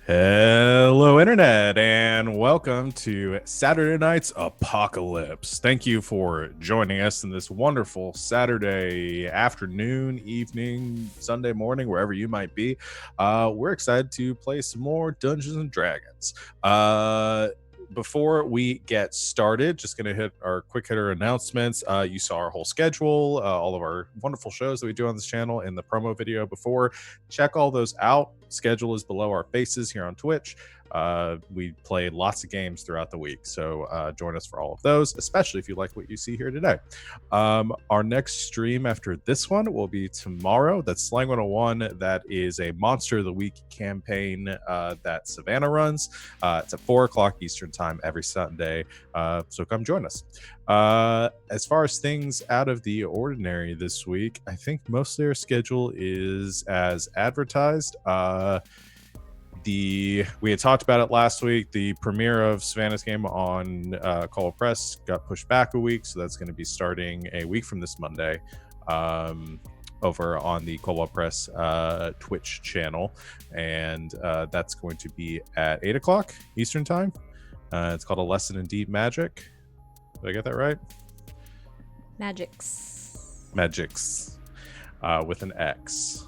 Hello, Internet, and welcome to Saturday Night's Apocalypse. Thank you for joining us in this wonderful Saturday afternoon, evening, Sunday morning, wherever you might be. We're excited to play some more Dungeons and Dragons. Before we get started, just going to hit our quick hitter announcements. You saw our whole schedule, all of our wonderful shows that we do on this channel in the promo video before. Check all those out. Schedule is below our faces here on Twitch. We play lots of games throughout the week, so join us for all of those, especially if you like what you see here today. Our next stream after this one will be tomorrow. That's Slang 101. That is a Monster of the Week campaign that Savannah runs. It's at 4 o'clock Eastern time every Sunday, so come join us. As far as things out of the ordinary this week, I think mostly our schedule is as advertised. We had talked about it last week. The premiere of Savannah's game on Call of Press got pushed back a week, so that's going to be starting a week from this Monday over on the Call of Press Twitch channel, and that's going to be at 8 o'clock Eastern time. It's called A Lesson in Deep Magic. Did I get that right? Magics. With an X.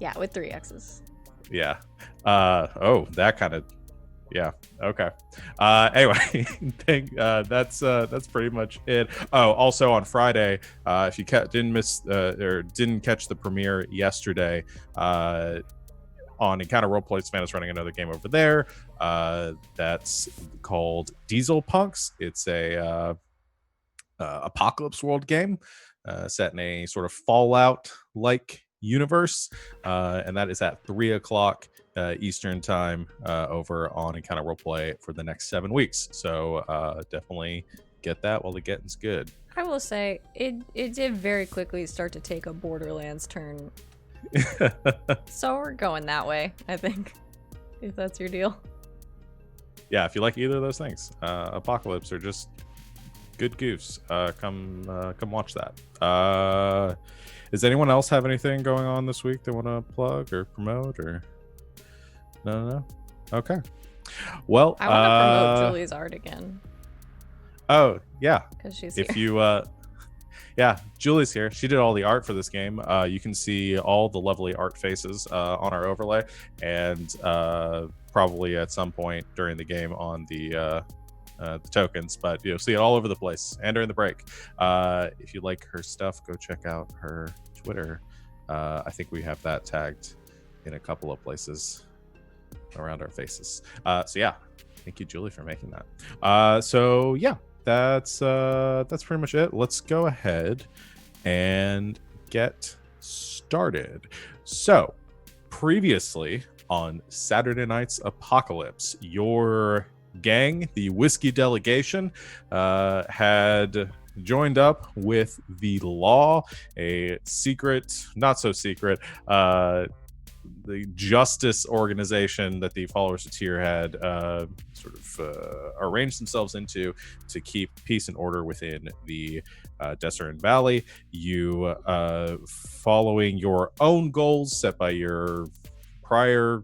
Yeah, with 3 X's. Yeah. That kind of. Yeah. Okay. Anyway, that's pretty much it. Oh, also on Friday, if you didn't miss or didn't catch the premiere yesterday, on Encounter Roleplay, Savannah's running another game over there. That's called Diesel Punks. It's a apocalypse world game set in a sort of Fallout-like universe, and that is at 3 o'clock Eastern time over on Encounter Roleplay for the next 7 weeks. So definitely get that while the getting's good. I will say it did very quickly start to take a Borderlands turn. So we're going that way, I think, if that's your deal. Yeah, if you like either of those things, Apocalypse are just good goofs. Come watch that. Does anyone else have anything going on this week they want to plug or promote or? No. Okay. Well, I want to promote Julie's art again. Oh yeah, because she's if here. you yeah, Julie's here. She did all the art for this game. You can see all the lovely art faces on our overlay, and probably at some point during the game on the tokens, but you'll see it all over the place and during the break. If you like her stuff, go check out her Twitter. I think we have that tagged in a couple of places around our faces. So yeah, thank you, Julie, for making that. So yeah, that's pretty much it. Let's go ahead and get started. So previously on Saturday Night's Apocalypse, your gang, the whiskey delegation, had joined up with the law, a secret, not so secret, the justice organization that the followers of Tyr had arranged themselves into to keep peace and order within the Desert Valley. You, following your own goals set by your prior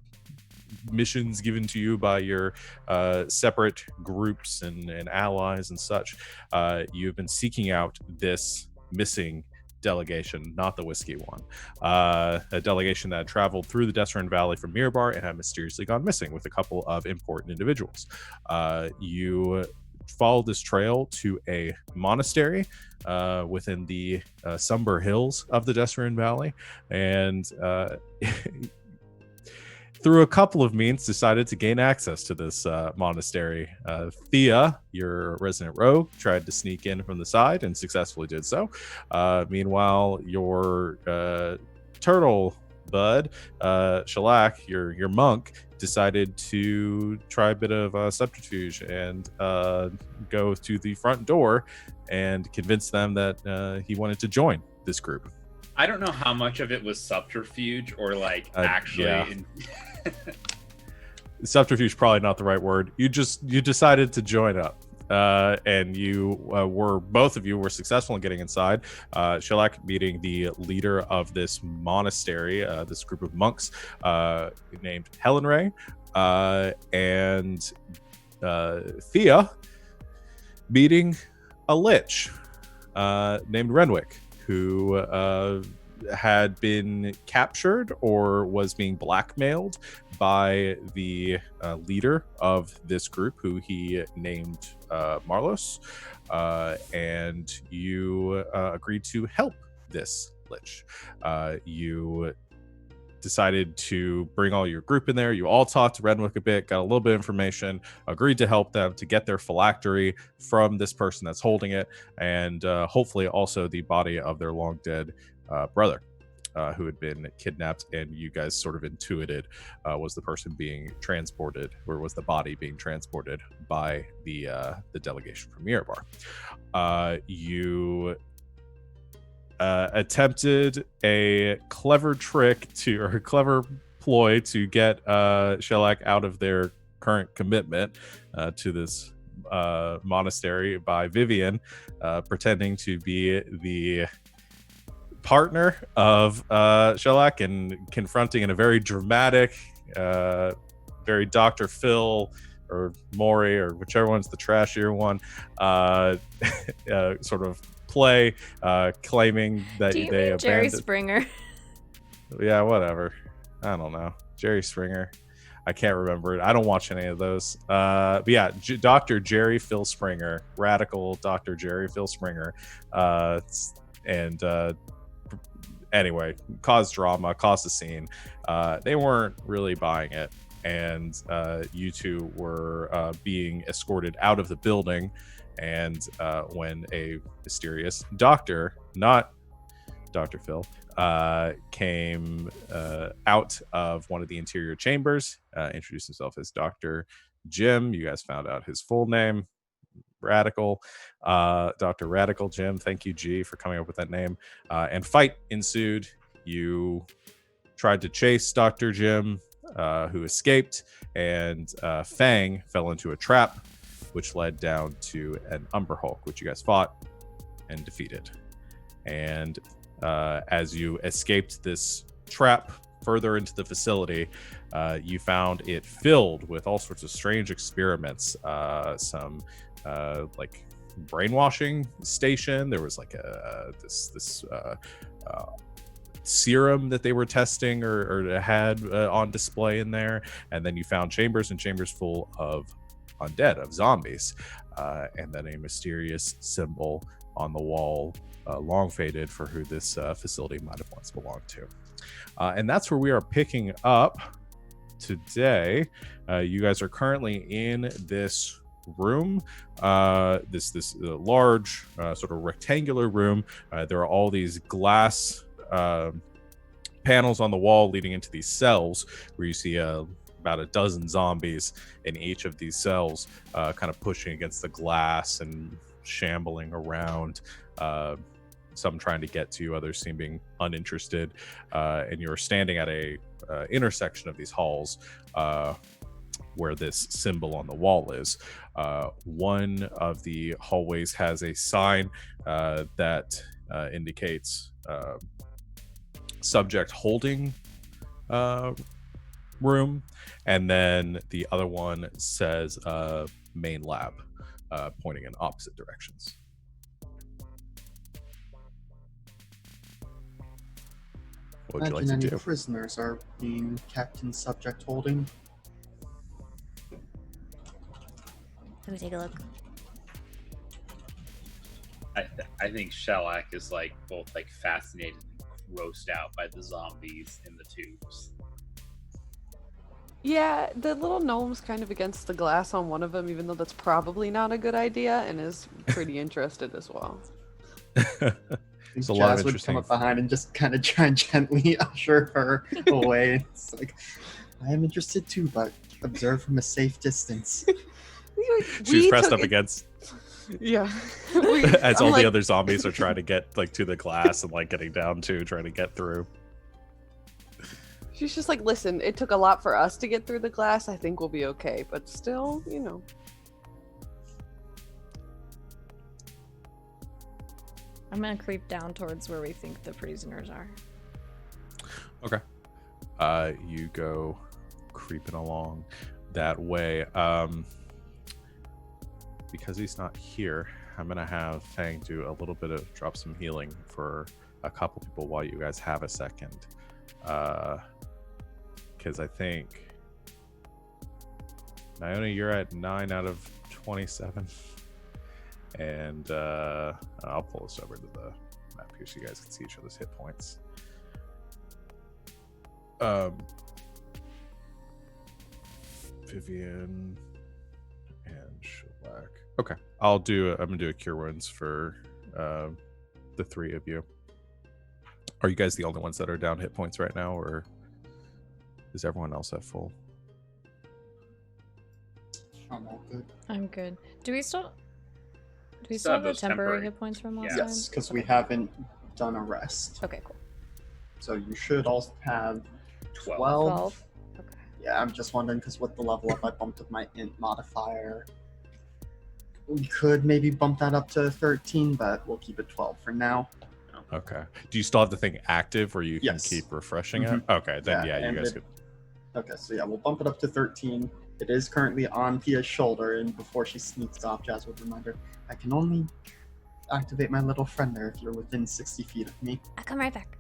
missions given to you by your separate groups and allies and such, you've been seeking out this missing delegation, not the whiskey one, a delegation that had traveled through the Desert Valley from Mirabar and had mysteriously gone missing with a couple of important individuals. You followed this trail to a monastery within the somber hills of the Desert Valley, and through a couple of means, decided to gain access to this monastery. Thea, your resident rogue, tried to sneak in from the side and successfully did so. Meanwhile, your turtle bud, Shellac, your monk, decided to try a bit of subterfuge and go to the front door and convince them that he wanted to join this group. I don't know how much of it was subterfuge or actually. Yeah. Subterfuge, probably not the right word. You decided to join up, and you both of you were successful in getting inside. Shellac meeting the leader of this monastery, this group of monks named Helen Ray, and Thea meeting a lich named Renwick, who had been captured or was being blackmailed by the leader of this group, who he named Marlos, and you agreed to help this lich. You decided to bring all your group in there. You all talked to Renwick a bit, got a little bit of information, agreed to help them to get their phylactery from this person that's holding it, and hopefully also the body of their long dead brother, who had been kidnapped, and you guys sort of intuited was the person being transported, or was the body being transported by the delegation from Mirabar. You attempted a clever ploy to get Shellac out of their current commitment to this monastery by Vivian, pretending to be the partner of Shellac and confronting in a very dramatic, very Dr. Phil or Maury, or whichever one's the trashier one, sort of play, claiming that Do you they mean Jerry abandoned. Springer? Yeah, whatever. I don't know. Jerry Springer. I can't remember it. I don't watch any of those. But yeah, Dr. Jerry Phil Springer, radical Dr. Jerry Phil Springer, and anyway, caused drama, caused a scene. They weren't really buying it, and you two were being escorted out of the building. And when a mysterious doctor, not Dr. Phil, came out of one of the interior chambers, introduced himself as Dr. Jim. You guys found out his full name, Radical, Dr. Radical Jim. Thank you, G, for coming up with that name. And fight ensued. You tried to chase Dr. Jim, who escaped, and Fang fell into a trap, which led down to an Umber Hulk, which you guys fought and defeated. And as you escaped this trap further into the facility, you found it filled with all sorts of strange experiments. Some like brainwashing station. There was like this serum that they were testing or had on display in there. And then you found chambers and chambers full of undead, of zombies, and then a mysterious symbol on the wall, long faded, for who this facility might have once belonged to. And that's where we are picking up today. You guys are currently in this room, this large sort of rectangular room. There are all these glass panels on the wall leading into these cells, where you see about a dozen zombies in each of these cells, kind of pushing against the glass and shambling around, some trying to get to you, others seeming uninterested, and you're standing at a intersection of these halls, where this symbol on the wall is. One of the hallways has a sign that indicates subject holding room, and then the other one says main lab, pointing in opposite directions. What would you like to Imagine do? any prisoners are being kept in subject holding. Let me take a look. I think Shellac is like both like fascinated and grossed out by the zombies in the tubes. Yeah, the little gnome's kind of against the glass on one of them, even though that's probably not a good idea, and is pretty interested as well. It's a lot of Jazz would interesting. come up behind and just kind of try and gently usher her away. It's like, I am interested too, but observe from a safe distance. She's pressed up against Yeah. as all the other zombies are trying to get like to the glass and like getting down to trying to get through. She's just like, listen, it took a lot for us to get through the glass. I think we'll be okay, but still, you know. I'm gonna creep down towards where we think the prisoners are. Okay. You go creeping along that way. Because he's not here, I'm gonna have Fang do a little bit of drop some healing for a couple people while you guys have a second. Because I think Naona, you're at 9 out of 27, and I'll pull this over to the map here so you guys can see each other's hit points. Vivian and Shellac. Okay, I'm gonna do a cure wounds for the three of you. Are you guys the only ones that are down hit points right now, or is everyone else at full? I'm all good. I'm good. Do we still Still have have the those temporary temporary. hit points from last Yeah. time? Yes, because we haven't done a rest. Okay, cool. So you should also have 12. 12. Okay. Yeah, I'm just wondering because with the level up, I bumped up my int modifier. We could maybe bump that up to 13, but we'll keep it 12 for now. Okay. Do you still have the thing active where you can Yes. keep refreshing it? Okay, then yeah, you and guys could. Okay, so yeah, we'll bump it up to 13. It is currently on Pia's shoulder, and before she sneaks off, Jazz would remind her, I can only activate my little friend there if you're within 60 feet of me. I'll come right back.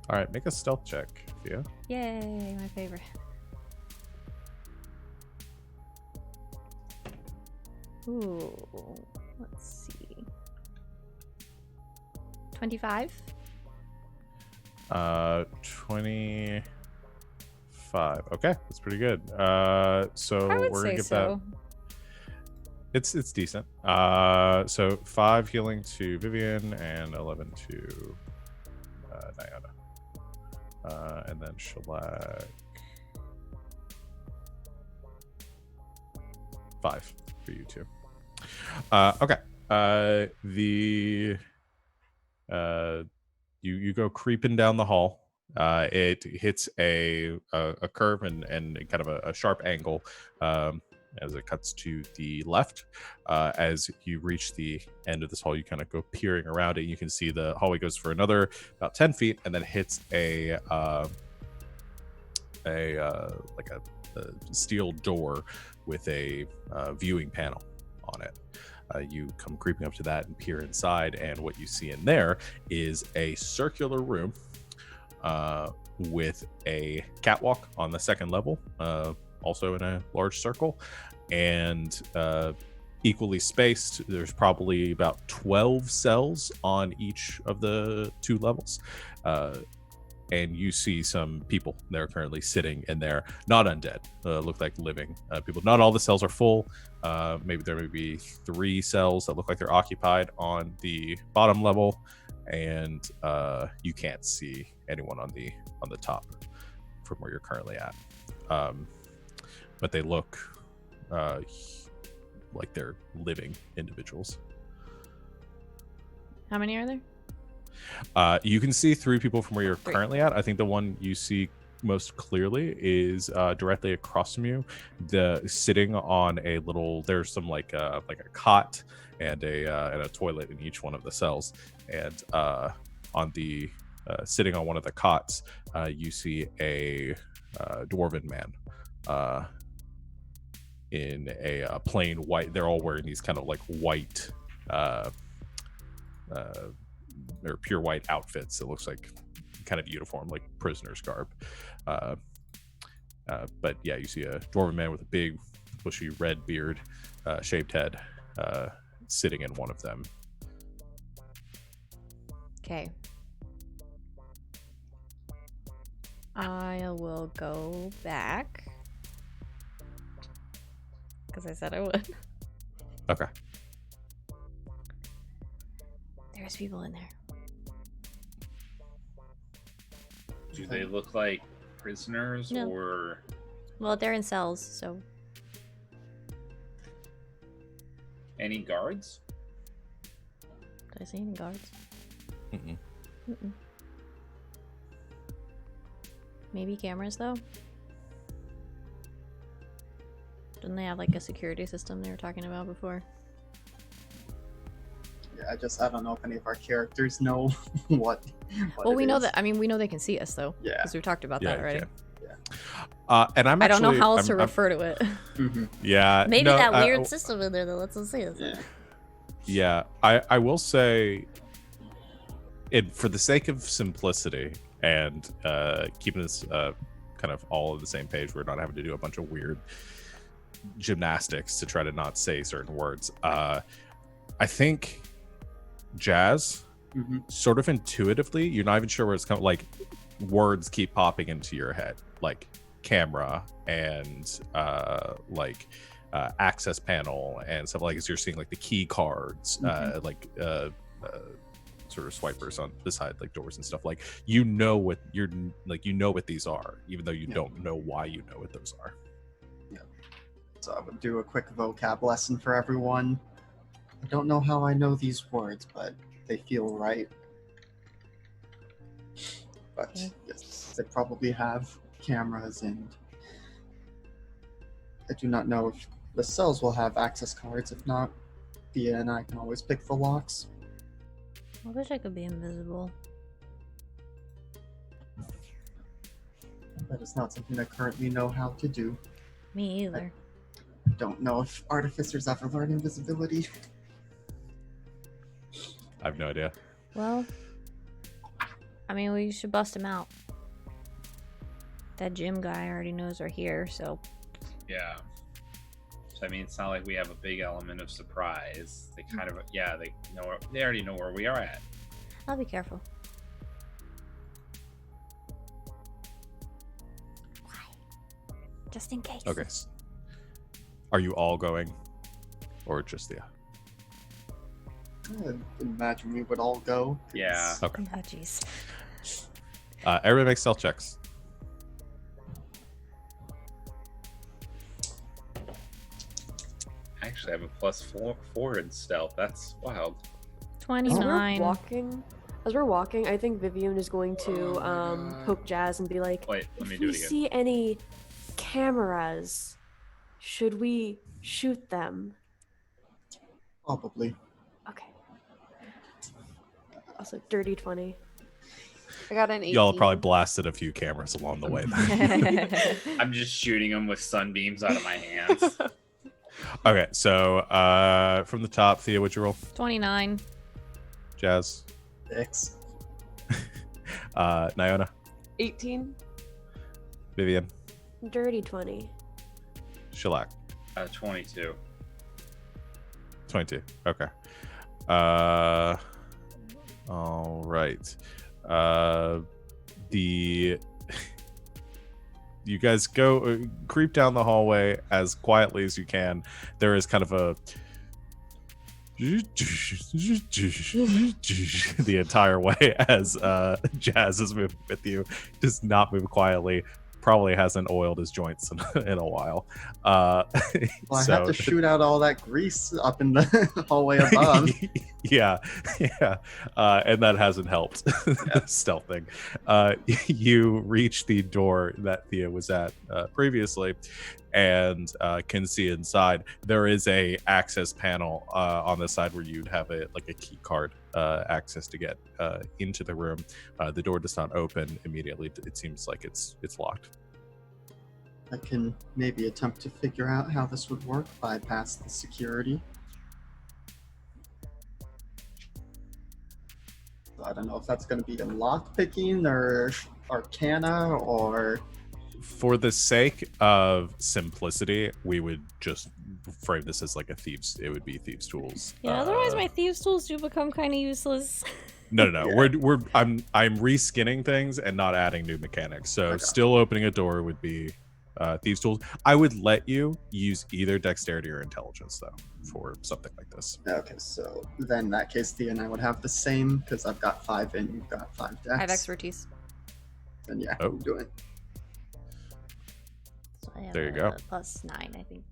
All right, make a stealth check, Thea. Yay, my favorite. Ooh, let's see. 25? 25. Okay, that's pretty good. So I would we're gonna say get so. that. It's decent. So 5 healing to Vivian and 11 to Naona. And then Shellac 5 for you two. Okay. You go creeping down the hall. It hits a curve and kind of a sharp angle as it cuts to the left. As you reach the end of this hall, you kind of go peering around it. You can see the hallway goes for another about 10 feet and then hits a steel door with a viewing panel on it. You come creeping up to that and peer inside, and what you see in there is a circular room with a catwalk on the second level, also in a large circle, and equally spaced. There's probably about 12 cells on each of the 2 levels. And you see some people. They're currently sitting in there, not undead, look like living people. Not all the cells are full. Maybe there may be 3 cells that look like they're occupied on the bottom level, and you can't see anyone on the top from where you're currently at. But they look like they're living individuals. How many are there? You can see 3 people from where you're 3. currently at. I think the one you see most clearly is directly across from you, sitting on a little. There's some like a cot and a toilet in each one of the cells, and on the sitting on one of the cots, you see a dwarven man in a plain white. They're all wearing these kind of like white. Or pure white outfits. It looks like kind of uniform, like prisoner's garb. But yeah, you see a dwarven man with a big, bushy red beard, shaved head, sitting in one of them. Okay. I will go back. Because I said I would. Okay. There's people in there. Do they look like prisoners No. or Well, they're in cells, so any guards? did I see any guards? Mm-mm. Mm-mm. Maybe cameras though. Didn't they have like a security system they were talking about before? Yeah, I don't know if any of our characters know what Well, it we know is. that. I mean, we know they can see us though, Yeah. because we've talked about Yeah, that you already. can. And I'm I don't know actually, how else to I'm- refer to it. yeah. Maybe no, that weird system in there that lets us see it. Yeah. Yeah, I will say, for the sake of simplicity and keeping this kind of all on the same page, we're not having to do a bunch of weird gymnastics to try to not say certain words. I think Jazz, sort of intuitively, you're not even sure where it's coming. Like words keep popping into your head, like camera and access panel and stuff like as you're seeing like the key cards, sort of swipers on the side, like doors and stuff. Like you know what these are, even though you don't know why you know what those are. Yeah. So I would do a quick vocab lesson for everyone. I don't know how I know these words, but they feel right. But yes, they probably have cameras, and I do not know if the cells will have access cards. If not, Thea and I can always pick the locks. I wish I could be invisible. That is not something I currently know how to do. Me either. I don't know if artificers ever learn invisibility. I have no idea. Well, I mean, we should bust him out. That gym guy already knows we're here, so. Yeah. So I mean, it's not like we have a big element of surprise. They kind of, they already know where we are at. I'll be careful. Why? Just in case. Okay. Are you all going, or just the? I imagine we would all go. Yeah. Okay. Oh, jeez. Everybody make stealth checks. I actually have a +4 in stealth. That's wild. 29. As we're walking, I think Vivian is going to poke Jazz and be like, Wait, let me if do we it again. see any cameras, should we shoot them? Probably. Okay. Also, dirty 20. I got an 18. Y'all probably blasted a few cameras along the way. I'm just shooting them with sunbeams out of my hands. Okay, so from the top, Thea, what'd you roll? 29. Jazz, 6. Niona, 18. Vivian, Dirty 20. Shellac, 22. 22. Okay. All right. You guys go creep down the hallway as quietly as you can. There is kind of a the entire way as Jazz is moving with you. Does not move quietly. Probably hasn't oiled his joints in a while. Well, I had to shoot out all that grease up in the hallway above. yeah, and that hasn't helped stealthing. You reach the door that Thea was at previously, and can see inside. There is a access panel on the side where you'd have a key card access to get into the room. The door does not open immediately. It seems like it's locked. I can maybe attempt to figure out how this would work, bypass the security. So I don't know if that's going to be a lock picking or arcana or. For the sake of simplicity, we would just frame this as like it would be thieves' tools. Yeah, otherwise my thieves' tools do become kind of useless. No. Yeah. I'm reskinning things and not adding new mechanics. So Okay. still opening a door would be thieves' tools. I would let you use either dexterity or intelligence though for something like this. Okay, so then in that case, Thea and I would have the same because I've got 5 and you've got 5 dex. I have expertise. Then yeah, Oh. we'll do it. So I have There you go. +9, I think.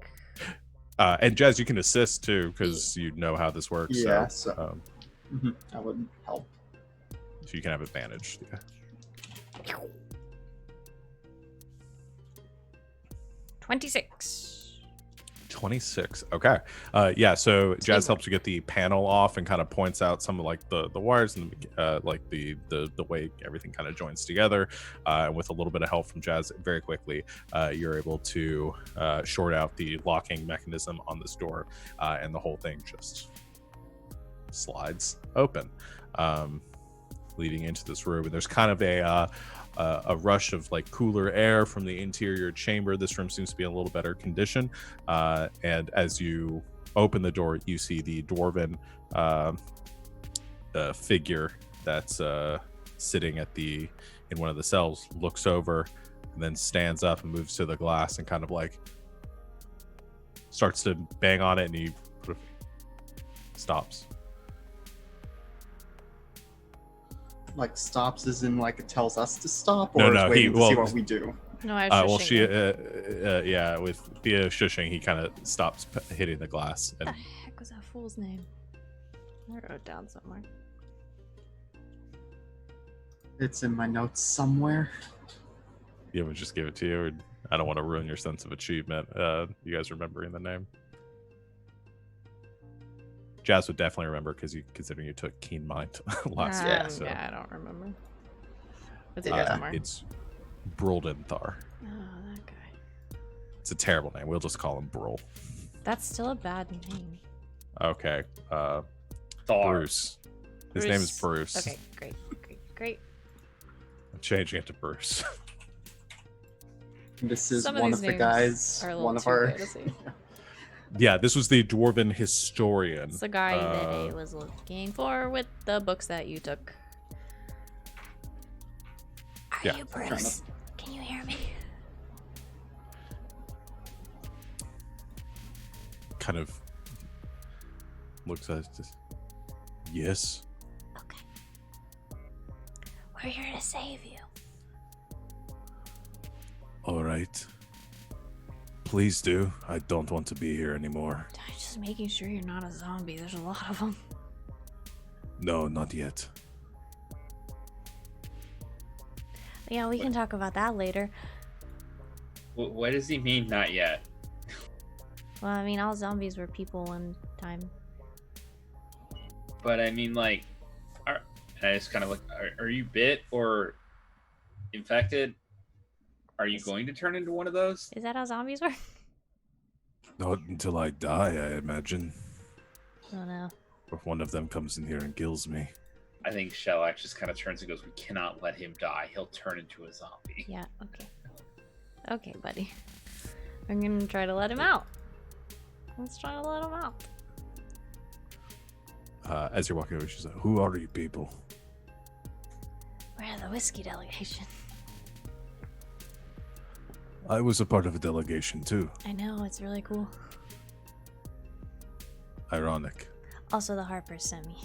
And Jazz, you can assist too because you know how this works. Yeah, So, that would help. so you can have advantage. Yeah. 26. 26. Okay. Yeah. So Jazz helps you get the panel off and kind of points out some of like the wires and like the way everything kind of joins together. And with a little bit of help from Jazz, very quickly, you're able to short out the locking mechanism on this door, and the whole thing just slides open, leading into this room. And there's kind of a rush of like cooler air from the interior chamber. This room seems to be in a little better condition, and as you open the door, you see the dwarven figure that's sitting in one of the cells, looks over and then stands up and moves to the glass and kind of like starts to bang on it, and he stops. Like stops as in like it tells us to stop, or No, is no, waiting to see what we do? No, I was Well, just she, thinking, yeah, with Thea shushing, he kind of stops hitting the glass. what And the heck was that fool's name? I wrote it down somewhere. It's in my notes somewhere. yeah, we'll just give it to you. Or I don't want to ruin your sense of achievement. You guys remembering the name? Jazz would definitely remember considering you took Keen Mind last week. So. Yeah, I don't remember. It's Yeah. somewhere. It's Bruldenthar. Oh, that guy. It's a terrible name. We'll just call him Brul. That's still a bad name. Okay. Thar. Bruce. His name is Bruce. Okay, great. I'm changing it to Bruce. This is Some one these of the names guys, are a little one of too our. rare to see. Yeah, this was the dwarven historian. It's the guy that I was looking for with the books that you took. Are Yeah, you fair Bruce? Can you hear me? Kind of looks at us. Yes. Okay. We're here to save you. All right. Please do. I don't want to be here anymore. I'm just making sure you're not a zombie. There's a lot of them. No, not yet. Yeah, we can talk about that later. What does he mean, not yet? Well, I mean, all zombies were people one time. But I mean, like, and I just kind of look, are you bit or infected? Are you going to turn into one of those? Is that how zombies work? Not until I die, I imagine. Oh no. Or one of them comes in here and kills me. I think Shellac just kind of turns and goes, we cannot let him die. He'll turn into a zombie. Yeah, okay. Okay, buddy. I'm gonna try to let him out. Let's try to let him out. As you're walking over, she's like, "Who are you people?" We're the whiskey delegation. I was a part of a delegation too. I know, it's really cool. Ironic. Also, the Harpers sent me.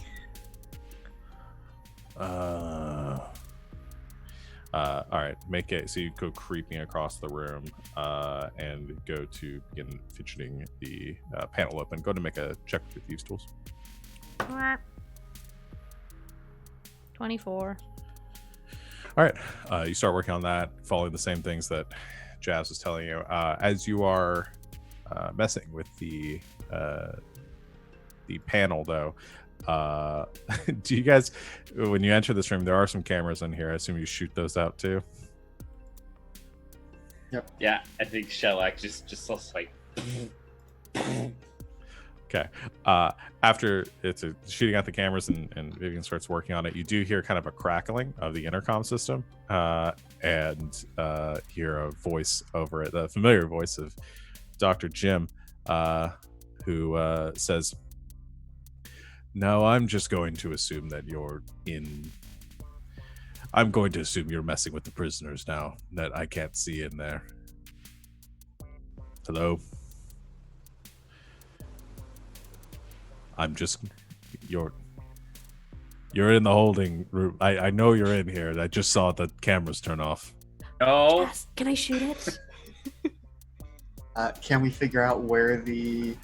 All right, make it so you go creeping across the room and go to begin fidgeting the panel open. Go to make a check with your thieves tools. 24. All right, you start working on that, following the same things that Jazz was telling you. As you are messing with the panel, though, do you guys, when you enter this room, there are some cameras in here. I assume you shoot those out too. Yeah, I think Shellac just looks like. Okay. After it's shooting out the cameras and Vivian starts working on it, you do hear kind of a crackling of the intercom system and hear a voice over it, the familiar voice of Dr. Jim, who says, "No, I'm just going to assume that I'm going to assume you're messing with the prisoners now that I can't see in there. Hello? I'm just... You're in the holding room. I know you're in here. I just saw the cameras turn off. No. Yes, can I shoot it? Can we figure out where the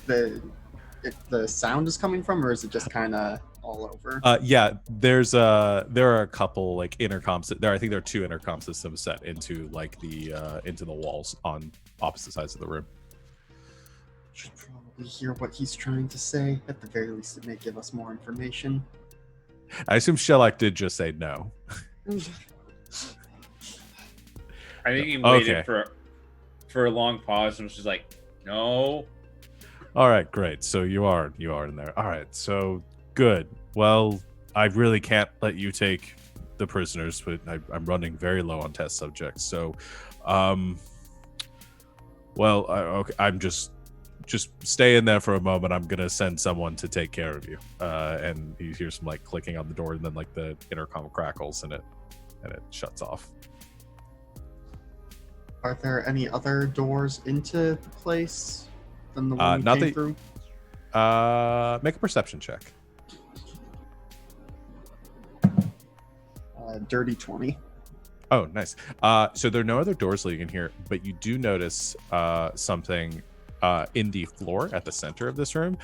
sound is coming from, or is it just kind of all over? Yeah, there are a couple like intercoms. I think there are 2 intercom systems set into like the into the walls on opposite sides of the room. Should probably hear what he's trying to say. At the very least, it may give us more information. I assume Shellac did just say no. I think he Okay. waited for a long pause and was just like, no. All right, great. So you are in there. All right, so good. Well, I really can't let you take the prisoners, but I'm running very low on test subjects. So, okay, I'm just stay in there for a moment. I'm gonna send someone to take care of you. And you hear some like clicking on the door, and then like the intercom crackles, and it shuts off. Are there any other doors into the place than the one we not came that- through? Make a perception check. Dirty 20. Oh, nice. So there are no other doors leading in here, but you do notice something in the floor at the center of this room.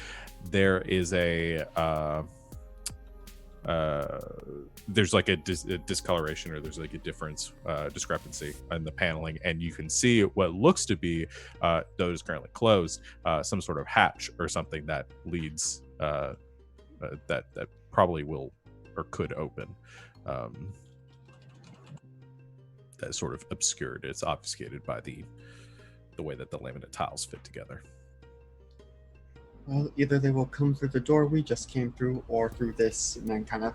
There is there's like a discoloration, or there's like a discrepancy in the paneling, and you can see what looks to be, though it is currently closed, some sort of hatch or something that leads that probably will or could open. That's sort of obscured. It's obfuscated by the way that the laminate tiles fit together. Well, either they will come through the door we just came through, or through this, and then kind of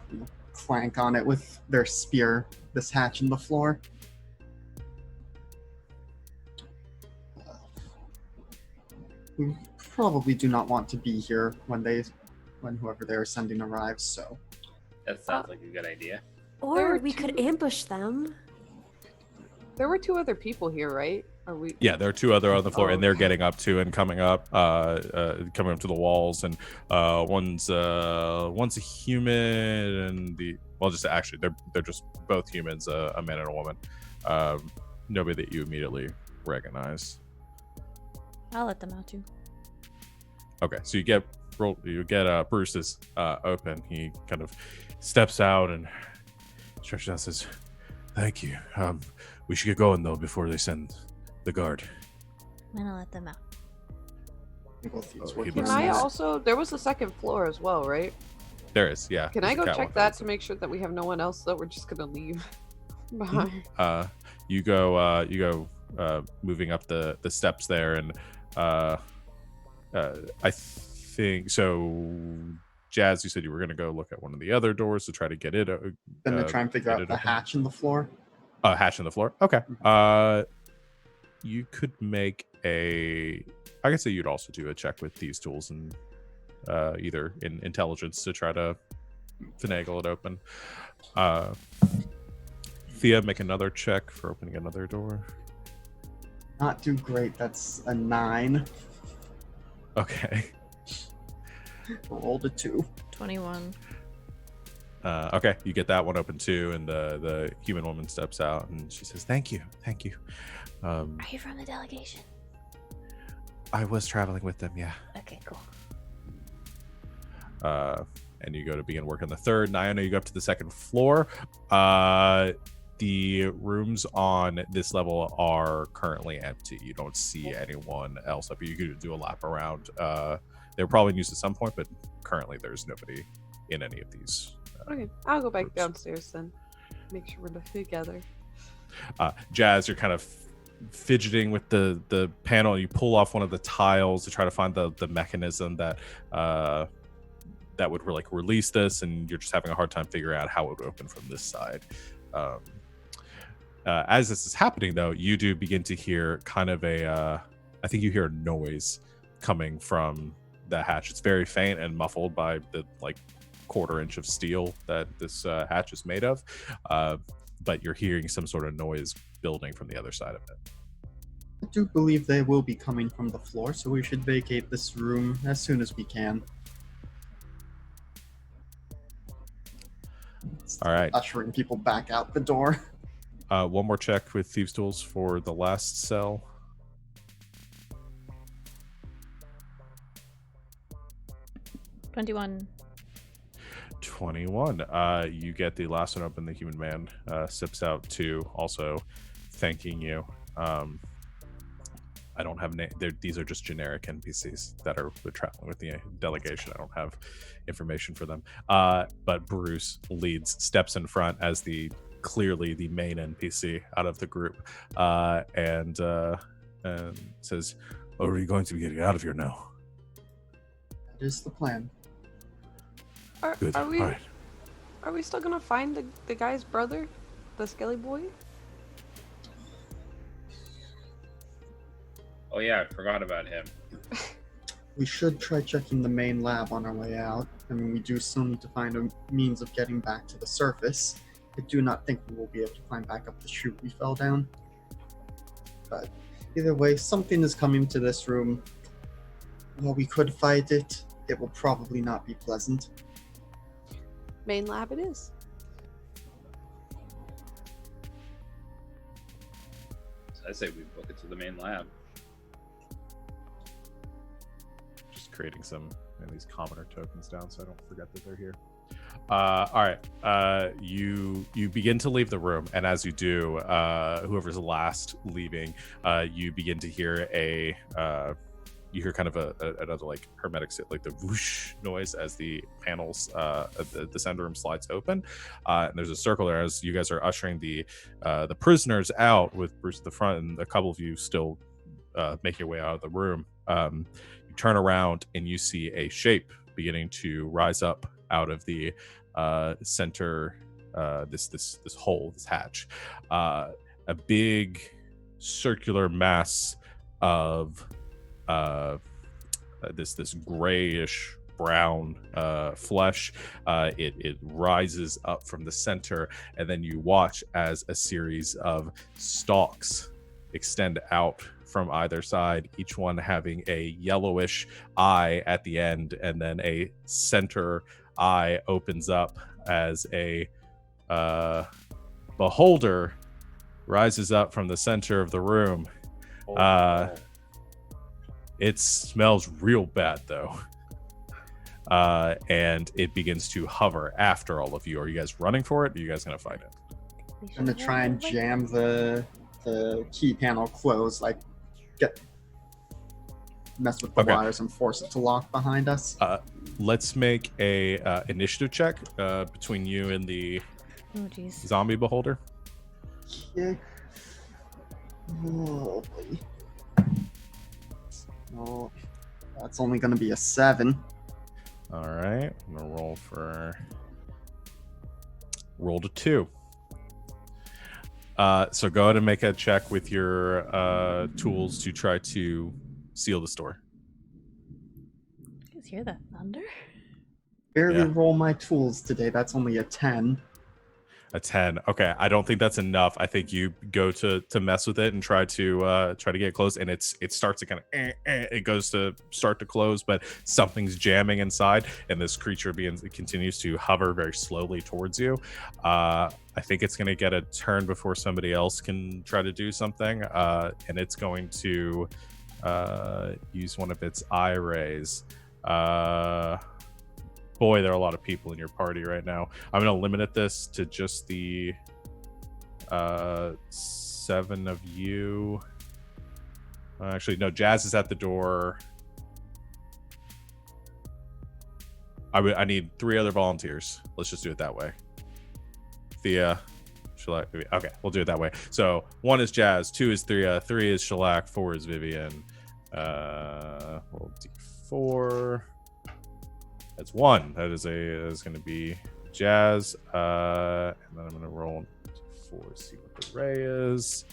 clank on it with their spear, this hatch in the floor. We probably do not want to be here when whoever they are sending arrives, so That sounds like a good idea. There Or were we could two- ambush them. There were 2 other people here, right? Are we? Yeah, there are 2 other on the floor, Oh, and they're okay. getting up to and coming up to the walls, and one's a human, and they're just both humans, a man and a woman. Nobody that you immediately recognize. I'll let them out too. Okay, so you get Bruce's open. He kind of steps out and stretches out and says, "Thank you. We should get going though before they send the guard." I'm gonna let them out. both these Oh, were he Can looks I nice. also? There was a second floor as well, right? There is, yeah. Can there's I a go catwalk check that that's- to make sure that we have no one else that we're just gonna leave behind? You go moving up the steps there, and I think so. Jazz, you said you were going to go look at one of the other doors to try to get it. Then to try and figure get out it the open. hatch in the floor. Hatch in the floor. Okay. You could make I could say you'd also do a check with these tools, and either in intelligence to try to finagle it open. Thea, make another check for opening another door. Not too great. That's a 9. Okay. Rolled a 2. 21. Okay, you get that one open too, and the human woman steps out and she says, "Thank you." Are you from the delegation? I was traveling with them, yeah. Okay, cool. And you go to begin work on the third. Nyana, you go up to the second floor. The rooms on this level are currently empty. You don't see anyone else up. You could do a lap around. They were probably used at some point, but currently there's nobody in any of these. Okay, I'll go back Groups. downstairs then. Make sure we're together. Jazz, you're kind of fidgeting with the panel. You pull off one of the tiles to try to find the mechanism that would like release this, and you're just having a hard time figuring out how it would open from this side. As this is happening, though, you do begin to hear kind of I think you hear a noise coming from the hatch. It's very faint and muffled by the like quarter-inch of steel that this hatch is made of, but you're hearing some sort of noise building from the other side of it. I do believe they will be coming from the floor, so we should vacate this room as soon as we can. All right. Ushering people back out the door. One more check with Thieves' Tools for the last cell. $21. 21. You get the last one open. The human man sips out 2, also thanking you. I don't have these are just generic NPCs that are traveling with the delegation. I don't have information for them. But Bruce steps in front as clearly the main NPC out of the group, and says, "Are we going to be getting out of here now?" That is the plan. Good. Are we? All right. Are we still gonna find the guy's brother, the Skelly boy? Oh yeah, I forgot about him. We should try checking the main lab on our way out. I mean, we do still need to find a means of getting back to the surface. I do not think we will be able to climb back up the chute we fell down. But either way, something is coming to this room. While we could fight it, it will probably not be pleasant. Main lab it is. So I say we book it to the main lab. Just creating some of these commoner tokens down so I don't forget that they're here. All right. You begin to leave the room, and as you do, whoever's last leaving, you begin to hear you hear kind of another like hermetic like the whoosh noise as the panels the center room slides open, and there's a circle there as you guys are ushering the prisoners out with Bruce at the front, and a couple of you still make your way out of the room. You turn around and you see a shape beginning to rise up out of the center, this hole, this hatch, a big circular mass of this grayish brown flesh. It rises up from the center, and then you watch as a series of stalks extend out from either side, each one having a yellowish eye at the end, and then a center eye opens up as a beholder rises up from the center of the room. It smells real bad though, and it begins to hover after all of you. Are you guys running for it? Or are you guys gonna fight it? I'm gonna try and jam the key panel closed, like mess with the wires and force it to lock behind us. Let's make a initiative check between you and the zombie beholder. Okay. Oh boy. Oh, that's only gonna be a 7. All right, I'm gonna roll to 2. So go ahead and make a check with your tools to try to seal the door. You guys hear that thunder? Barely Yeah. roll my tools today. That's only a 10. A 10. Okay, I don't think that's enough. I think you go to mess with it and try to get close, and it starts to kind of it goes to start to close, but something's jamming inside, and this creature continues to hover very slowly towards you. I think it's going to get a turn before somebody else can try to do something, and it's going to use one of its eye rays. Boy, there are a lot of people in your party right now. I'm going to limit this to just the 7 of you. Actually, no, Jazz is at the door. I need 3 other volunteers. Let's just do it that way. Thea, Shellac, Vivian. Okay, we'll do it that way. So 1 is Jazz, 2 is Thea, 3 is Shellac, 4 is Vivian. Roll D4. That's 1. That is going to be Jazz. And then I'm going to roll 4 to see what the ray is.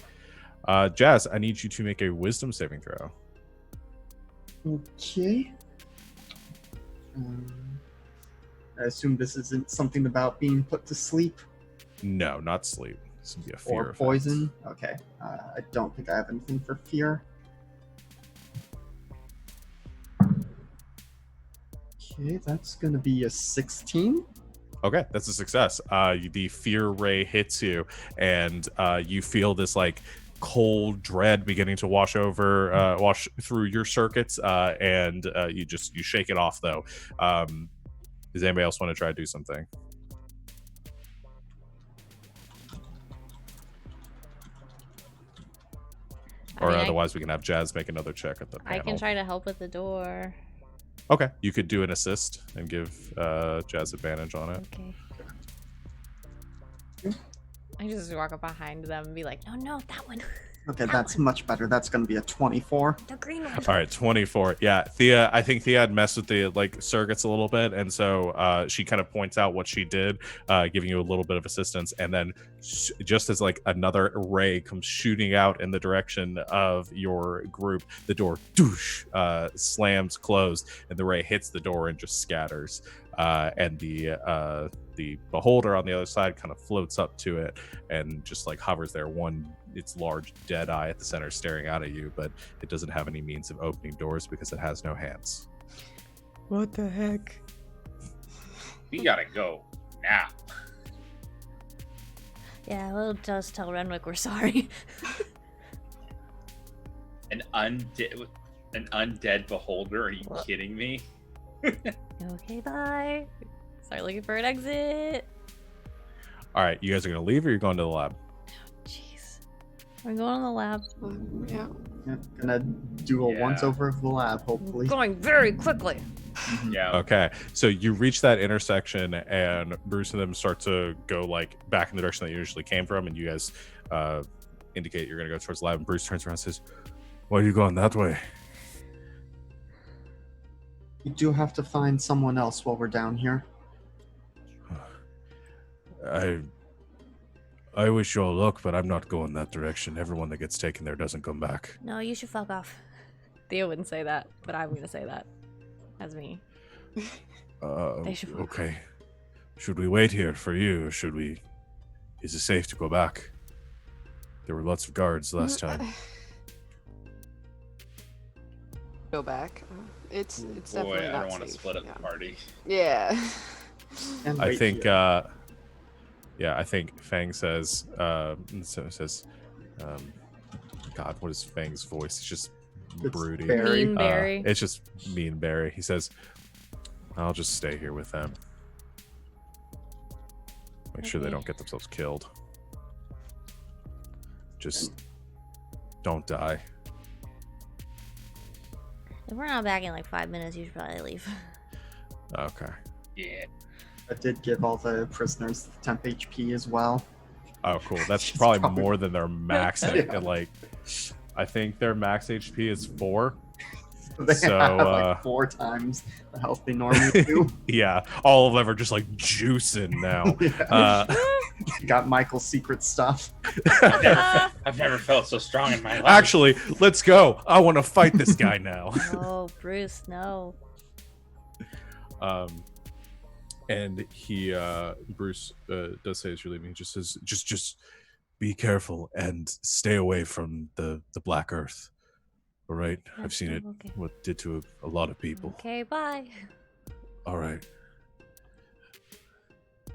Jazz, I need you to make a wisdom saving throw. Okay. I assume this isn't something about being put to sleep No, not sleep. This would be a fear or effect. poison. Okay. I don't think I have anything for fear. Okay, that's gonna be a 16. Okay, that's a success. The fear ray hits you, and you feel this like cold dread beginning to wash through your circuits, and you shake it off though. Does anybody else want to try to do something? Or mean, otherwise, we can have Jazz make another check at the panel. I can try to help with the door. Okay, you could do an assist and give Jazz advantage on it. Okay. I just walk up behind them and be like, no, that one. Okay, That that's one. much better. That's going to be a 24. The green one. All right, 24. Yeah, I think Thea had messed with the circuits a little bit, and so she kind of points out what she did, giving you a little bit of assistance, and then just as another ray comes shooting out in the direction of your group, the door doosh slams closed, and the ray hits the door and just scatters. And the beholder on the other side kind of floats up to it and just hovers there, its large dead eye at the center staring out at you, but it doesn't have any means of opening doors because it has no hands. What the heck? We gotta go now. Yeah, we'll just tell Renwick we're sorry. An undead beholder? Are you kidding me? Okay, bye. Start looking for an exit. All right, you guys are gonna leave, or you're going to the lab? Jeez. We're going to the lab. Yeah. Yeah, gonna do a Yeah. once over of the lab, hopefully. Going very quickly. Yeah. Okay, so you reach that intersection, and Bruce and them start to go back in the direction that you usually came from, and you guys indicate you're gonna go towards the lab. And Bruce turns around and says, "Why are you going that way?" We do have to find someone else while we're down here. I wish you all luck, but I'm not going that direction. Everyone that gets taken there doesn't come back. No, you should fuck off. Theo wouldn't say that, but I'm gonna say that. As me. They should fuck off. Okay. Should we wait here for you, or should we... Is it safe to go back? There were lots of guards last time. Go back. It's Boy, definitely I not don't want to safe. split up Yeah. the party. Yeah. And I wait think, here. I think Fang says, God, what is Fang's voice? It's just It's broody. Barry. Mean Barry. It's just mean Barry. He says, I'll just stay here with them. Make sure they Okay. don't get themselves killed. Just don't die. If we're not back in 5 minutes, you should probably leave. Okay. Yeah. I did give all the prisoners temp HP as well. Oh, cool. That's She's probably probably- more than their max. Yeah. I think their max HP is 4. They So, have 4 times the health they normally do. Yeah, all of them are just juicing now. Yeah. Got Michael's secret stuff. I've never felt so strong in my life. Actually, let's go. I want to fight this guy now. Oh, Bruce, no. And Bruce does say as you're leaving, he just says, just be careful and stay away from the Black Earth. All right, I've seen it. Okay. What it did to a lot of people. Okay, bye. All right.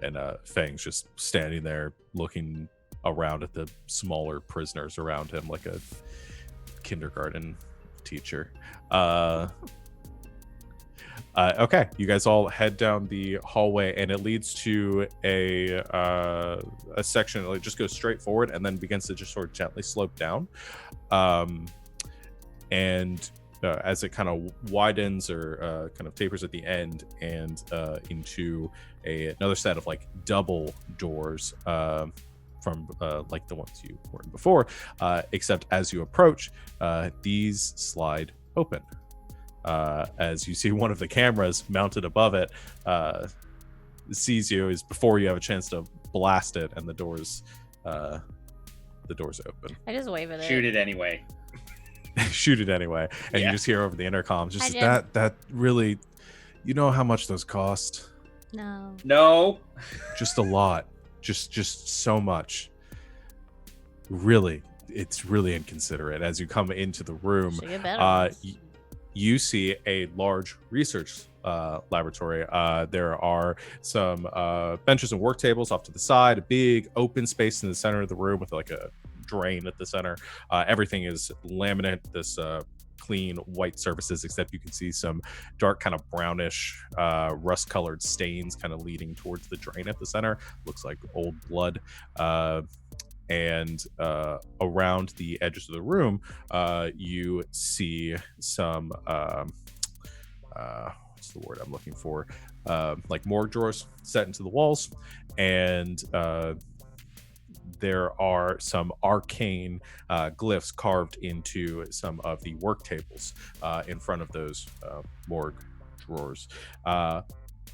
And Fang's just standing there looking around at the smaller prisoners around him like a kindergarten teacher. Okay, you guys all head down the hallway, and it leads to a section that just goes straight forward and then begins to just sort of gently slope down. And as it kind of widens or kind of tapers at the end and into another set of double doors from like the ones you were in before, except as you approach, these slide open. As you see one of the cameras mounted above it sees you is before you have a chance to blast it, and the doors open. I just wave at it. Shoot it anyway. Shoot it anyway, and you Yeah. just hear over the intercom, just I that really, you know how much those cost? No. No. Just a lot, just so much. Really, it's really inconsiderate. As you come into the room, Should get better ones. you see a large research laboratory. There are some benches and work tables off to the side, a big open space in the center of the room with a drain at the center. Everything is laminate, this clean white surfaces, except you can see some dark kind of brownish rust colored stains kind of leading towards the drain at the center. Looks like old blood. and around the edges of the room, you see some what's the word I'm looking for? Like morgue drawers set into the walls, and there are some arcane glyphs carved into some of the work tables in front of those morgue drawers.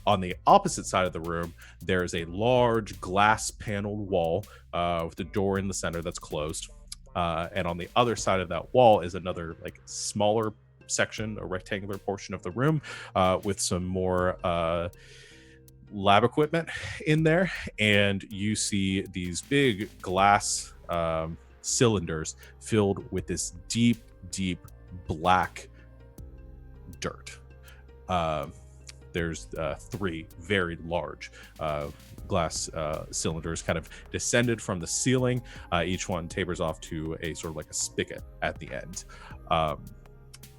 On the opposite side of the room, there's a large glass paneled wall with a door in the center that's closed. And on the other side of that wall is another like smaller section, a rectangular portion of the room with some more lab equipment in there. And you see these big glass cylinders filled with this deep black dirt. There's 3 very large glass cylinders kind of descended from the ceiling. Each one tapers off to a sort of like a spigot at the end.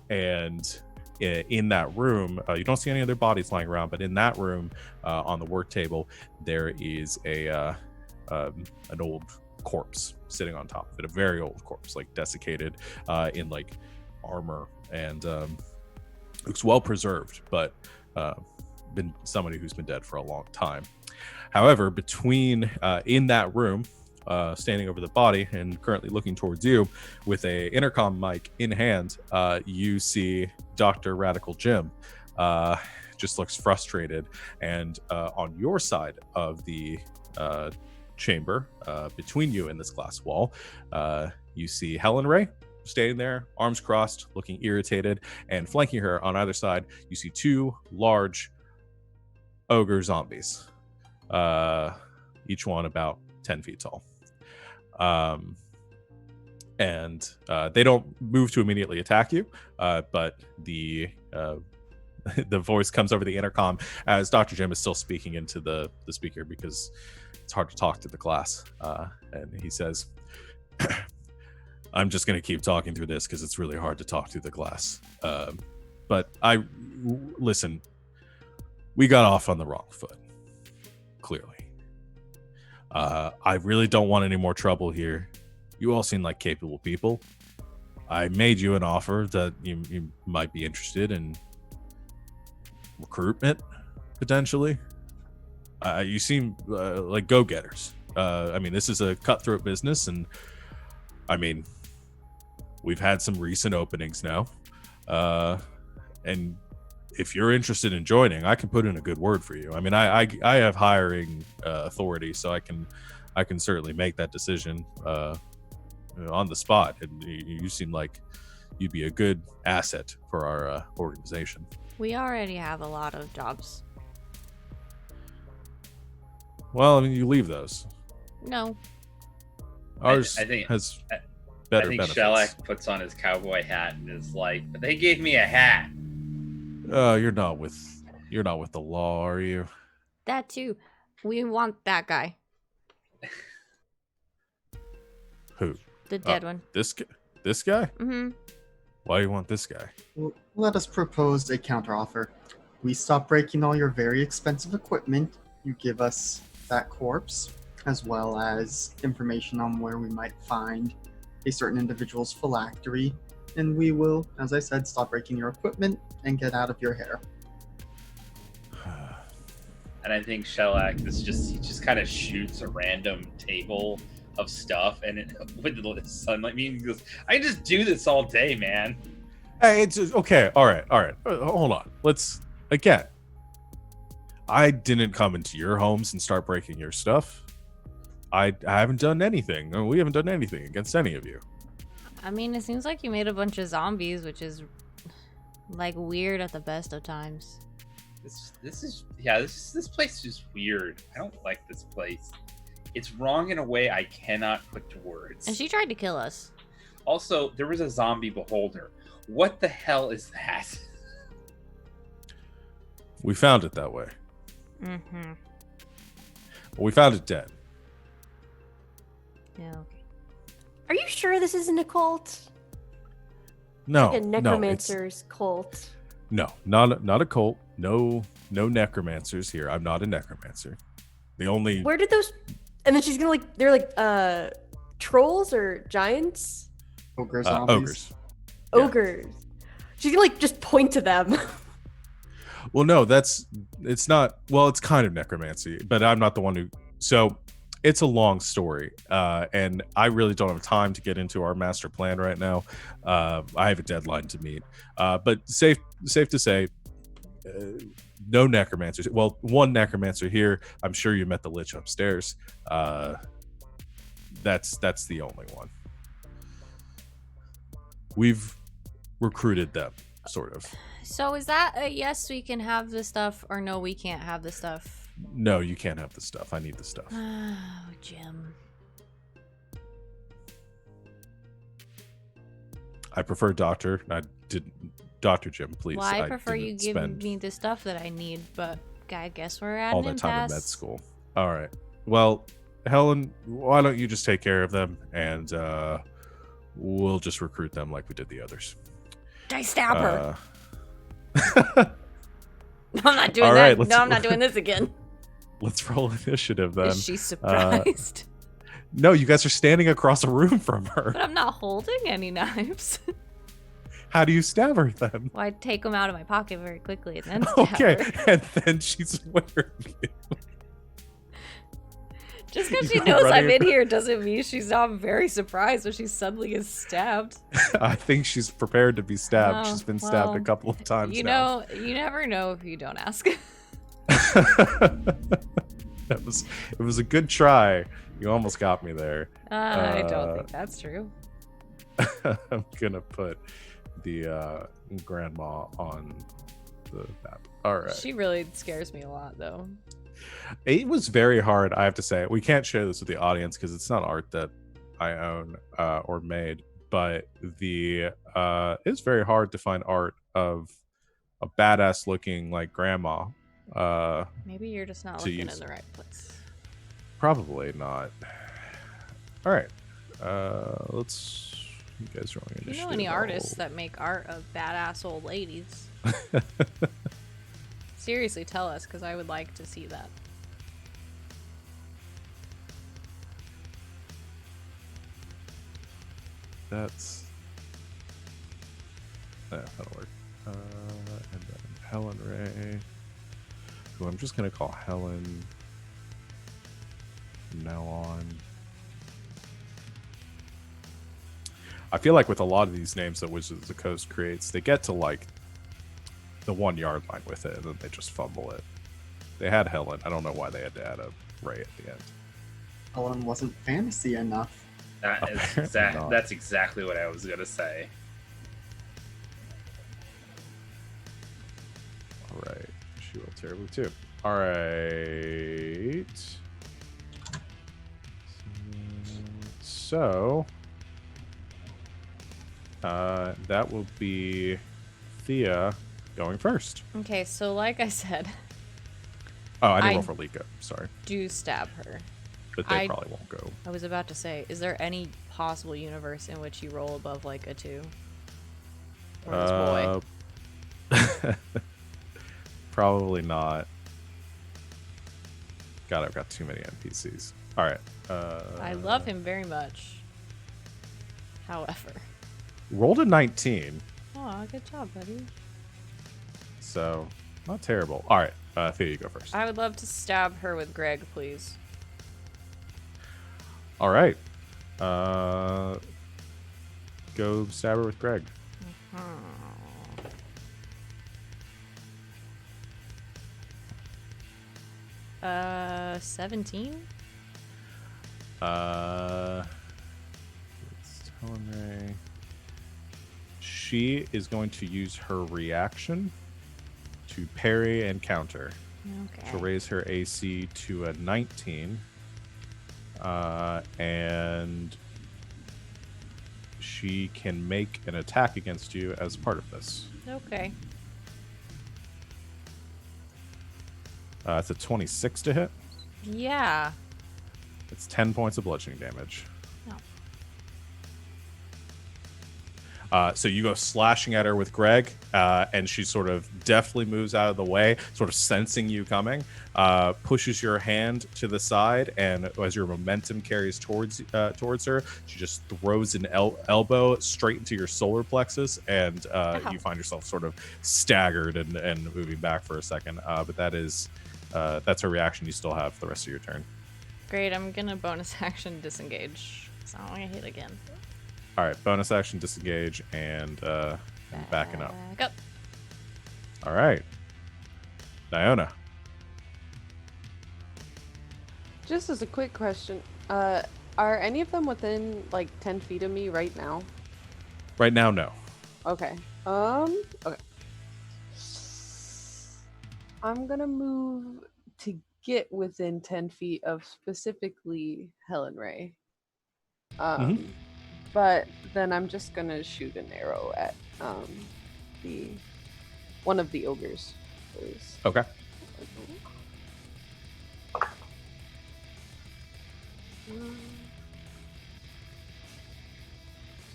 And in that room, you don't see any other bodies lying around, but in that room on the work table, there is an old corpse sitting on top of it, a very old corpse, like desiccated in like armor, and looks well preserved, but been somebody who's been dead for a long time. However, between in that room, standing over the body and currently looking towards you with a intercom mic in hand, you see Dr. Radical Jim just looks frustrated, and on your side of the chamber, between you and this glass wall, you see Helen Ray standing there, arms crossed, looking irritated, and flanking her on either side, you see 2 large ogre zombies, each one about 10 feet tall. And they don't move to immediately attack you, but the the voice comes over the intercom as Dr. Jim is still speaking into the speaker because it's hard to talk to the glass. And he says, I'm just going to keep talking through this because it's really hard to talk through the glass. But listen, we got off on the wrong foot, clearly. I really don't want any more trouble here. You all seem like capable people. I made you an offer that you might be interested in recruitment, potentially. You seem like go-getters. I mean, this is a cutthroat business, and I mean, we've had some recent openings now. And if you're interested in joining, I can put in a good word for you. I mean, I have hiring authority, so I can certainly make that decision on the spot. And you seem like you'd be a good asset for our organization. We already have a lot of jobs. Well, I mean, you leave those. No. Ours I think has better I think benefits. Shellac puts on his cowboy hat and is like, "But they gave me a hat." You're not with the law, are you? That too. We want that guy. Who? The dead one. This guy? Mm-hmm. Why do you want this guy? Well, let us propose a counteroffer. We stop breaking all your very expensive equipment. You give us that corpse, as well as information on where we might find a certain individual's phylactery, and we will, as I said, stop breaking your equipment and get out of your hair. And I think Shellac he just kind of shoots a random table of stuff, and with the sunlight, he goes, "I just do this all day, man." Hey, it's okay. All right. Hold on. Let's again. I didn't come into your homes and start breaking your stuff. I haven't done anything. We haven't done anything against any of you. I mean, it seems like you made a bunch of zombies, which is like weird at the best of times. This place is just weird. I don't like this place. It's wrong in a way I cannot put to words. And she tried to kill us. Also, there was a zombie beholder. What the hell is that? We found it that way. Mm-hmm. We found it dead. Yeah, okay. Are you sure this isn't a cult? No, Like a necromancer's cult. No, not a cult. No necromancers here. I'm not a necromancer. The only Where did those? And then she's gonna they're like, trolls or giants? Ogre zombies. Ogres. Yeah. Ogres. She can like just point to them. Well, no, it's not. Well, it's kind of necromancy, but I'm not the one who. So it's a long story, and I really don't have time to get into our master plan right now. I have a deadline to meet, but safe to say, no necromancers. Well, one necromancer here. I'm sure you met the lich upstairs. That's the only one. We've recruited them, sort of. So is that a yes, we can have the stuff, or no, we can't have the stuff? No, you can't have the stuff. I need the stuff. Oh, Jim. I prefer Doctor. I didn't. Dr. Jim, please. Well, I prefer you didn't give spend me the stuff that I need, but I guess we're at all an that time in impasse. med school. All right. Well, Helen, why don't you just take care of them, and we'll just recruit them like we did the others. I stab her. Uh, I'm not doing all that. right, No, I'm not doing this again. Let's roll initiative then. Is she surprised? No, you guys are standing across a room from her. But I'm not holding any knives. How do you stab her then? Well, I take them out of my pocket very quickly and then stab Okay, her. and then she's wearing you. Just because You she go knows I'm running in here doesn't mean she's not very surprised when she suddenly gets stabbed. I think she's prepared to be stabbed. Oh, She's been stabbed well, a couple of times You now. know, you never know if you don't ask. It was a good try. You almost got me there. I don't think that's true. I'm gonna put the grandma on the map. All right. She really scares me a lot, though. It was very hard, I have to say. We can't share this with the audience because it's not art that I own or made. But it's very hard to find art of a badass looking like grandma. Maybe you're just not To looking in use. the right place. Probably not. All right. Let's. You guys rolling Do you initiative. know any artists that make art of badass old ladies? Seriously, tell us, because I would like to see that. That's. That'll work. And then Helen Ray, who I'm just gonna call Helen from now on. I feel like with a lot of these names that Wizards of the Coast creates, they get to like the 1 yard line with it, and then they just fumble it. They had Helen. I don't know why they had to add a Ray at the end. Helen wasn't fantasy enough. Apparently not. That's exactly what I was gonna say. All right. She rolled terribly too. All right. So that will be Thea going first. Okay, so like I said, Oh, I didn't I- roll for Lika. Sorry. do stab her. But they I- probably won't go. I was about to say, is there any possible universe in which you roll above like a 2? Or this boy? Probably not. God, I've got too many NPCs. All right. I love him very much. However. Rolled a 19, Oh, good job, buddy. so not terrible. All right, Thea, you go first. I would love to stab her with Greg, please. All right. Go stab her with Greg. 17? It's Helen Ray. She is going to use her reaction to parry and counter Okay. to raise her AC to a 19. And she can make an attack against you as part of this. Okay. It's a 26 to hit. Yeah. It's 10 points of bludgeoning damage. No. So you go slashing at her with Greg, and she sort of deftly moves out of the way, sort of sensing you coming, pushes your hand to the side, and as your momentum carries towards her, she just throws an elbow straight into your solar plexus, and you find yourself sort of staggered and moving back for a second. But that's her reaction. You still have for the rest of your turn. Great, I'm gonna bonus action disengage. So I'm gonna hit again. All right, bonus action disengage and backing up. Back up. All right, Diona. Just as a quick question, are any of them within like 10 feet of me right now? Right now, no. Okay. Okay. I'm gonna move to get within 10 feet of specifically Helen Ray. But then I'm just gonna shoot an arrow at one of the ogres. Please. Okay.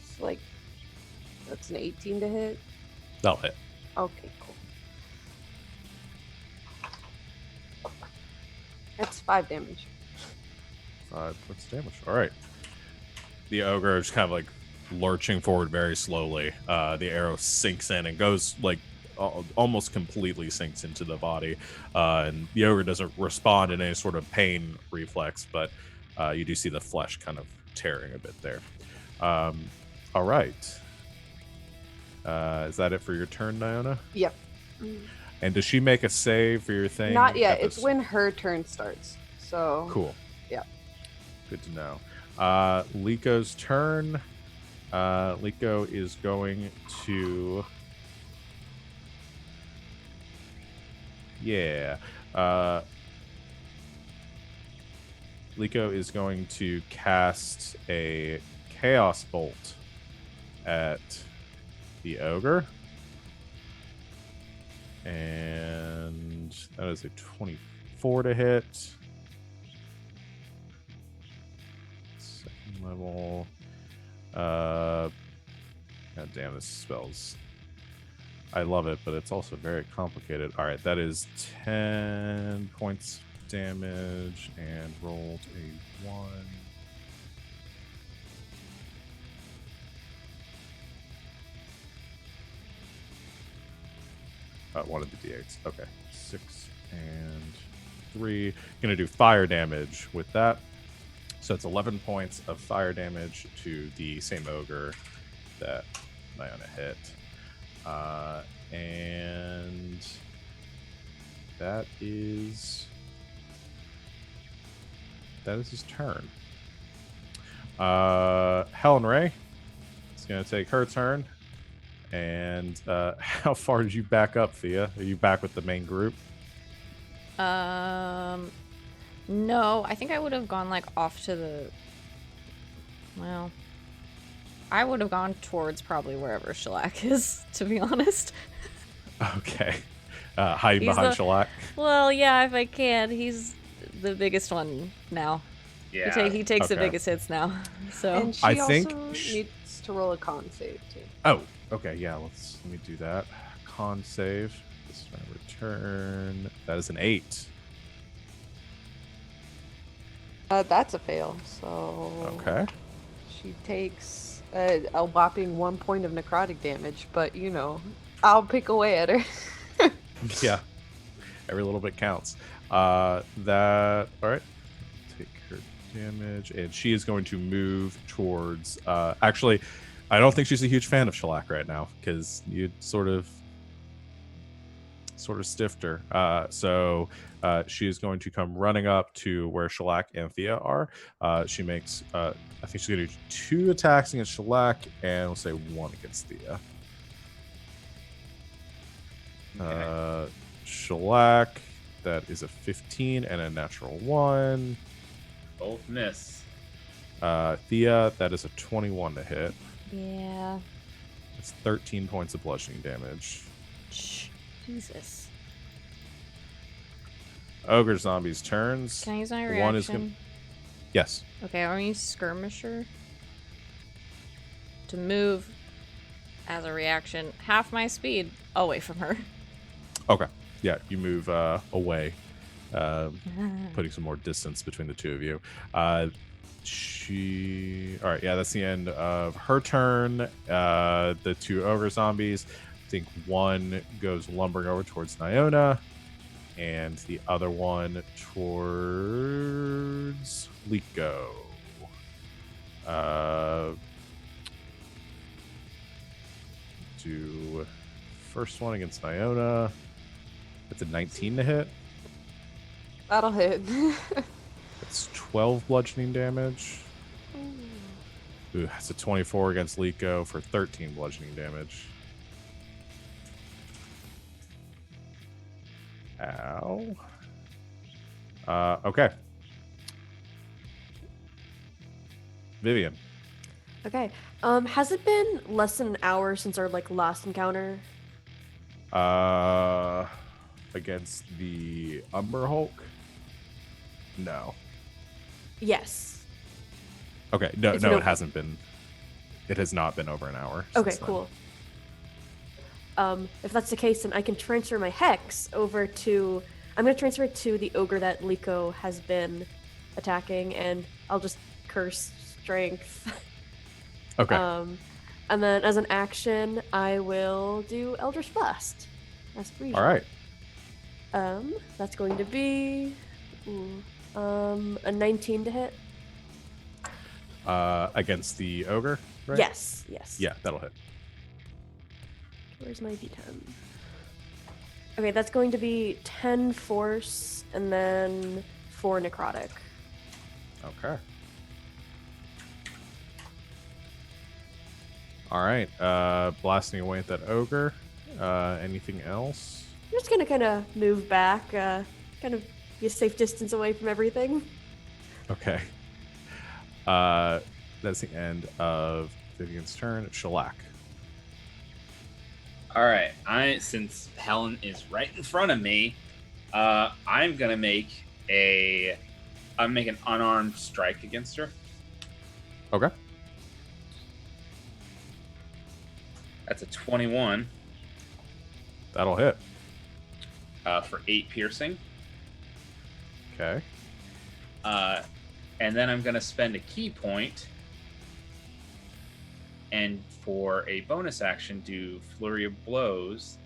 It's like that's an 18 to hit. That'll hit. Okay, cool. That's 5 damage. 5 points of damage. All right. The ogre is kind of like lurching forward very slowly. The arrow sinks in and goes like almost completely sinks into the body. And the ogre doesn't respond in any sort of pain reflex, but you do see the flesh kind of tearing a bit there. All right. Is that it for your turn, Diona? Yep. And does she make a save for your thing? Not yet. It's when her turn starts. So Cool. Yeah. Good to know. Liko's turn. Liko is going to... Yeah. Liko is going to cast a Chaos Bolt at the ogre. And that is a 24 to hit. Second level. God damn, this spell's... I love it, but it's also very complicated. All right, that is 10 points damage and rolled a 1. One of the d8s. Okay, 6 and 3. Gonna do fire damage with that. So it's 11 points of fire damage to the same ogre that Diona hit. And that is his turn. Helen Ray is going to take her turn. And how far did you back up, Thea? Are you back with the main group? No, I think I would have gone like off to the... Well, I would have gone towards probably wherever Shellac is, to be honest. Okay. Hiding behind Shellac? Well, yeah, if I can. He's the biggest one now. Yeah. He takes the Okay. biggest hits now. So And she I also think needs to roll a con save too. Oh, okay. Yeah, let me do that. Con save. This is my return. That is an 8. That's a fail. So Okay. she takes a whopping 1 point of necrotic damage, but you know, I'll pick away at her. Yeah. Every little bit counts. All right. Take her damage, and she is going to move towards. Actually, I don't think she's a huge fan of Shellac right now because you sort of stiffed her. So she is going to come running up to where Shellac and Thea are. She makes. I think she's going to do 2 attacks against Shellac, and we'll say 1 against Thea. Okay. Shellac, that is a 15 and a natural 1. Both miss. Thea, that is a 21 to hit. yeah. It's 13 points of bludgeoning damage. Jesus. Ogre Zombie's turns. Can I use my reaction? One is gonna... Yes. Okay, I'm gonna use Skirmisher to move as a reaction, half my speed away from her. Okay. Yeah, you move away, putting some more distance between the two of you. All right, yeah, that's the end of her turn. The two ogre zombies, I think one goes lumbering over towards Niona, and the other one towards Liko. Do first one against Niona. That's a 19 to hit. That'll hit. That's 12 bludgeoning damage. Ooh, that's a 24 against Liko for 13 bludgeoning damage. Ow. Okay. Vivian. Okay. Has it been less than an hour since our last encounter? Against the Umber Hulk? No. Yes. Okay. No, It's no, been it hasn't been. It has not been over an hour. Okay, since then. cool. If that's the case, then I can transfer my hex over to. I'm gonna transfer it to the ogre that Liko has been attacking, and I'll just curse strength. Okay. And then as an action, I will do Eldritch Blast. All right. That's going to be a 19 to hit. Against the ogre, right? Yes. Yeah, that'll hit. Where's my d10? Okay, that's going to be 10 force and then 4 necrotic. Okay. All right. Blasting away at that ogre. Anything else? I'm just gonna kind of move back, kind of be a safe distance away from everything. Okay. That's the end of Vivian's turn. Shellac. All right. Since Helen is right in front of me, I'm gonna make an unarmed strike against her. Okay. That's a 21 That'll hit. for 8 piercing. Okay. And then I'm gonna spend a key point, and for a bonus action, do flurry of blows,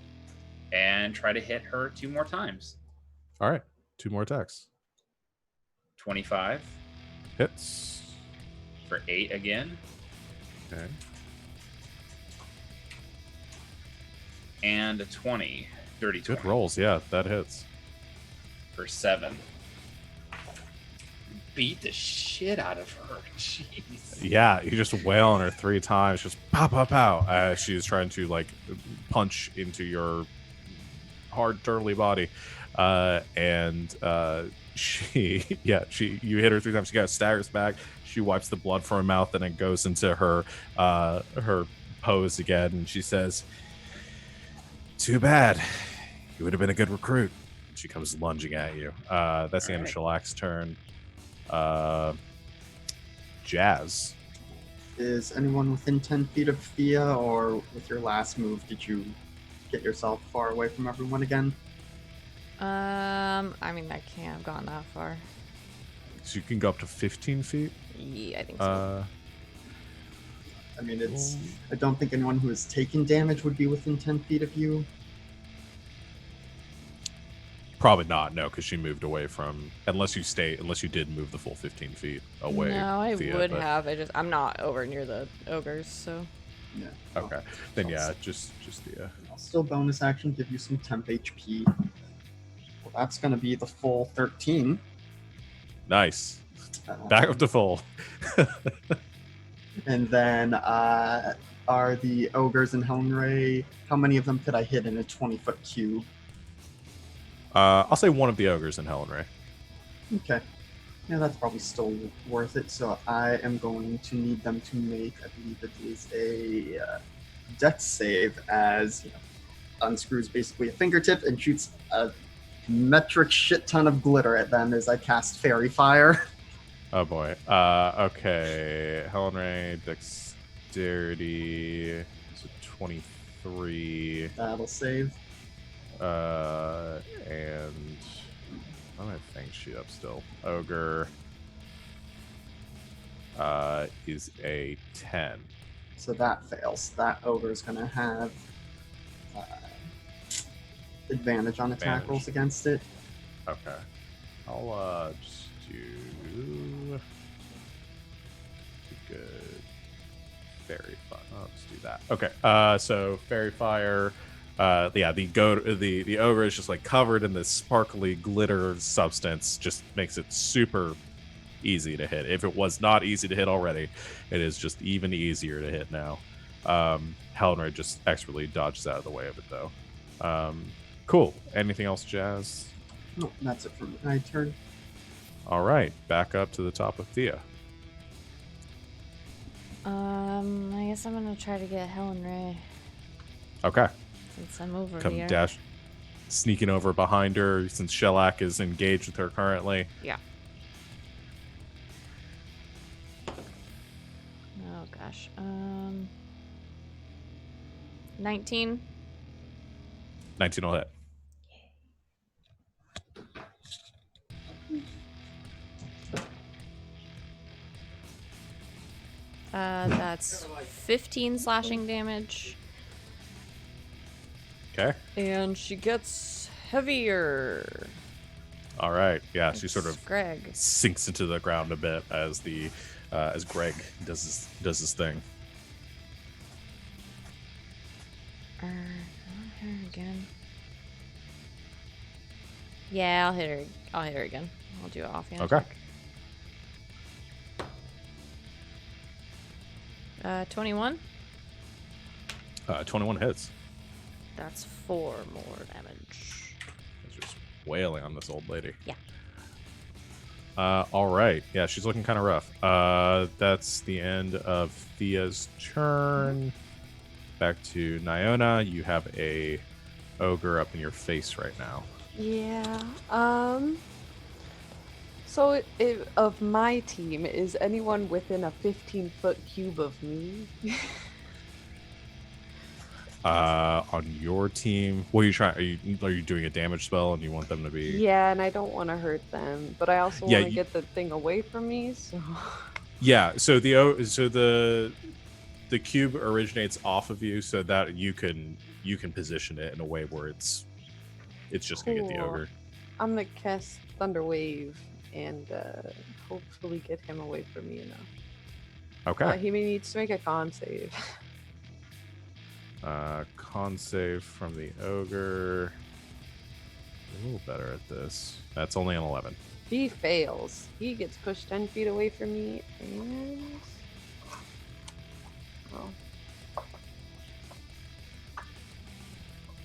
and try to hit her 2 more times. All right. 2 more attacks. 25 Hits. for 8 again, Okay. and a 20. Dirty 20 Good rolls. Yeah, that hits. for 7. Beat the shit out of her. Jeez. Yeah, you just wail on her 3 times. Just pow, pow, pow. As she's trying to punch into your hard, turtly body. And you hit her 3 times. She got staggers back. She wipes the blood from her mouth and then goes into her pose again. And she says, "Too bad. You would have been a good recruit." She comes lunging at you. That's the end of Shellac's turn. Jazz. Is anyone within 10 feet of Thea, or with your last move, did you get yourself far away from everyone again? I mean, I can't have gone that far. So you can go up to 15 feet. Yeah, I think so. I mean, I don't think anyone who has taken damage would be within 10 feet of you. Probably not, no, because she moved away from. Unless you did move the full 15 feet away. No, I Thea, would but- have. I'm not over near the ogres, so. Yeah. Okay, then yeah, just Thea. I'll still bonus action, give you some temp HP. Well, that's going to be the full 13. Nice. Back up to full. And then are the ogres in Helmray, how many of them could I hit in a 20-foot cube? I'll say one of the ogres in Helen Ray. Okay. Yeah, that's probably still worth it. So I am going to need them to make, I believe it is a dex save, as unscrews basically a fingertip and shoots a metric shit ton of glitter at them as I cast Fairy Fire. Oh boy. Okay. Helen Ray, dexterity. It's a 23. That'll save. And I'm gonna think sheet up still. Ogre is a 10. So that fails. That ogre is going to have advantage on attack Advantage. rolls against it. Okay. I'll just do good fairy fire. I'll just do that. Okay. So fairy fire. The ogre is just like covered in this sparkly glitter substance. Just makes it super easy to hit. If it was not easy to hit already, it is just even easier to hit now. Helen just expertly dodges out of the way of it though. Cool. Anything else, Jazz? No, that's it for my turn. All right, back up to the top of Thea. I guess I'm gonna try to get Helen Ray Okay. since I'm over Come here. dash, sneaking over behind her since Shellac is engaged with her currently. Yeah. Oh gosh. 19. 19 will hit. That's 15 slashing damage. Okay. And she gets heavier. All right. Yeah, she sort of Greg. sinks into the ground a bit as as Greg does his thing. I'll hit her again. Yeah, I'll hit her. I'll hit her again. I'll do it offhand. Okay. Check. 21. 21 hits. That's 4 more damage. It's just wailing on this old lady. Yeah. All right. Yeah, she's looking kind of rough. That's the end of Thea's turn. Back to Nyona. You have a ogre up in your face right now. Yeah. So, of my team, is anyone within a 15-foot cube of me? On your team, what are you trying? Are you doing a damage spell and you want them to be? Yeah, and I don't want to hurt them, but I also Yeah, want to get the thing away from me. So. Yeah. So the cube originates off of you, so that you can position it in a way where it's just gonna get the Cool. ogre. I'm gonna cast Thunder Wave and hopefully get him away from me enough. Okay. He needs to make a con save. Con save from the ogre. A little better at this. That's only an 11. If he fails, he gets pushed 10 feet away from me and...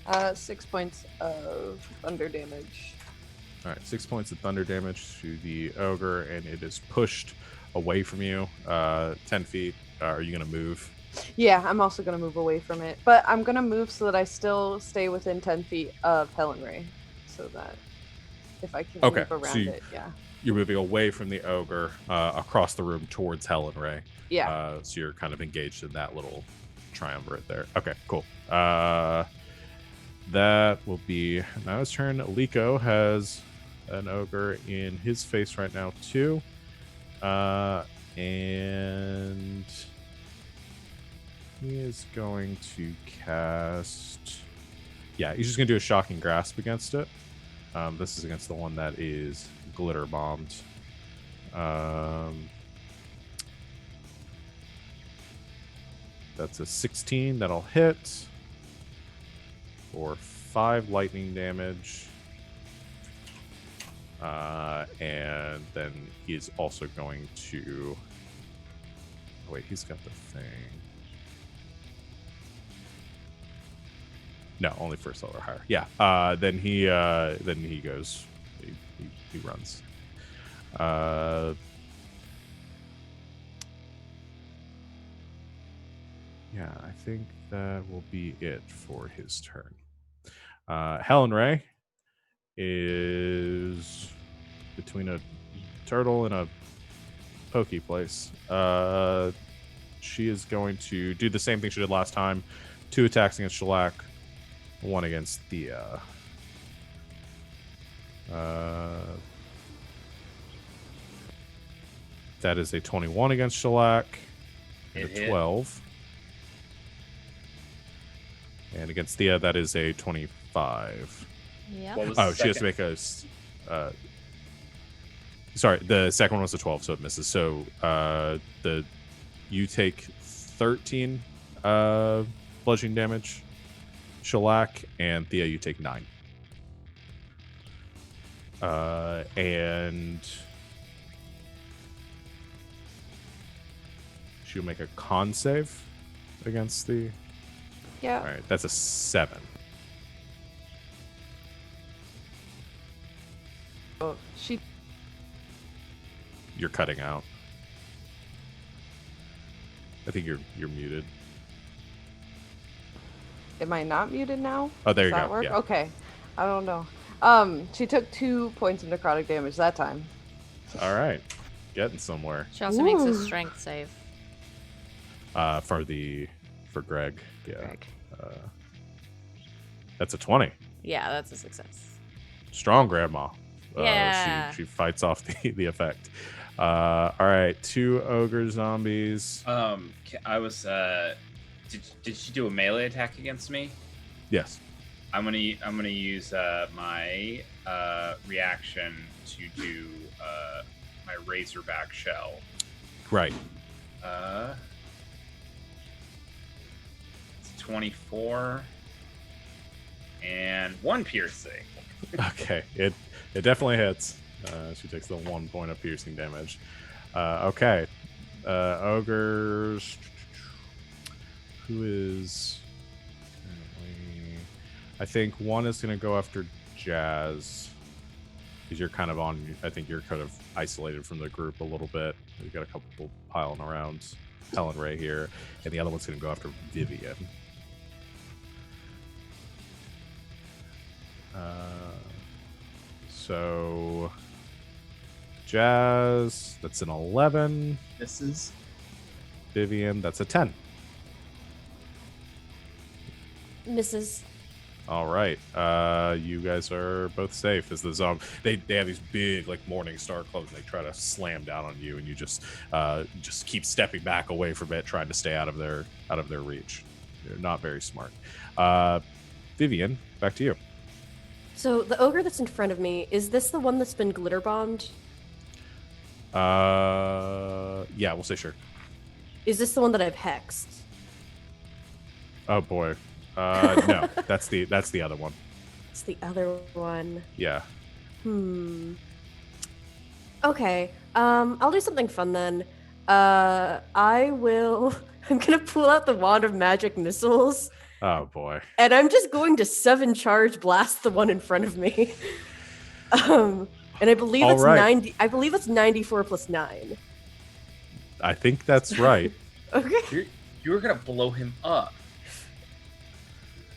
Oh. 6 points of thunder damage. All right, 6 points of thunder damage to the ogre, and it is pushed away from you 10 feet. Are you going to move? Yeah, I'm also going to move away from it. But I'm going to move so that I still stay within 10 feet of Helen Ray. So that if I can Okay, move around so it, yeah. You're moving away from the ogre across the room towards Helen Ray. Yeah. So you're kind of engaged in that little triumvirate there. Okay, cool. That will be now his turn. Liko has an ogre in his face right now too. And he is going to cast... Yeah, he's just going to do a Shocking Grasp against it. This is against the one that is glitter bombed. That's a 16 that'll hit for 5 lightning damage. And then he's also going to... Oh, wait, he's got the thing. No, only first level or higher. Yeah. Then he goes. He runs. Yeah, I think that will be it for his turn. Helen Ray is between a turtle and a pokey place. she is going to do the same thing she did last time. 2 attacks against Shellac, 1 against Thea. That is a 21 against Shellac, and It a hit. 12. And against Thea, that is a 25. Yeah. What was Oh, the she has to second? make a. Sorry, the second one was a 12, so it misses. So you take 13 bludgeoning damage, Shellac, and Thea, you take 9. And she'll make a con save against the. Yeah. All right, that's a 7. Oh, she. You're cutting out. I think you're muted. Am I not muted now? Oh, there Does you that go. work? Yeah. Okay. I don't know. She took 2 points of necrotic damage that time. All right, getting somewhere. She also makes a Ooh. strength save. For Greg. Yeah. Greg. That's a 20. Yeah, that's a success. Strong grandma. Yeah. She fights off the effect. All right, 2 ogre zombies. I was. Did she do a melee attack against me? Yes. I'm gonna use my reaction to do my razorback shell. Right. It's 24 and 1 piercing. Okay. It definitely hits. She takes the 1 point of piercing damage. Okay. Ogres. Who is? I think one is going to go after Jazz. Because you're kind of on. I think you're kind of isolated from the group a little bit. You've got a couple people piling around Helen Ray here, and the other one's going to go after Vivian. So Jazz, that's an 11. Misses. Vivian, that's a 10. Misses. All right, you guys are both safe. As the zombie, they have these big like morning star clubs, and they try to slam down on you, and you just keep stepping back away from it, trying to stay out of their reach. You're not very smart. Vivian, back to you. So the ogre that's in front of me, is this the one that's been glitter bombed? Yeah, we'll say sure. Is this the one that I've hexed? Oh boy, no, that's the other one. It's the other one. Yeah. Okay. I'll do something fun then. I will. I'm gonna pull out the wand of magic missiles, Oh boy. and I'm just going to 7 charge blast the one in front of me. And I believe All it's right. 90. I believe it's 94 plus 9. I think that's right. Okay. You're gonna blow him up.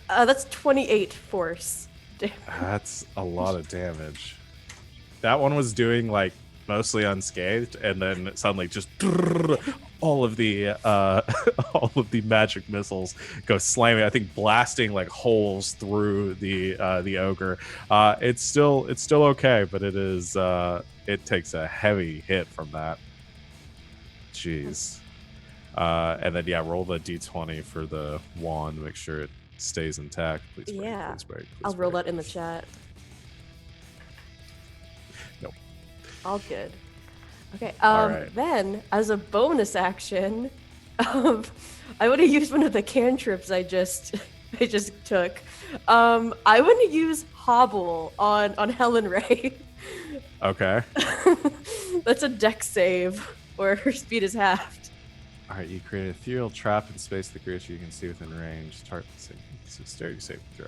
That's 28 force. That's a lot of damage. That one was doing like mostly unscathed, and then suddenly just all of the magic missiles go slamming. I think blasting like holes through the ogre. It's still okay, but it takes a heavy hit from that. Jeez. And then roll the d20 for the wand. Make sure it stays intact. Please break. Yeah. Please break. Please I'll roll break. that in the chat. Nope. All good. Okay. All right. Then, as a bonus action, I would have used one of the cantrips I just took. I want to use Hobble on Helen Ray. Okay. That's a dex save, or her speed is halved. All right, you create an ethereal trap in space the creature you can see within range. Target dexterity save throw.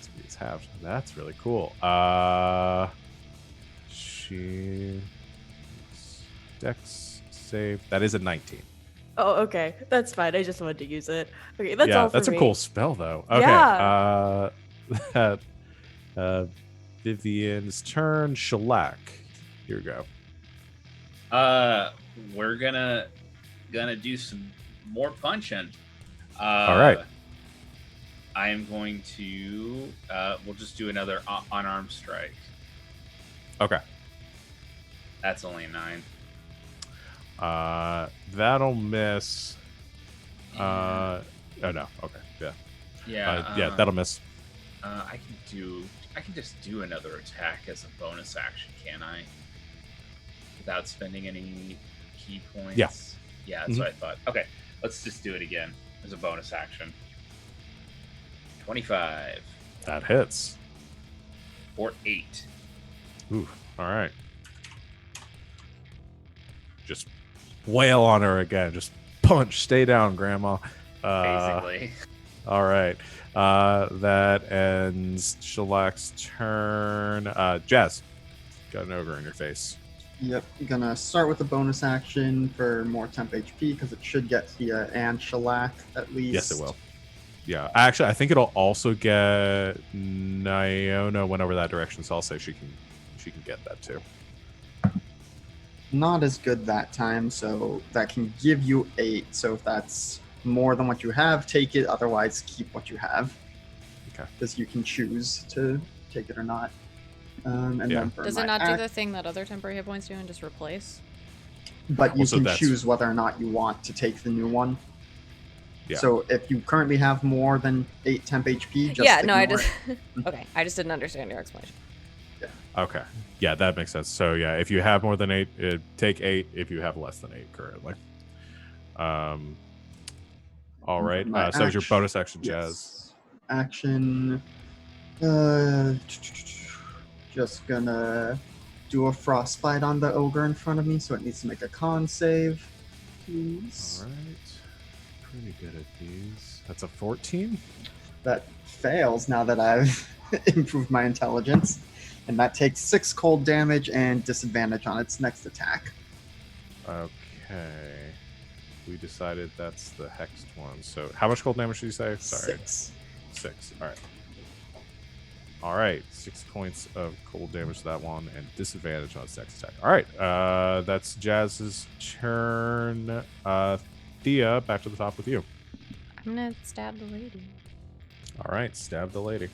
Speed is halved. That's really cool. She dex save. That is a 19. Oh, okay. That's fine. I just wanted to use it. Okay, that's all for that's me. a cool spell though. Okay. Yeah. Vivian's turn. Shellac. Here we go. We're gonna do some more punching. All right. I am going to. We'll just do another unarmed strike. Okay. That's only a 9. That'll miss. And- Oh no. Okay. Yeah. yeah. That'll miss. I can just do another attack as a bonus action, can I? Without spending any key points. Yeah. Yeah, that's what I thought. Okay, let's just do it again as a bonus action. 25 That hits. or 8. Ooh. All right. Just wail on her again. Just punch. Stay down, Grandma. Basically. All right. That ends Shellac's turn. Jazz, got an ogre in your face. Yep, gonna start with a bonus action for more temp HP because it should get Thea and Shellac at least. Yes, it will. Yeah, actually, I think it'll also get Niona went over that direction, so I'll say she can get that too. Not as good that time, so that can give you 8. So if that's more than what you have, take it. Otherwise, keep what you have. Okay. Because you can choose to take it or not. And Yeah. then for Does my it not do the thing that other temporary hit points do and just replace? But you Also, can that's- choose whether or not you want to take the new one. Yeah. So if you currently have more than 8 temp HP, just Yeah, no, I ignore just. it. Okay, I just didn't understand your explanation. Okay. Yeah, that makes sense. So yeah, if you have more than 8, take 8. If you have less than 8 currently. All right. My So is your action- bonus action, Jazz? Yes. Action. Just gonna do a frostbite on the ogre in front of me, so it needs to make a con save. Please. All right. Pretty good at these. That's a 14. That fails now that I've improved my intelligence. And that takes 6 cold damage and disadvantage on its next attack. Okay. We decided that's the hexed one. So how much cold damage did you say? Sorry. 6. 6. All right. All right. 6 points of cold damage to that one and disadvantage on its next attack. All right. That's Jazz's turn. Thea, back to the top with you. I'm gonna stab the lady. All right. Stab the lady.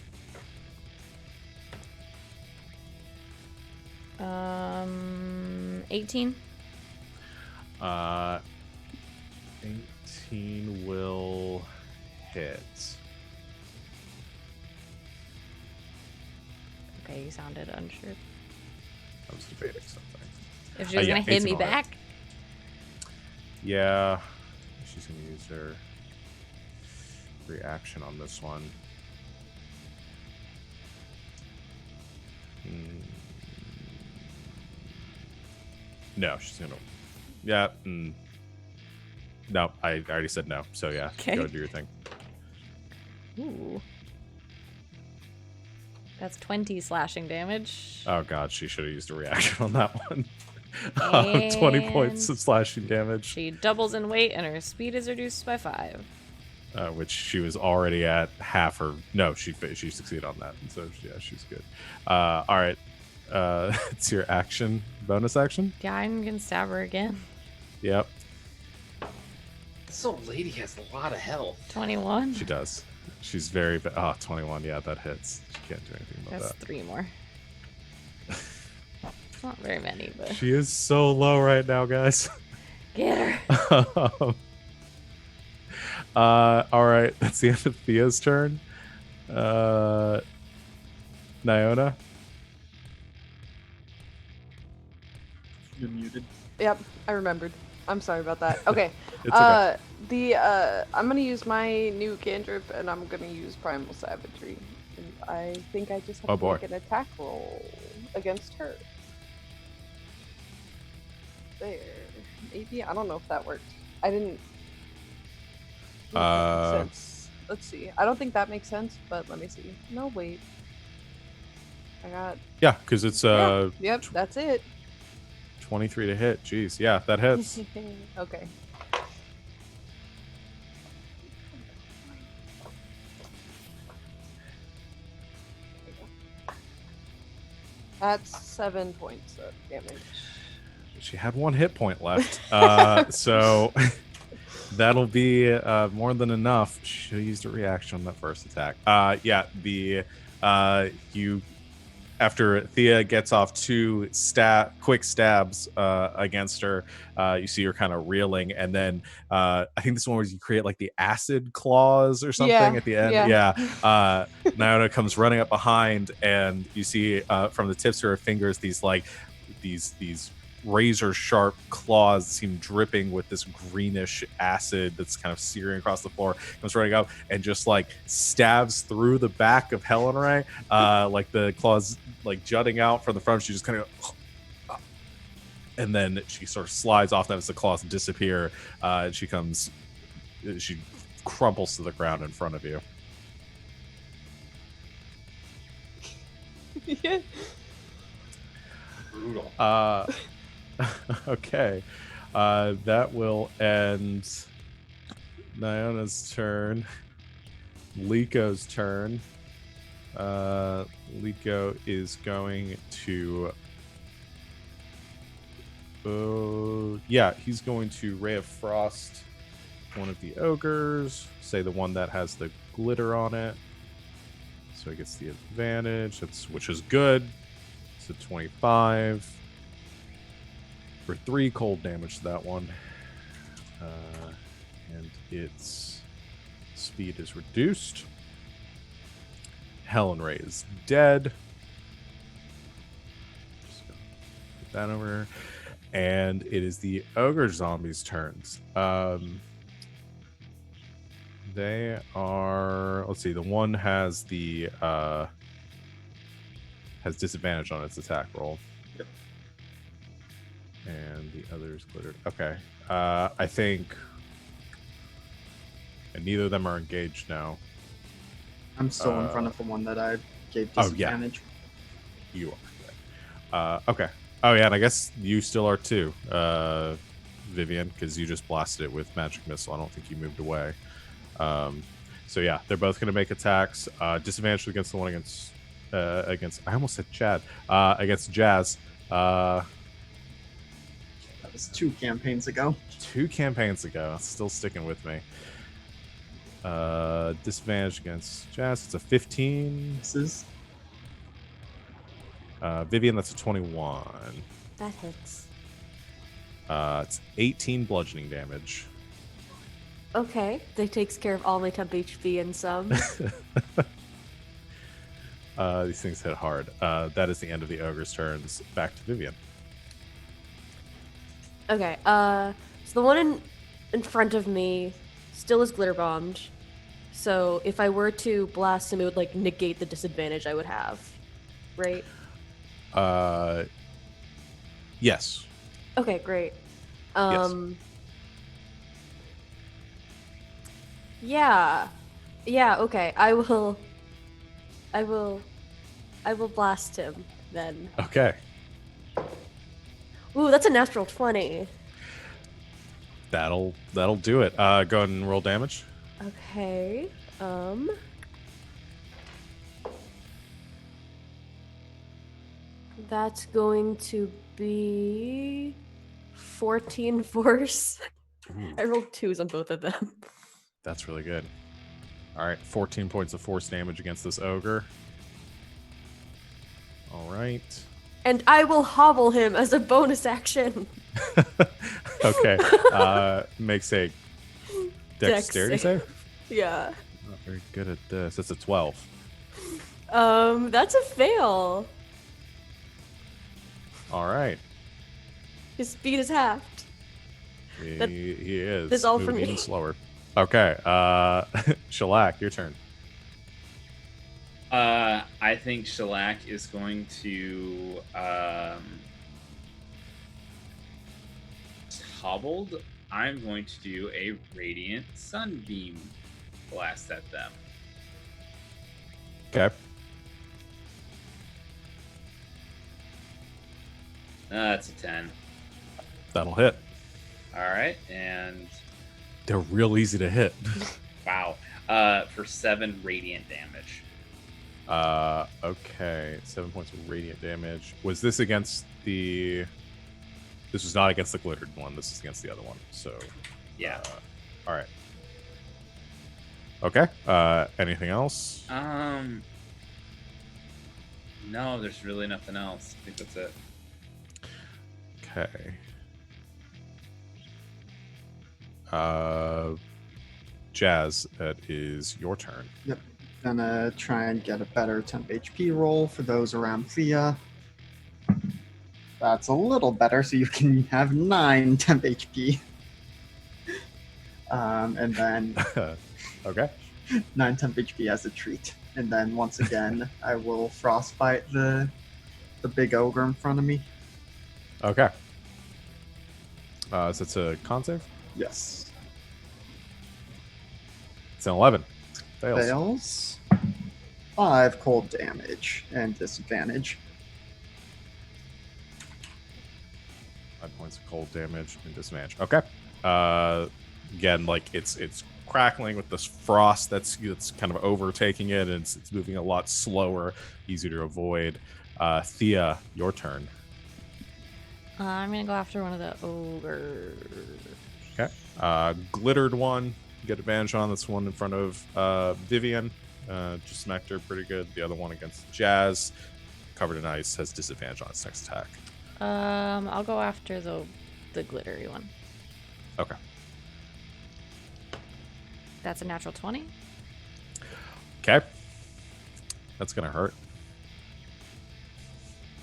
18. 18 will hit. Okay, you sounded unsure. I was debating something. If she was yeah, gonna hit 18 me will hit. back, Yeah. She's going to use her reaction on this one. No, she's going to. Yeah. No, I already said no. So yeah, Okay. go do your thing. ooh, that's 20 slashing damage. Oh god, she should have used a reaction on that one. 20 points of And slashing damage, She doubles in weight, and her speed is reduced by 5. which she was already at half her. No, she succeeded on that, and so yeah, she's good. All right, it's your action, bonus action. Yeah, I'm gonna stab her again. Yep, This old lady has a lot of health. 21. she does. She's very 21. Yeah, that hits. She can't do anything about That's that. 3 more. It's not very many, but She is so low right now, guys. get her. All right, that's the end of Thea's turn. Niona. You're muted. Yep, I remembered. I'm sorry about that. Okay. It's okay. I'm gonna use my new cantrip, and I'm gonna use Primal Savagery. And I think I just have Oh, to boy. make an attack roll against her. There. Maybe. I don't know if that worked. I didn't. Make sense. Let's see. I don't think that makes sense, but let me see. No, wait. I got. Yeah, because it's Yep, that's it. 23 to hit. Jeez, yeah, that hits. Okay. That's 7 points of damage. She had 1 hit point left. So That'll be more than enough. Should have used a reaction on that first attack. Yeah, you after Thea gets off two quick stabs against her, you see her kind of reeling, and then I think this one where you create like the acid claws or something at the end. Yeah. Naona comes running up behind, and you see from the tips of her fingers these razor sharp claws seem dripping with this greenish acid that's kind of searing across the floor. Comes running up and just like stabs through the back of Helen Ray, like the claws like jutting out from the front. She just kind of and then she sort of slides off them as the claws disappear. She crumples to the ground in front of you. Yeah. Brutal. Okay. That will end Niona's turn. Liko's turn. Liko is going to... he's going to Ray of Frost one of the ogres. Say the one that has the glitter on it. So he gets the advantage, which is good. It's a 25. For 3 cold damage to that one. And its speed is reduced. Helen Ray is dead. Just gonna put that over. And it is the ogre zombies' turns. They are, let's see, the one has has disadvantage on its attack roll. Yep. And the other's glittered. Okay. I think, and neither of them are engaged now. I'm still in front of the one that I gave Oh, yeah. disadvantage. You are. Okay. Oh, yeah, and I guess you still are too, Vivian, because you just blasted it with magic missile. I don't think you moved away. So yeah, they're both going to make attacks. Disadvantage against the one against I almost said Chad. Against Jazz. That was 2 campaigns ago. 2 campaigns ago. Still sticking with me. Disadvantage against Jazz. It's a 15. This is Vivian, that's a 21. That hits. It's 18 bludgeoning damage. Okay, that takes care of all my temp HP and some. These things hit hard. That is the end of the ogre's turns. Back to Vivian. Okay, so the one in front of me still is glitter bombed. So if I were to blast him, it would like negate the disadvantage I would have, right? Yes. Okay, great. Yeah. Yeah, okay. I will blast him then. Okay. Ooh, that's a natural 20. That'll do it. Go ahead and roll damage. Okay. That's going to be 14 force. Ooh, I rolled 2s on both of them. that's really good. All right, 14 points of force damage against this ogre. All right. And I will hobble him as a bonus action. Okay. Makes a dexterity save. Yeah. Not very good at this. It's a 12. That's a fail. All right. His speed is halved. He is. that's all for moving me. even slower. Okay. Shellac, your turn. I think Shellac is going to hobbled. I'm going to do a radiant sunbeam blast at them. Okay. That's a 10. That'll hit. All right, and They're real easy to hit. wow, for 7 radiant damage. Okay. 7 points of radiant damage. Was this against the... This was not against the glittered one. This is against the other one. So, Yeah. All right. Okay. Anything else? No, there's really nothing else. I think that's it. Okay. Jazz, that is your turn. Yep. Gonna try and get a better temp HP roll for those around Thea. That's a little better, so you can have 9 temp HP. And then Okay. 9 temp HP as a treat. And then once again, I will frostbite the big ogre in front of me. Okay. So it's a con save? Yes. It's an 11. Fails. Fails. 5 cold damage and disadvantage. 5 points of cold damage and disadvantage. Okay. Again, like it's crackling with this frost that's kind of overtaking it, and it's moving a lot slower, easier to avoid. Thea, your turn. I'm gonna go after one of the ogres. Okay. Glittered one, you get advantage on. That's one in front of Vivian. Just smacked her pretty good. The other one against Jazz, covered in ice, has disadvantage on its next attack. I'll go after the glittery one. Okay. That's a natural 20. Okay. That's gonna hurt.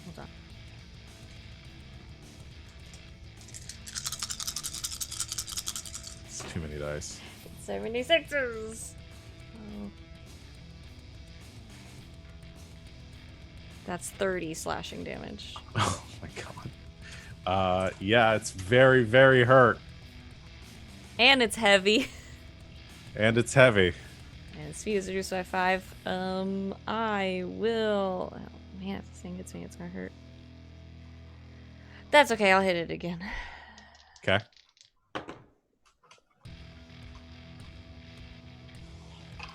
Hold on. It's too many dice. 76s. Oh. That's 30 slashing damage. Oh my god. Yeah, it's very, very hurt. And it's heavy. And it's heavy. And speed is reduced by 5. I will. Oh, man, if this thing gets me, it's gonna hurt. That's okay. I'll hit it again. Okay.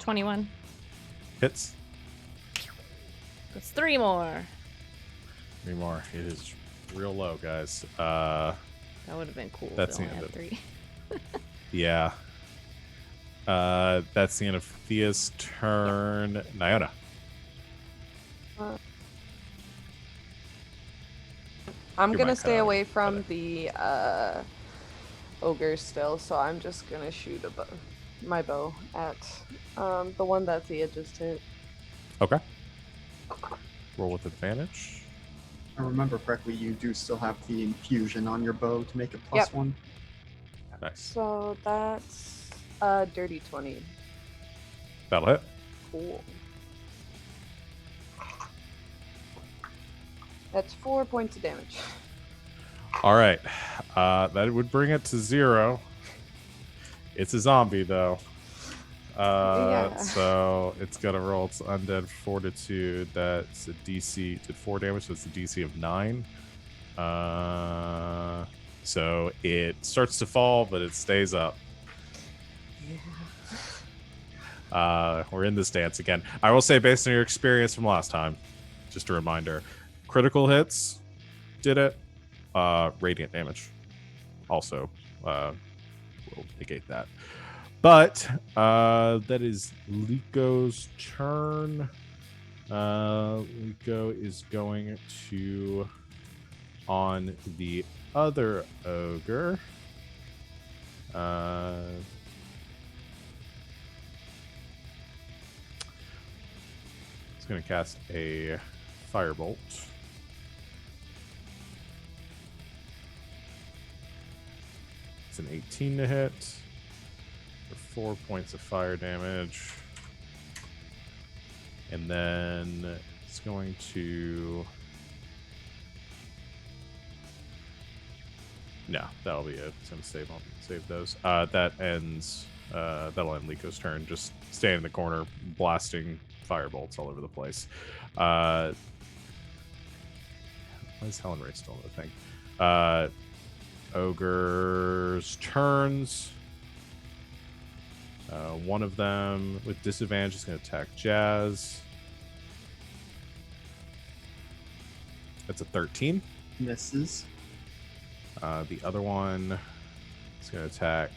$21. Hits. That's 3 more. 3 more. It is real low, guys. That would have been cool. That's if it the only end had of 3. Yeah. That's the end of Thea's turn. Yep. Nyona. I'm Your gonna mic stay cut out. away from the ogre still, so I'm just gonna shoot my bow at the one that Thea just hit. Okay. Roll with advantage. If I remember correctly, you do still have the infusion on your bow to make it +1. Nice. So that's dirty 20. That'll hit. Cool. That's 4 points of damage. All right. That would bring it to 0. It's a zombie, though. Yeah. So it's got to roll its undead fortitude. That's a DC. Did 4 damage, so it's a DC of 9. So it starts to fall, but it stays up. We're in this dance again. I will say, based on your experience from last time, just a reminder, critical hits did it. Radiant damage also will negate that. But that is Liko's turn. Liko is going to on the other ogre. He's going to cast a firebolt. It's an 18 to hit for 4 points of fire damage. And then it's going to... No, that'll be it. It's going to save those. That ends... that'll end Liko's turn. Just staying in the corner, blasting firebolts all over the place. Why is Helen Ray still in the thing? Ogre's turns. One of them with disadvantage is going to attack Jazz. That's a 13. Misses. The other one is going to attack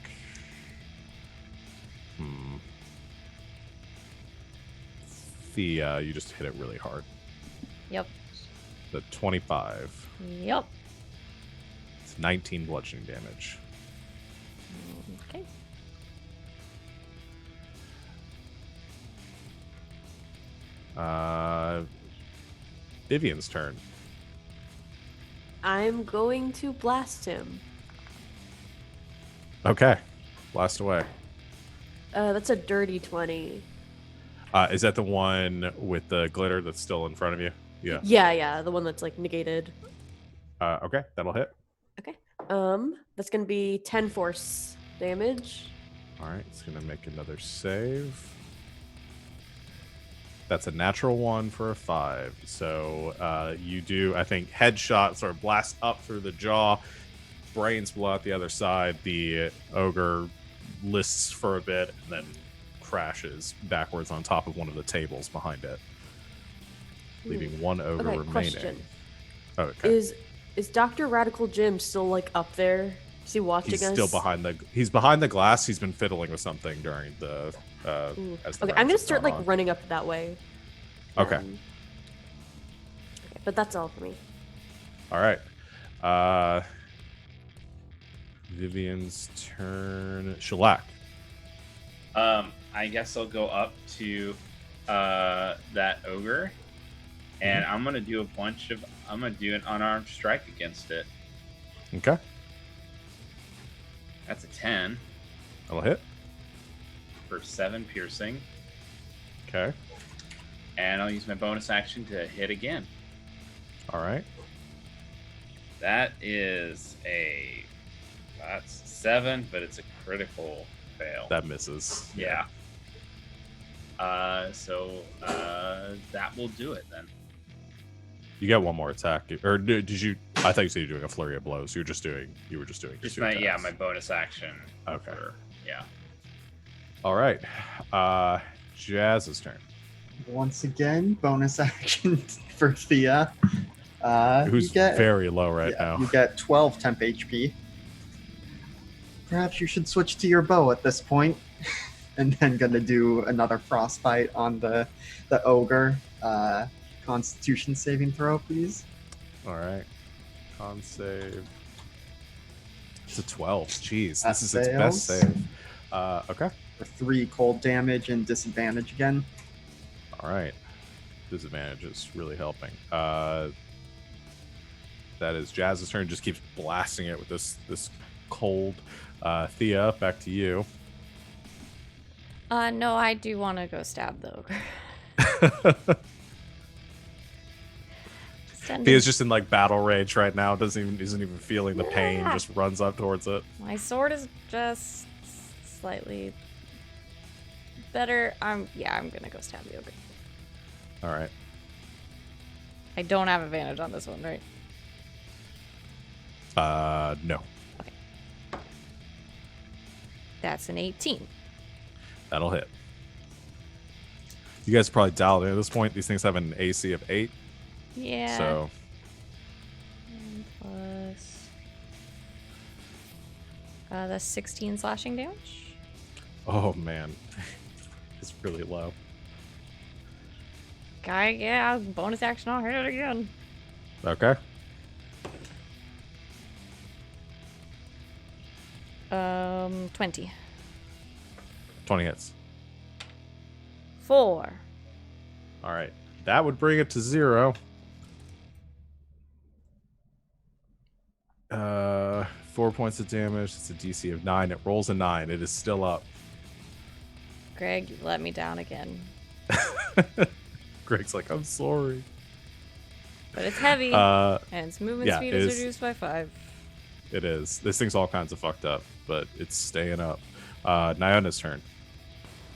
Thea, you just hit it really hard. Yep. The 25. Yep. It's 19 bludgeoning damage. Okay. Vivian's turn. I'm going to blast him. Okay. Blast away. That's a dirty 20. Is that the one with the glitter that's still in front of you? Yeah. Yeah, the one that's like negated. Okay, that'll hit. Okay. That's gonna be 10 force damage. All right, it's gonna make another save. That's a natural 1 for a 5. So you do, I think, headshot sort of blast up through the jaw, brains blow out the other side. The ogre lists for a bit and then crashes backwards on top of one of the tables behind it, leaving one ogre remaining. Question. Oh, okay. Is Dr. Radical Jim still like up there? Is he watching us? He's still behind the glass. He's been fiddling with something during the as the Okay, rounds I'm gonna have start gone like on. running up that way. Okay. Okay, but that's all for me. All right. Vivian's turn. Shellac. I guess I'll go up to that ogre, and I'm gonna do an unarmed strike against it. Okay. That's a 10 That'll hit. for 7 piercing, Okay. and I'll use my bonus action to hit again. All right. That's 7, but it's a critical fail. That misses. Yeah. So that will do it then. You get one more attack. Or did you? I thought you said you were doing a flurry of blows. You were just doing Just two my attacks. my bonus action. Okay. Yeah. All right. Jazz's turn. Once again, bonus action for Thea. Who's you get, very low right now. You get 12 temp HP. Perhaps you should switch to your bow at this point. And then gonna do another frostbite on the ogre. Constitution saving throw, please. All right. Con save. It's a 12. Jeez, That this is its best fails. save. Okay. For 3 cold damage and disadvantage again. All right. Disadvantage is really helping. That is Jazz's turn. Just keeps blasting it with this cold. Thea, back to you. No, I do want to go stab the ogre. Thea's just in like battle rage right now. Isn't even feeling the pain. Yeah. Just runs up towards it. My sword is just slightly better. I'm gonna go stab the ogre. All right. I don't have advantage on this one, right? No. That's an 18. That'll hit. You guys probably dialed in at this point. These things have an AC of 8. Yeah. So Plus that's 16 slashing damage. oh man. It's really low. Yeah, bonus action, I'll hit it again. Okay. 20. 20 hits. 4. All right. That would bring it to 0. 4 points of damage. It's a DC of 9. It rolls a 9. It is still up. Greg, you let me down again. Greg's like, I'm sorry. But it's heavy, Uh, and its movement yeah, speed it is is. reduced by 5. It is. This thing's all kinds of fucked up, but it's staying up. Nyona's turn.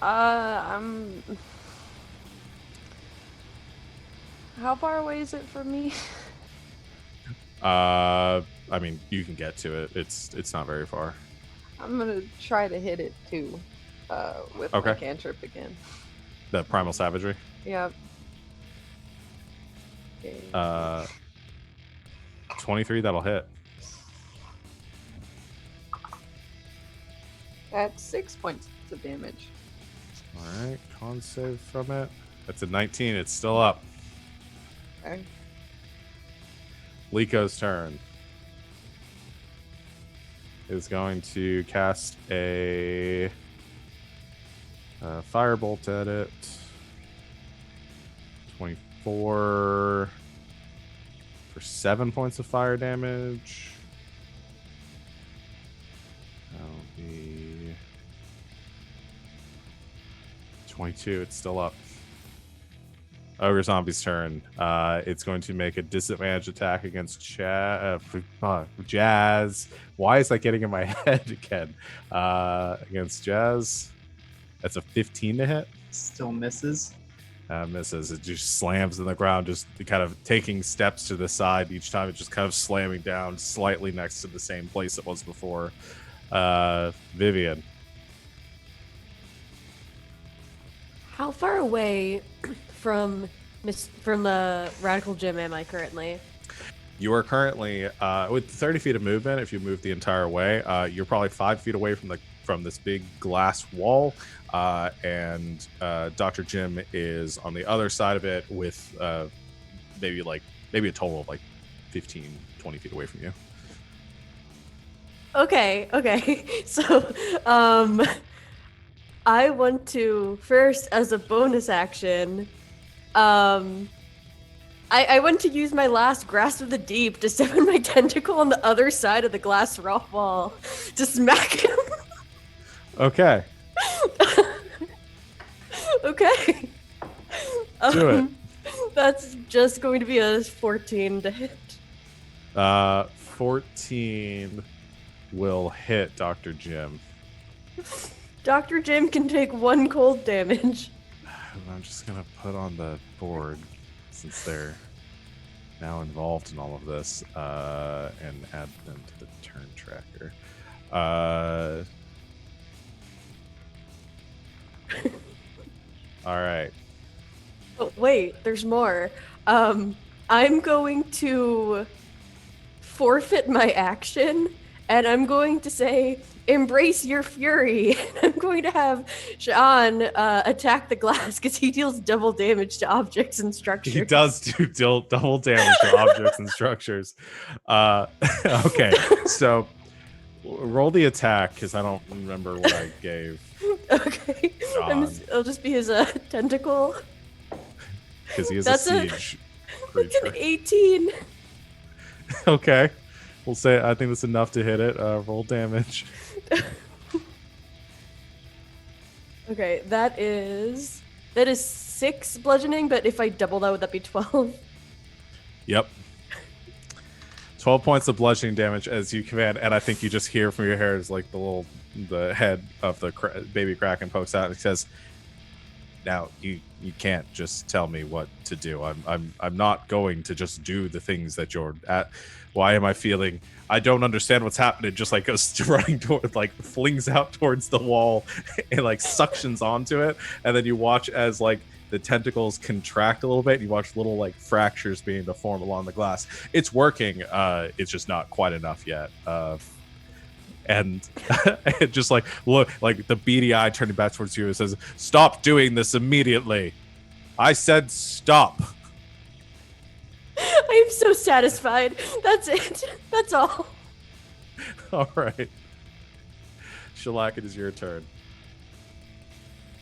I'm. How far away is it from me? I mean, you can get to it. It's not very far. I'm gonna try to hit it too, with Okay. my cantrip again. The primal savagery. Yep. Okay. 23. That'll hit. That's 6 points points of damage. All right, con save from it. That's a 19. It's still up. Okay. Lico's turn. Is going to cast a firebolt at it. 24 for 7 points of fire damage. That'll be 22. It's still up. Ogre Zombie's turn. It's going to make a disadvantage attack against Jazz. Why is that getting in my head again? Against Jazz. That's a 15 to hit. Still misses. Misses. It just slams in the ground, just kind of taking steps to the side each time. It just kind of slamming down slightly next to the same place it was before. Vivian. How far away from Radical Gym am I currently? You are currently with 30 feet of movement. If you move the entire way, you're probably 5 feet away from this big glass wall, and Dr. Jim is on the other side of it with maybe a total of like 15, 20 feet away from you. Okay. So, I want to first, as a bonus action, I want to use my last Grasp of the Deep to summon my tentacle on the other side of the glass rock wall to smack him. Okay. Okay. Do it. That's just going to be a 14 to hit. 14 will hit Dr. Jim. Dr. Jim can take 1 cold damage. I'm just going to put on the board, since they're now involved in all of this, and add them to the turn tracker. All right. Oh, wait, there's more. I'm going to forfeit my action, and I'm going to say, embrace your fury. I'm going to have Sean attack the glass because he deals double damage to objects and structures. He does do double damage to objects and structures. Okay, so roll the attack because I don't remember what I gave. Okay, I'll just be his tentacle. Because he is That's a siege That's creature. an 18. Okay, we'll say I think that's enough to hit it. Roll damage. Okay, that is 6 bludgeoning, but if I double that, would that be 12? Yep. 12 points of bludgeoning damage as you command, and I think you just hear from your hair is like the head of the baby Kraken pokes out and says, "Now you can't just tell me what to do. I'm not going to just do the things that you're at. Why am I feeling? I don't understand what's happening." Just like goes running toward, like flings out towards the wall and like suctions onto it, and then you watch as like the tentacles contract a little bit. And you watch little like fractures being to form along the glass. It's working. It's just not quite enough yet. And it just like look like the beady eye turning back towards you and says, "Stop doing this immediately. I said stop." I am so satisfied. That's it. That's all. All right. Shellac, it is your turn.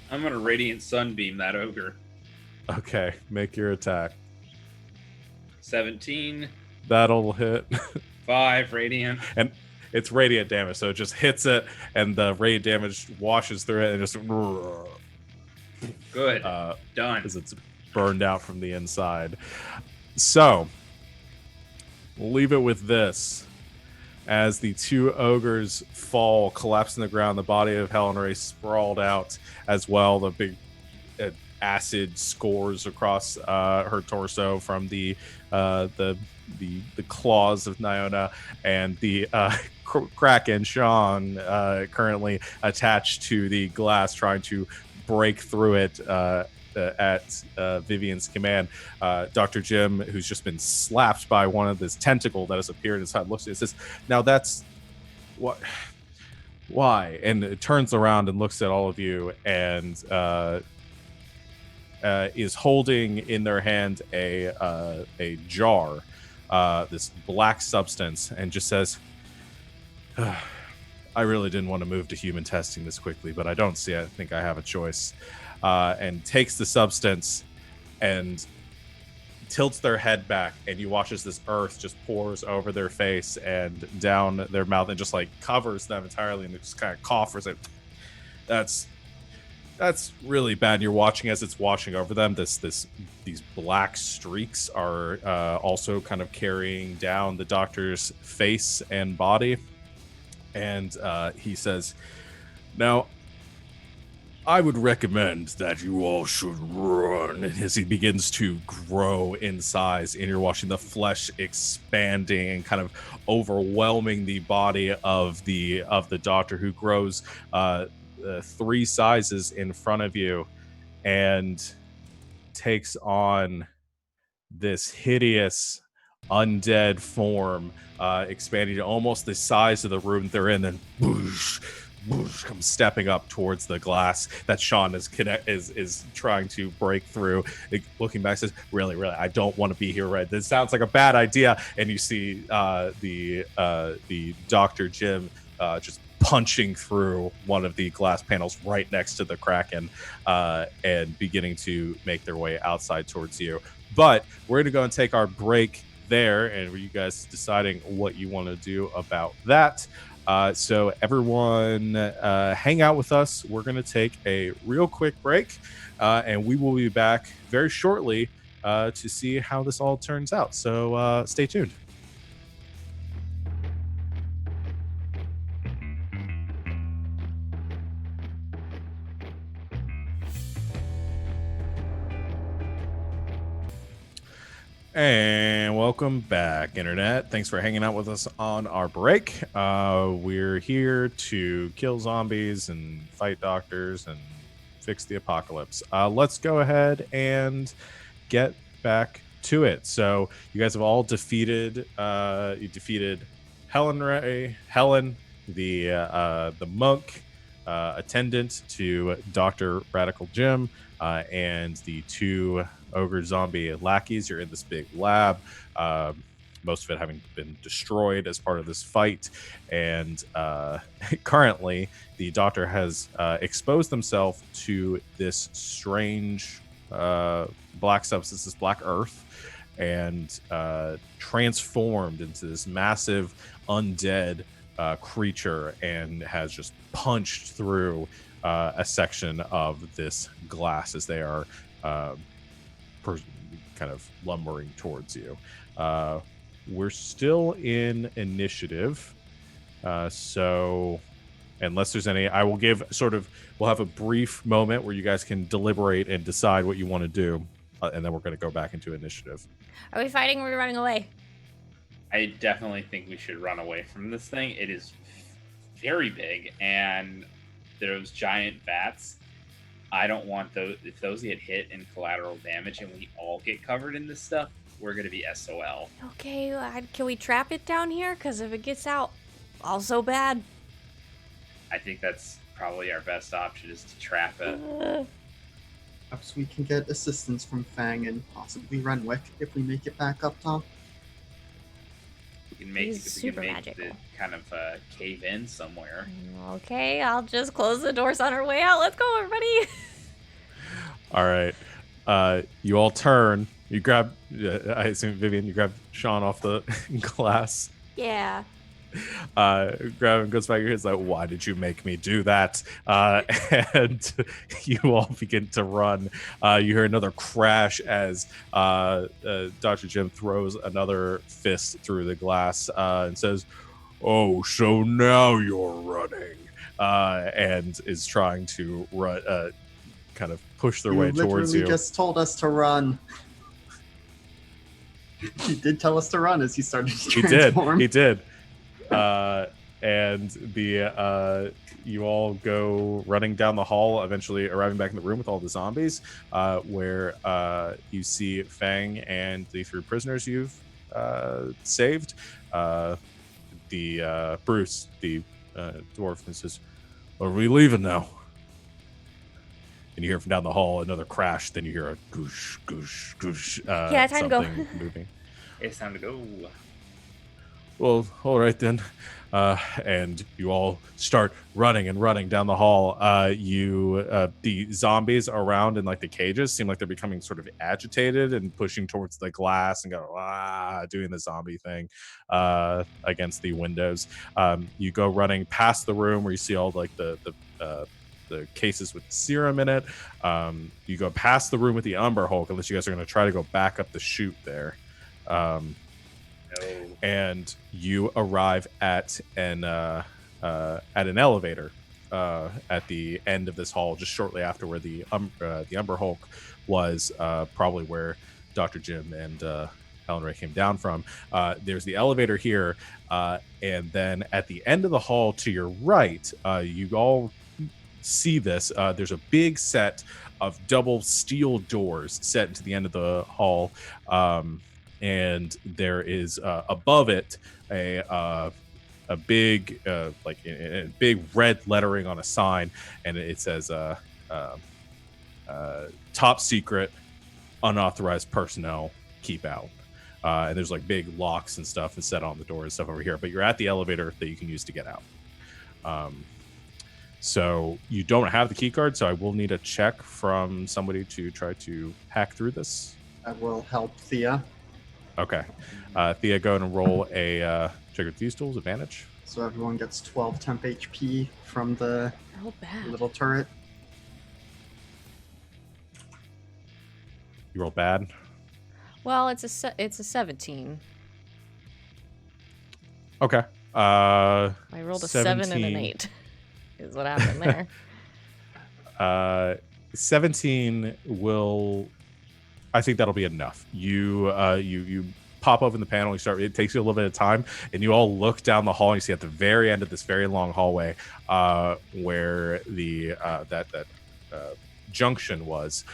I'm gonna radiant sunbeam that ogre. Okay, make your attack. 17, That'll hit. 5 radiant. And it's radiant damage, so it just hits it, and the radiant damage washes through it, and just Good. Done. because it's burned out from the inside. So, we'll leave it with this. As the 2 ogres fall, collapse in the ground, the body of Helen Ray sprawled out as well. The big acid scores across her torso from the claws of Nyona, and the Kraken Sean currently attached to the glass, trying to break through it at Vivian's command. Dr. Jim, who's just been slapped by one of this tentacle that has appeared inside, looks at it and says, "Now that's what Why? And it turns around and looks at all of you and is holding in their hand a jar, this black substance, and just says, I really didn't want to move to human testing this quickly, but I don't see it. I think I have a choice. And takes the substance and tilts their head back, and you watch as this earth just pours over their face and down their mouth and just like covers them entirely, and they just kind of cough or say, that's really bad. And you're watching as it's washing over them. These black streaks are also kind of carrying down the doctor's face and body. And he says, now, I would recommend that you all should run. As he begins to grow in size, and you're watching the flesh expanding and kind of overwhelming the body of the doctor, who grows 3 sizes in front of you and takes on this hideous undead form, expanding to almost the size of the room they're in, then boosh, boosh, comes stepping up towards the glass that Sean is trying to break through. Looking back, says, really, I don't want to be here, right? This sounds like a bad idea. And you see the Dr. Jim just punching through one of the glass panels right next to the Kraken, and beginning to make their way outside towards you. But we're going to go and take our break there, and you guys deciding what you want to do about that. So everyone hang out with us. We're going to take a real quick break, and we will be back very shortly to see how this all turns out. So stay tuned. And welcome back, Internet. Thanks for hanging out with us on our break. We're here to kill zombies and fight doctors and fix the apocalypse. Let's go ahead and get back to it. So you guys have all defeated. You defeated Helen, the monk, attendant to Dr. Radical Jim, and the 2 ogre zombie lackeys. You're in this big lab, most of it having been destroyed as part of this fight, and currently the doctor has exposed himself to this strange black substance, this black earth, and transformed into this massive undead creature, and has just punched through a section of this glass as they are kind of lumbering towards you. We're still in initiative, so unless there's any, I will give we'll have a brief moment where you guys can deliberate and decide what you want to do, and then we're going to go back into initiative. Are we fighting or are we running away? I definitely think we should run away from this thing. It is very big, and those giant vats, I don't want those. If those get hit and collateral damage and we all get covered in this stuff, we're going to be SOL. Okay, can we trap it down here? Because if it gets out, also bad. I think that's probably our best option, is to trap it. Perhaps we can get assistance from Fang and possibly Renwick if we make it back up top. We can make, He's super magical. it kind of cave in somewhere. Okay, I'll just close the doors on our way out. Let's go, everybody. All right. You all turn. You grab, I assume, Vivian, you grab Sean off the glass. Yeah. Grab him, goes back here. He's like, why did you make me do that? And you all begin to run. You hear another crash as Dr. Jim throws another fist through the glass and says, oh, so now you're running. And is trying to run, kind of push their way towards you. You literally just told us to run. He did tell us to run as he started to transform. He did. And you all go running down the hall, eventually arriving back in the room with all the zombies, where you see Fang and the 3 prisoners you've saved. Bruce, the dwarf and says, "Are we leaving now?" And you hear from down the hall another crash. Then you hear a goosh, goosh, goosh. Yeah, time to go. Something moving. It's time to go. Well, all right then. And you all start running and running down the hall. The zombies around in like the cages seem like they're becoming sort of agitated and pushing towards the glass and doing the zombie thing against the windows. You go running past the room where you see all like the cases with serum in it. You go past the room with the Umber Hulk, unless you guys are going to try to go back up the chute there. No. And you arrive at an elevator at the end of this hall, just shortly after where the Umber Hulk was, probably where Dr. Jim and Helen Ray came down from. There's the elevator here, and then at the end of the hall to your right, you all see this. There's a big set of double steel doors set into the end of the hall. And there is above it a big big red lettering on a sign, and it says top secret, unauthorized personnel, keep out. And there's like big locks and stuff and set on the door and stuff over here, but you're at the elevator that you can use to get out. So you don't have the key card, so I will need a check from somebody to try to hack through this. I will help Thea. Okay. Thea, go and roll a check with Fuse Tools, advantage. So everyone gets 12 temp HP from the Oh, bad. little turret. You roll bad. Well, it's a 17. Okay. I rolled a 7 and an 17. 8. Is what happened there. 17 will... I think that'll be enough. You pop open the panel. It takes you a little bit of time, and you all look down the hall. And you see at the very end of this very long hallway where the that junction was.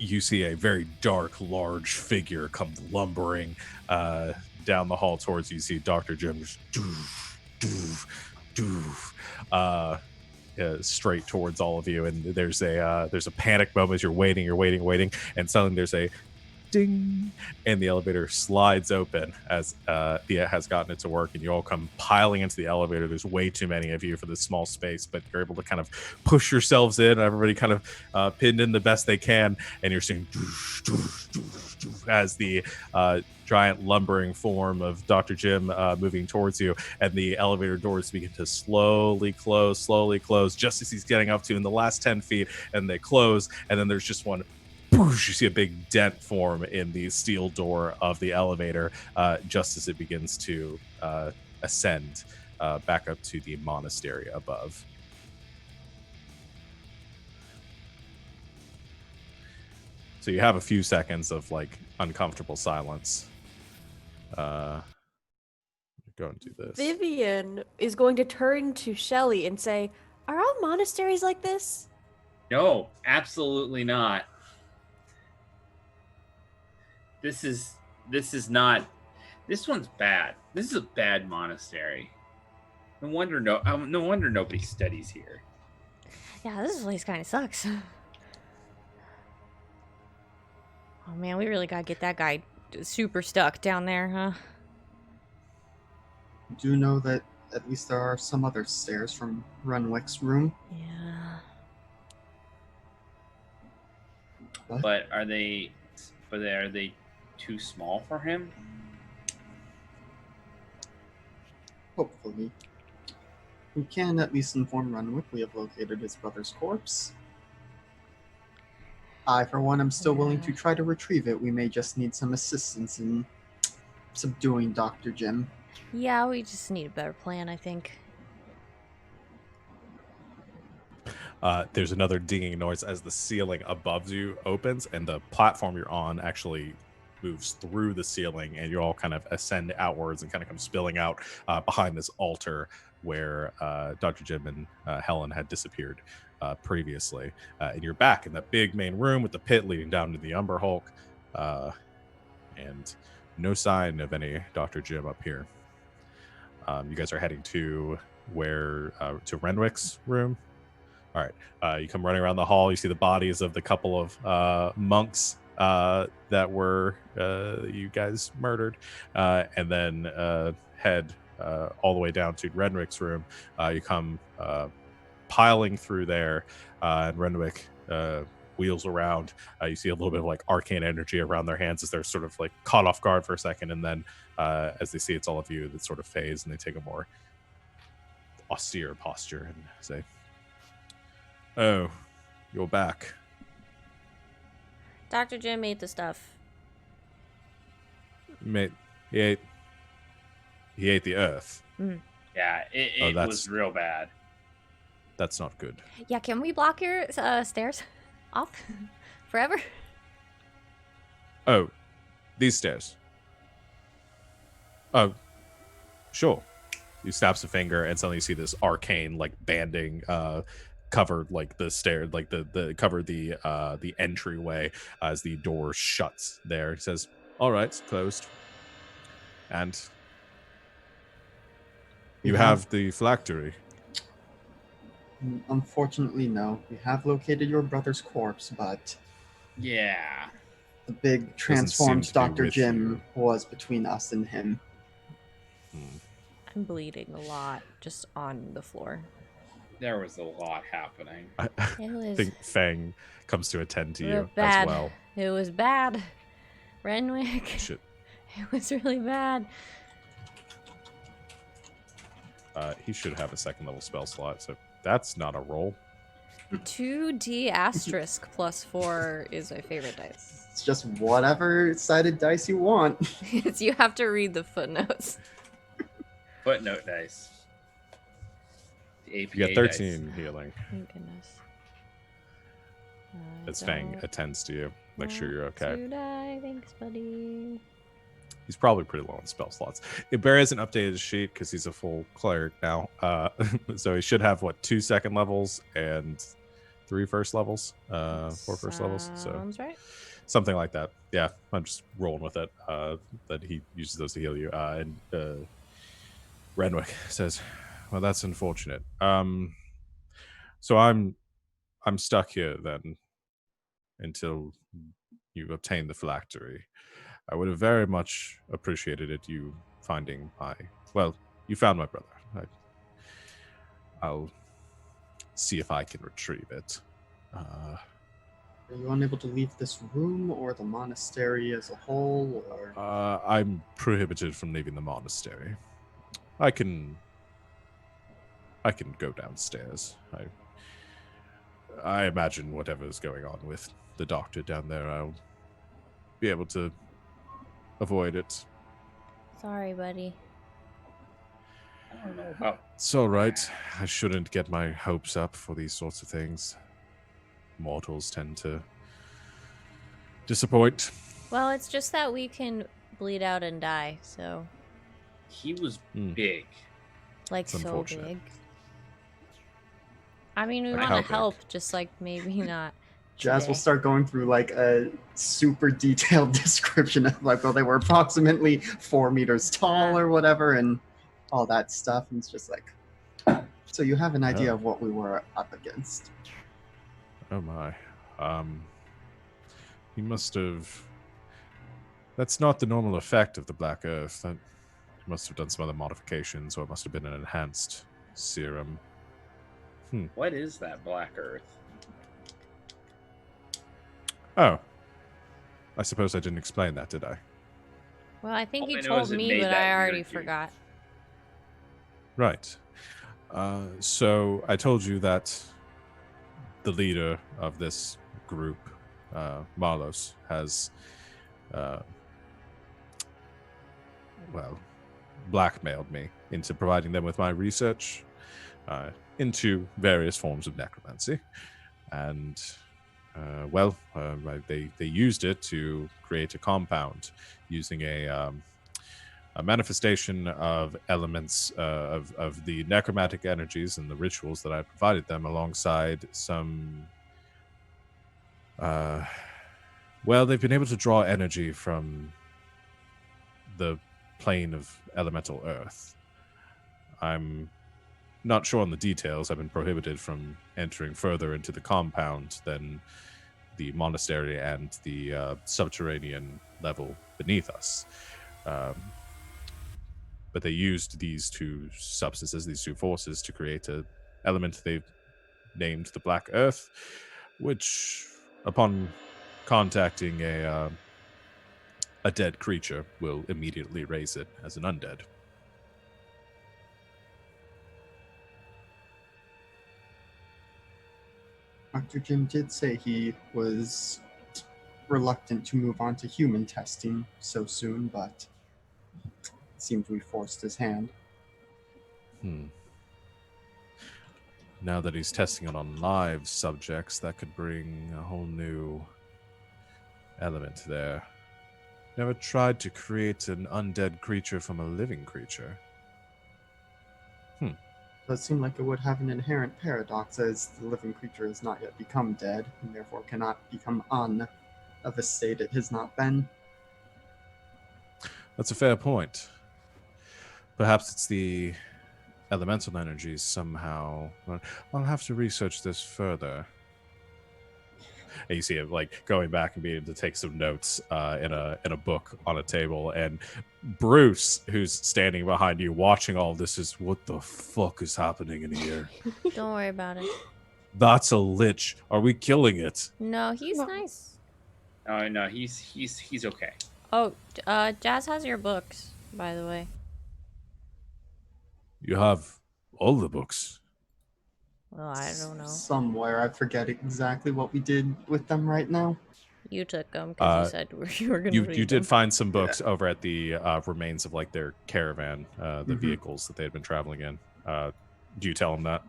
You see a very dark, large figure come lumbering down the hall towards you. You see Dr. Jim just straight towards all of you, and there's a panic moment as you're waiting, and suddenly there's a ding, and the elevator slides open as Thea has gotten it to work, and you all come piling into the elevator. There's way too many of you for this small space, but you're able to kind of push yourselves in. Everybody kind of pinned in the best they can, and you're seeing as the giant lumbering form of Dr. Jim moving towards you, and the elevator doors begin to slowly close just as he's getting up to in the last 10 feet, and they close, and then there's just one you see a big dent form in the steel door of the elevator just as it begins to ascend back up to the monastery above. So you have a few seconds of like uncomfortable silence. Go and do this. Vivian is going to turn to Shelly and say, "Are all monasteries like this?" No, absolutely not. This is not. This one's bad. This is a bad monastery. No wonder nobody studies here. Yeah, this place kind of sucks. Oh man, we really gotta get that guy super stuck down there, huh? Do know that at least there are some other stairs from Renwick's room. Yeah. What? But are they too small for him? Hopefully. We can at least inform Renwick we have located his brother's corpse. I, for one, am still willing to try to retrieve it. We may just need some assistance in subduing Dr. Jim. Yeah, we just need a better plan, I think. There's another dinging noise as the ceiling above you opens, and the platform you're on actually moves through the ceiling, and you all kind of ascend outwards and kind of come spilling out behind this altar where Dr. Jim and Helen had disappeared previously. And you're back in that big main room with the pit leading down to the Umber Hulk, and no sign of any Dr. Jim up here. You guys are heading to to Renwick's room. All right. You come running around the hall. You see the bodies of the couple of monks that were you guys murdered, and then head all the way down to Renwick's room. You come piling through there, and Renwick wheels around. You see a little bit of like arcane energy around their hands as they're sort of like caught off guard for a second, and then as they see it's all of you, that sort of phase, and they take a more austere posture and say, "Oh, you're back." Dr. Jim ate the stuff. Mate, he ate the earth. Yeah, it was real bad. That's not good. Yeah, can we block your stairs off forever? Oh, these stairs. Oh, sure. He snaps a finger, and suddenly you see this arcane like banding covered like the stair, like the covered the entryway as the door shuts there. He says, "All right, it's closed." And you have the phylactery. Unfortunately, no. We have located your brother's corpse, but yeah, the big transformed Dr. Jim was between us and him. I'm bleeding a lot just on the floor. There was a lot happening. I think Fang comes to attend to you bad. as well. It was bad. Renwick. Shit. It was really bad. He should have a second level spell slot, so that's not a roll. 2D asterisk plus 4 is my favorite dice. It's just whatever sided dice you want. You have to read the footnotes. Footnote dice. The APA You got 13 dice. healing. Thank goodness. As Fang attends to you. Make sure you're okay. To die. Thanks, buddy. He's probably pretty low on spell slots. Barry hasn't updated his sheet because he's a full cleric now. So he should have, 2 second levels and 3 first levels? 4 first levels? So Sounds right. something like that. Yeah, I'm just rolling with it. That he uses those to heal you. And Renwick says, "Well, that's unfortunate. So I'm stuck here then until you obtain the phylactery. I would have very much appreciated it, you finding you found my brother. I'll see if I can retrieve it." Are you unable to leave this room or the monastery as a whole? Or I'm prohibited from leaving the monastery. I can go downstairs. I imagine whatever's going on with the doctor down there, I'll be able to avoid it. Sorry, buddy. I don't know how. It's all right. I shouldn't get my hopes up for these sorts of things. Mortals tend to disappoint. Well, it's just that we can bleed out and die, so... He was big. Like, It's so unfortunate. big. I mean, we Like want how to big? help, just like maybe not. Jazz will today. start going through like a super detailed description of like, well, they were approximately 4 meters tall or whatever, and all that stuff. And it's just like, so you have an idea Oh. of what we were up against. Oh my. He must have... That's not the normal effect of the Black Earth. That he must have done some other modifications, or it must have been an enhanced serum. What is that Black Earth? Oh. I suppose I didn't explain that, did I? Well, I think All you I know told is it me, made but that I already weird dude. forgot. Right. So I told you that the leader of this group, Marlos, has, blackmailed me into providing them with my research into various forms of necromancy. And, they used it to create a compound using a manifestation of elements of the necromantic energies and the rituals that I provided them, alongside some... they've been able to draw energy from the plane of elemental earth. I'm not sure on the details. I've been prohibited from entering further into the compound than the monastery and the subterranean level beneath us. Um, but they used these two substances, these two forces, to create an element they've named the Black Earth, which, upon contacting a dead creature, will immediately raise it as an undead. Dr. Jim did say he was reluctant to move on to human testing so soon, but it seemed we forced his hand. Now that he's testing it on live subjects, that could bring a whole new element there. Never tried to create an undead creature from a living creature. Does seem like it would have an inherent paradox, as the living creature has not yet become dead, and therefore cannot become of a state it has not been. That's a fair point. Perhaps it's the elemental energies somehow. But I'll have to research this further. And you see it like going back and being able to take some notes in a book on a table, and Bruce, who's standing behind you watching all this, is, what the fuck is happening in here? Don't worry about it. That's a lich. Are we killing it? No, he's nice. Oh no, he's okay. Oh, Jazz has your books, by the way. You have all the books. Well, I don't know. Somewhere, I forget exactly what we did with them right now. You took them because you said you were going to read You did them. find some books over at the remains of like their caravan, the Mhm. vehicles that they had been traveling in. Do you tell them that?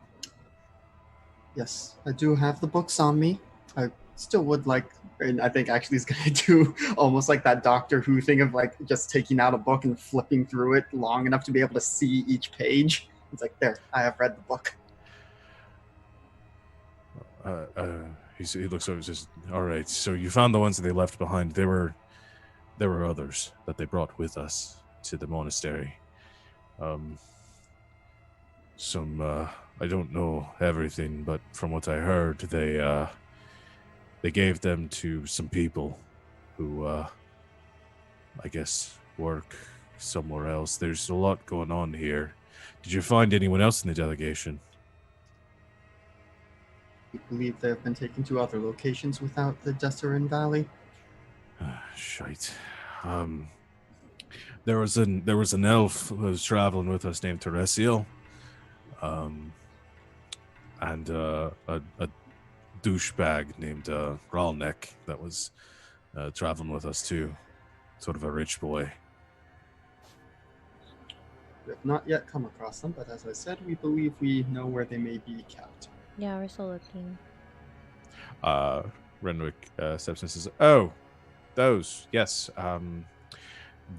Yes, I do have the books on me. I still would like, and I think actually he's going to do almost like that Doctor Who thing of like just taking out a book and flipping through it long enough to be able to see each page. It's like, there, I have read the book. He looks over and says, all right, so you found the ones that they left behind. There were others that they brought with us to the monastery. I don't know everything, but from what I heard, they gave them to some people who, I guess, work somewhere else. There's a lot going on here. Did you find anyone else in the delegation? We believe they have been taken to other locations without the Desserin Valley. Shite. There was an elf who was traveling with us named Teresiel. And a douchebag named Ralnek that was traveling with us too. Sort of a rich boy. We have not yet come across them, but as I said, we believe we know where they may be kept. Yeah, we're still looking. Renwick steps in and says, oh, those, yes.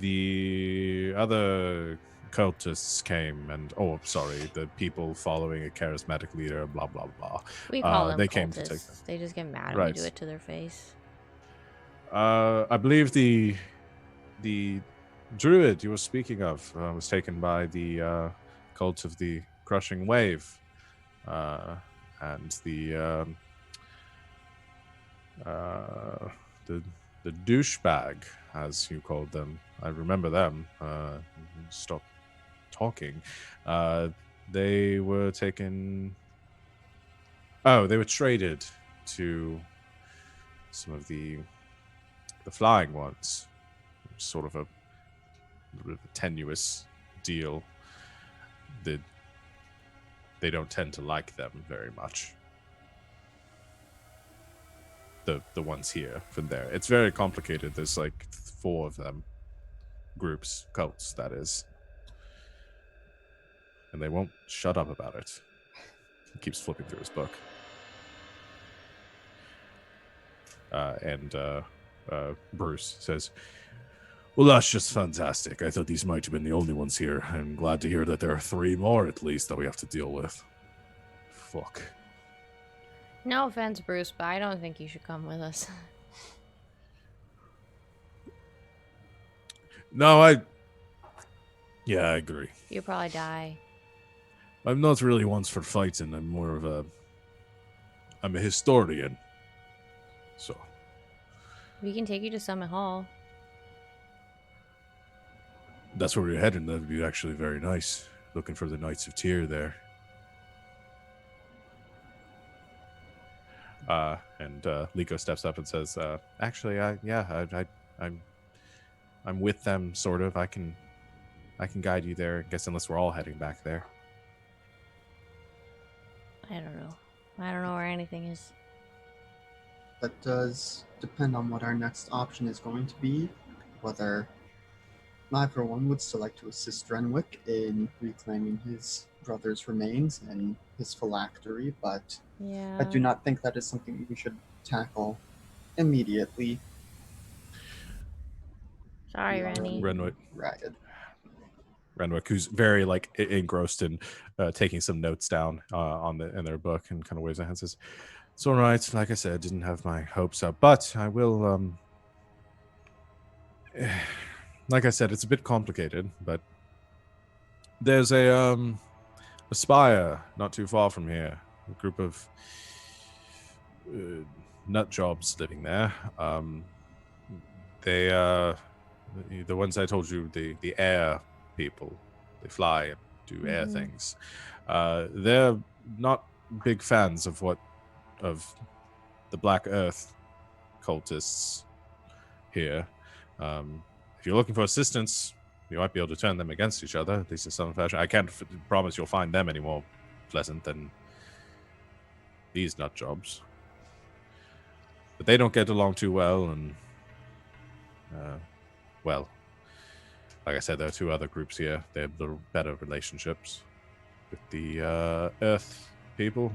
The other cultists came and, the people following a charismatic leader, blah, blah, blah. We call them they cultists. came to take them. They just get mad Right. when we do it to their face. I believe the druid you were speaking of was taken by the cult of the crushing wave, and the douchebag, as you called them. I remember them. Stop talking. They were taken. Oh, they were traded to some of the flying ones. Sort of a tenuous deal. They don't tend to like them very much. The ones here from there. It's very complicated. There's like 4 of them. Groups, cults, that is. And they won't shut up about it. He keeps flipping through his book. And Bruce says, well, that's just fantastic. I thought these might have been the only ones here. I'm glad to hear that there are 3 more at least that we have to deal with. Fuck. No offense, Bruce, but I don't think you should come with us. No, I agree. You'll probably die. I'm not really one for fighting. I'm a historian. So We can take you to Summit Hall. that's where we're heading. That'd be actually very nice. Looking for the Knights of Tyr there. And Liko steps up and says, "Actually, I'm with them, sort of. I can guide you there. I guess unless we're all heading back there." I don't know. I don't know where anything is. That does depend on what our next option is going to be. Whether I, for one, would still like to assist Renwick in reclaiming his brother's remains and his phylactery, but Yeah. I do not think that is something we should tackle immediately. Sorry, We are Rennie. Renwick. Ragged. Renwick, who's very like engrossed in taking some notes down in their book, and kind of waves their hands, says, "It's all right. Like I said, didn't have my hopes up, but I will. Like I said, it's a bit complicated, but there's a spire not too far from here. A group of nut jobs living there. They the ones I told you, the air people. They fly and do air things. They're not big fans of the Black Earth cultists here. If you're looking for assistance, you might be able to turn them against each other, at least in some fashion. I can't promise you'll find them any more pleasant than these nut jobs. But they don't get along too well, and well, like I said, there are two other groups here. They have little better relationships with the Earth people.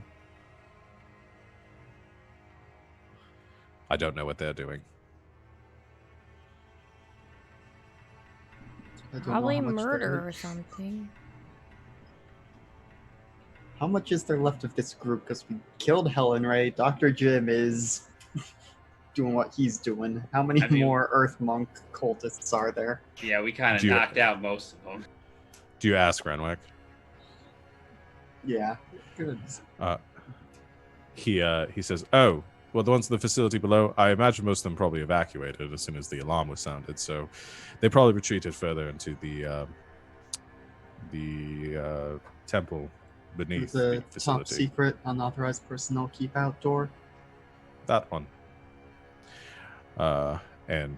I don't know what they're doing. I don't know Probably how much murder or something. How much is there left of this group? Because we killed Helen Ray. Dr. Jim is doing what he's doing. How many more Earth Monk cultists are there? Yeah, we kind of knocked out most of them. Do you ask Renwick? Yeah. Good. He says, "Oh, well, the ones in the facility below, I imagine most of them probably evacuated as soon as the alarm was sounded, so they probably retreated further into the temple beneath the facility. Top secret unauthorized personnel keep out door? That one." And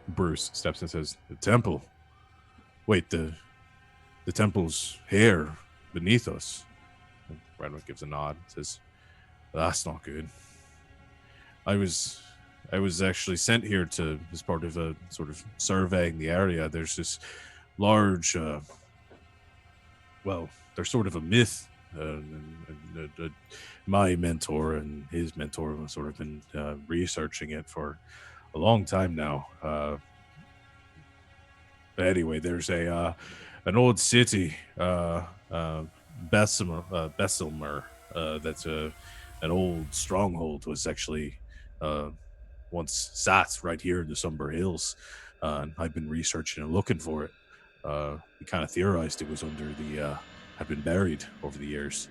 Bruce steps in and says, "The temple? Wait, the temple's here beneath us." And Renwick gives a nod and says, "That's not good. I was actually sent here as part of a sort of surveying the area. There's this large, there's sort of a myth. My mentor and his mentor have sort of been researching it for a long time now. But anyway, there's an old city, Bessemer, that's an old stronghold, was actually once sat right here in the Somber Hills. And I've been researching and looking for it. We kind of theorized it was under had been buried over the years.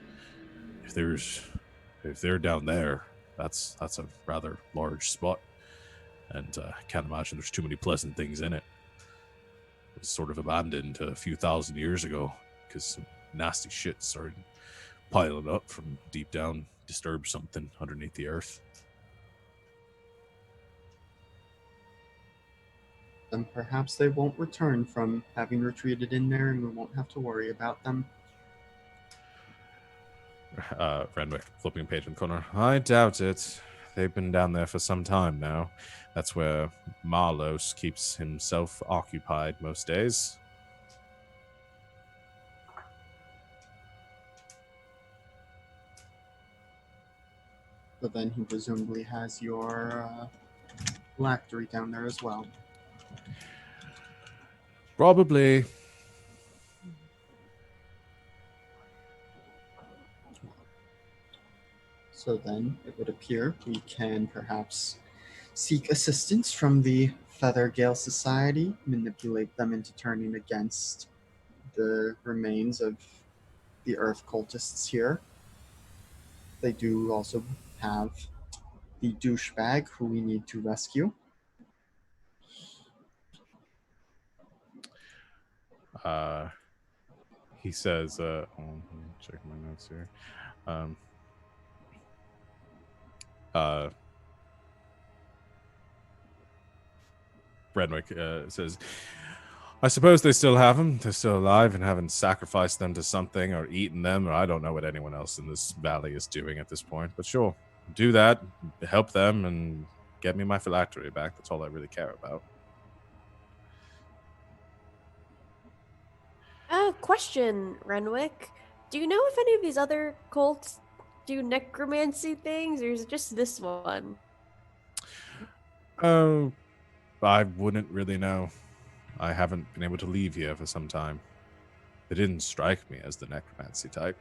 If they're down there, that's a rather large spot, and I can't imagine there's too many pleasant things in it. It was sort of abandoned a few thousand years ago because some nasty shit started piling up from deep down, disturbed something underneath the earth. Then perhaps they won't return from having retreated in there, and we won't have to worry about them. Renwick, flipping a page in the corner. I doubt it. They've been down there for some time now. That's where Marlos keeps himself occupied most days. But then he presumably has your phylactery down there as well. Probably. So then, it would appear we can perhaps seek assistance from the Feather Gale Society, manipulate them into turning against the remains of the Earth cultists here. They do also have the douchebag who we need to rescue. He says, I'm checking my notes here. Renwick says, I suppose they still have them. They're still alive and haven't sacrificed them to something or eaten them, or I don't know what anyone else in this valley is doing at this point. But sure, do that, help them, and get me my phylactery back. That's all I really care about. Question, Renwick. Do you know if any of these other cults do necromancy things, or is it just this one? Oh, I wouldn't really know. I haven't been able to leave here for some time. They didn't strike me as the necromancy type.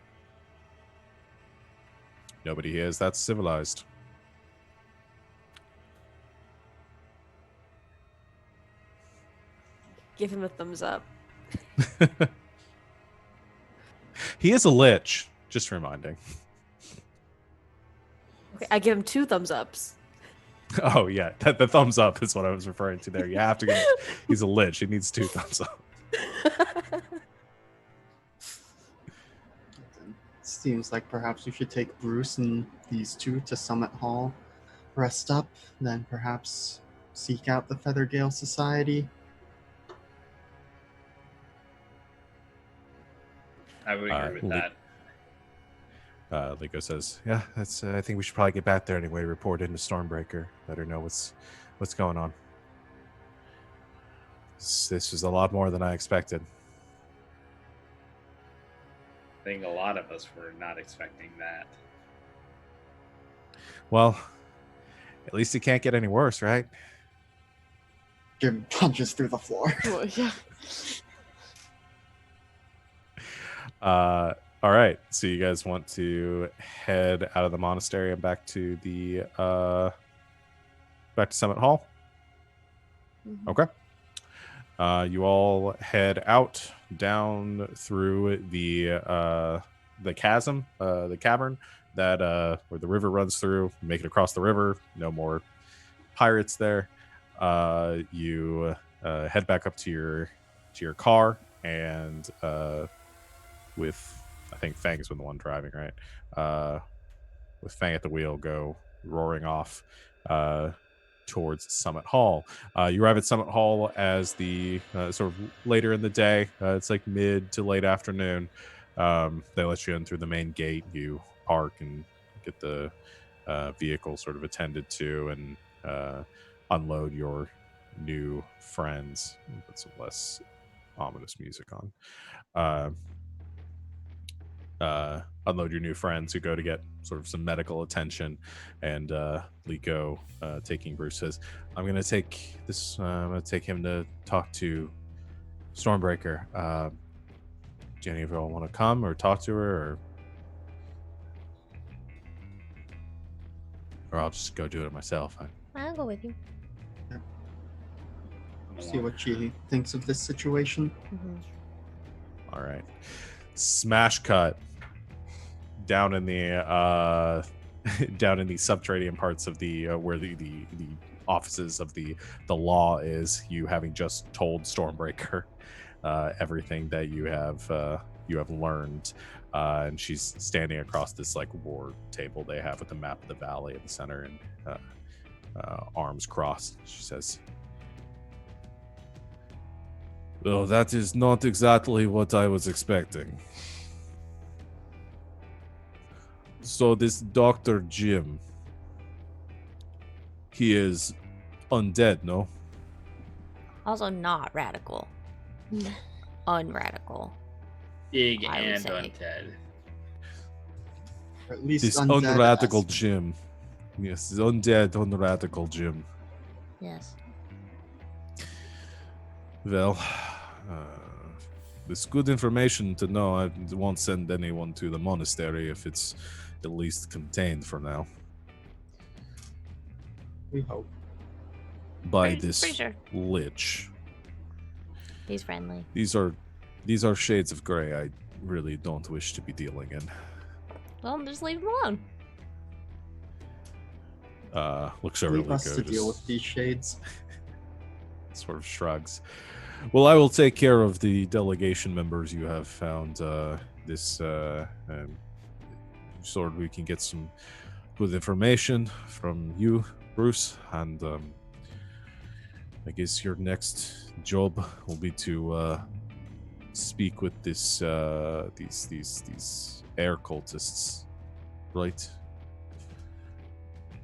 Nobody here is that civilized. Give him a thumbs up. He is a lich, just reminding. Okay, I give him 2 thumbs ups. Oh, yeah. The thumbs up is what I was referring to there. You have to give him, he's a lich. He needs 2 thumbs up. Seems like perhaps we should take Bruce and these two to Summit Hall, rest up, then perhaps seek out the Feathergale Society. I would agree with that. Lico says, yeah, that's. I think we should probably get back there anyway, report into Stormbreaker, let her know what's going on. This was a lot more than I expected. I think a lot of us were not expecting that. Well, at least it can't get any worse, right? Jim punches through the floor. Well, yeah. All right. So you guys want to head out of the monastery and back to the Summit Hall? Mhm. Okay. You all head out down through the chasm, the cavern that where the river runs through. Make it across the river. No more pirates there. You head back up to your car, and with, I think Fang's been the one driving, right? With Fang at the wheel, go roaring off towards Summit Hall. You arrive at Summit Hall as the sort of later in the day. It's like mid to late afternoon. They let you in through the main gate. You park and get the vehicle sort of attended to, and unload your new friends. Put some less ominous music on. Unload your new friends who go to get sort of some medical attention, and Liko, taking Bruce, says, I'm gonna take him to talk to Stormbreaker. Do any of y'all want to come or talk to her, or I'll just go do it myself? I'll go with you. See what she thinks of this situation. Mm-hmm. All right. Smash cut down in the down in the subterranean parts of the where the offices of the law is. You having just told Stormbreaker everything that you have learned, and she's standing across this like war table they have with the map of the valley in the center, and arms crossed. She says, "Well, that is not exactly what I was expecting. So this Dr. Jim, he is undead, no? Also not radical. Unradical. Big I would and say. undead. Or at least This undead unradical as- Jim. Yes, undead, unradical Jim. Yes. Well, it's good information to know. I won't send anyone to the monastery if it's at least contained for now We hope. by Pretty this sure. lich. He's friendly. These are shades of gray. really don't wish to be dealing in. Well, just leave him alone. Looks over to Leave us Liko, to deal just with these shades. sort of shrugs. Well, I will take care of the delegation members you have found. Sort of we can get some good information from you, Bruce, and I guess your next job will be to speak with these air cultists, right?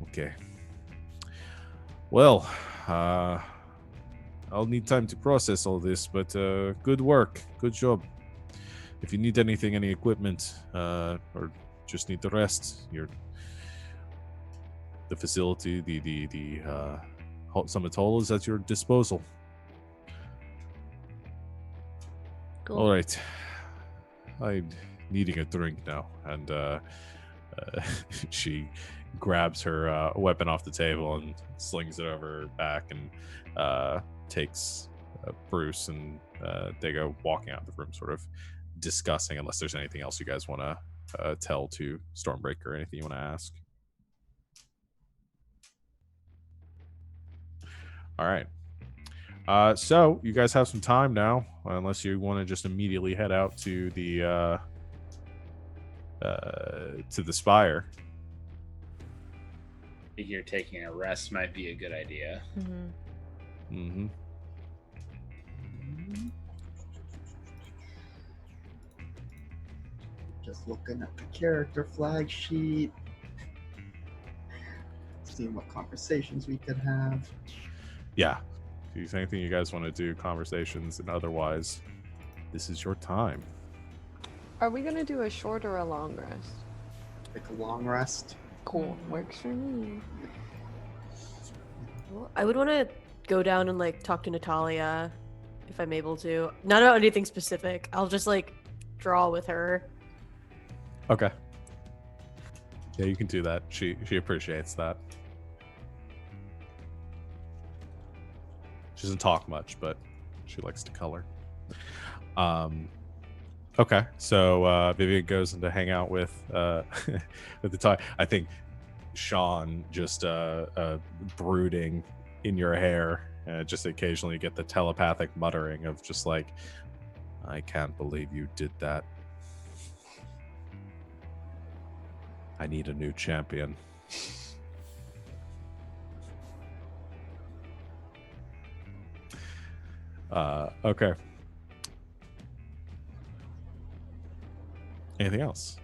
Okay. Well, I'll need time to process all this, but good work, good job. If you need anything, any equipment, or just need the rest, the facility, the Summit Hall is at your disposal. Cool. All right, I'm needing a drink now, and she grabs her weapon off the table and slings it over her back and takes Bruce, and they go walking out of the room, sort of discussing, unless there's anything else you guys want to tell to Stormbreaker, or anything you want to ask. All right. So you guys have some time now, unless you want to just immediately head out to the spire. I figure taking a rest might be a good idea. Mm-hmm. Just looking at the character flag sheet. Seeing what conversations we could have. Yeah. If there's anything you guys want to do, conversations and otherwise, this is your time. Are we gonna do a short or a long rest? Like a long rest. Cool, works for me. Well, I would want to go down and like talk to Natalia if I'm able to. Not about anything specific. I'll just like draw with her. Okay. Yeah, you can do that. She appreciates that. She doesn't talk much, but she likes to color. Okay, so Vivian goes in to hang out with with the tie. I think Sean just brooding in your hair, just occasionally get the telepathic muttering of just like, I can't believe you did that. I need a new champion. Okay. Anything else?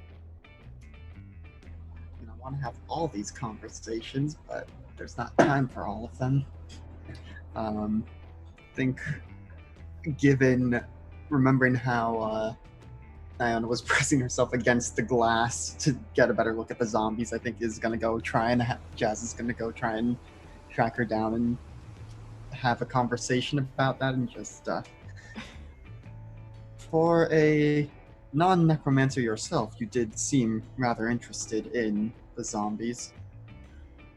I want to have all these conversations, but there's not time for all of them. I think, given remembering how Iona was pressing herself against the glass to get a better look at the zombies, I think is going to go try and Jazz is going to go try and track her down and have a conversation about that, and just for a non-necromancer yourself, you did seem rather interested in the zombies.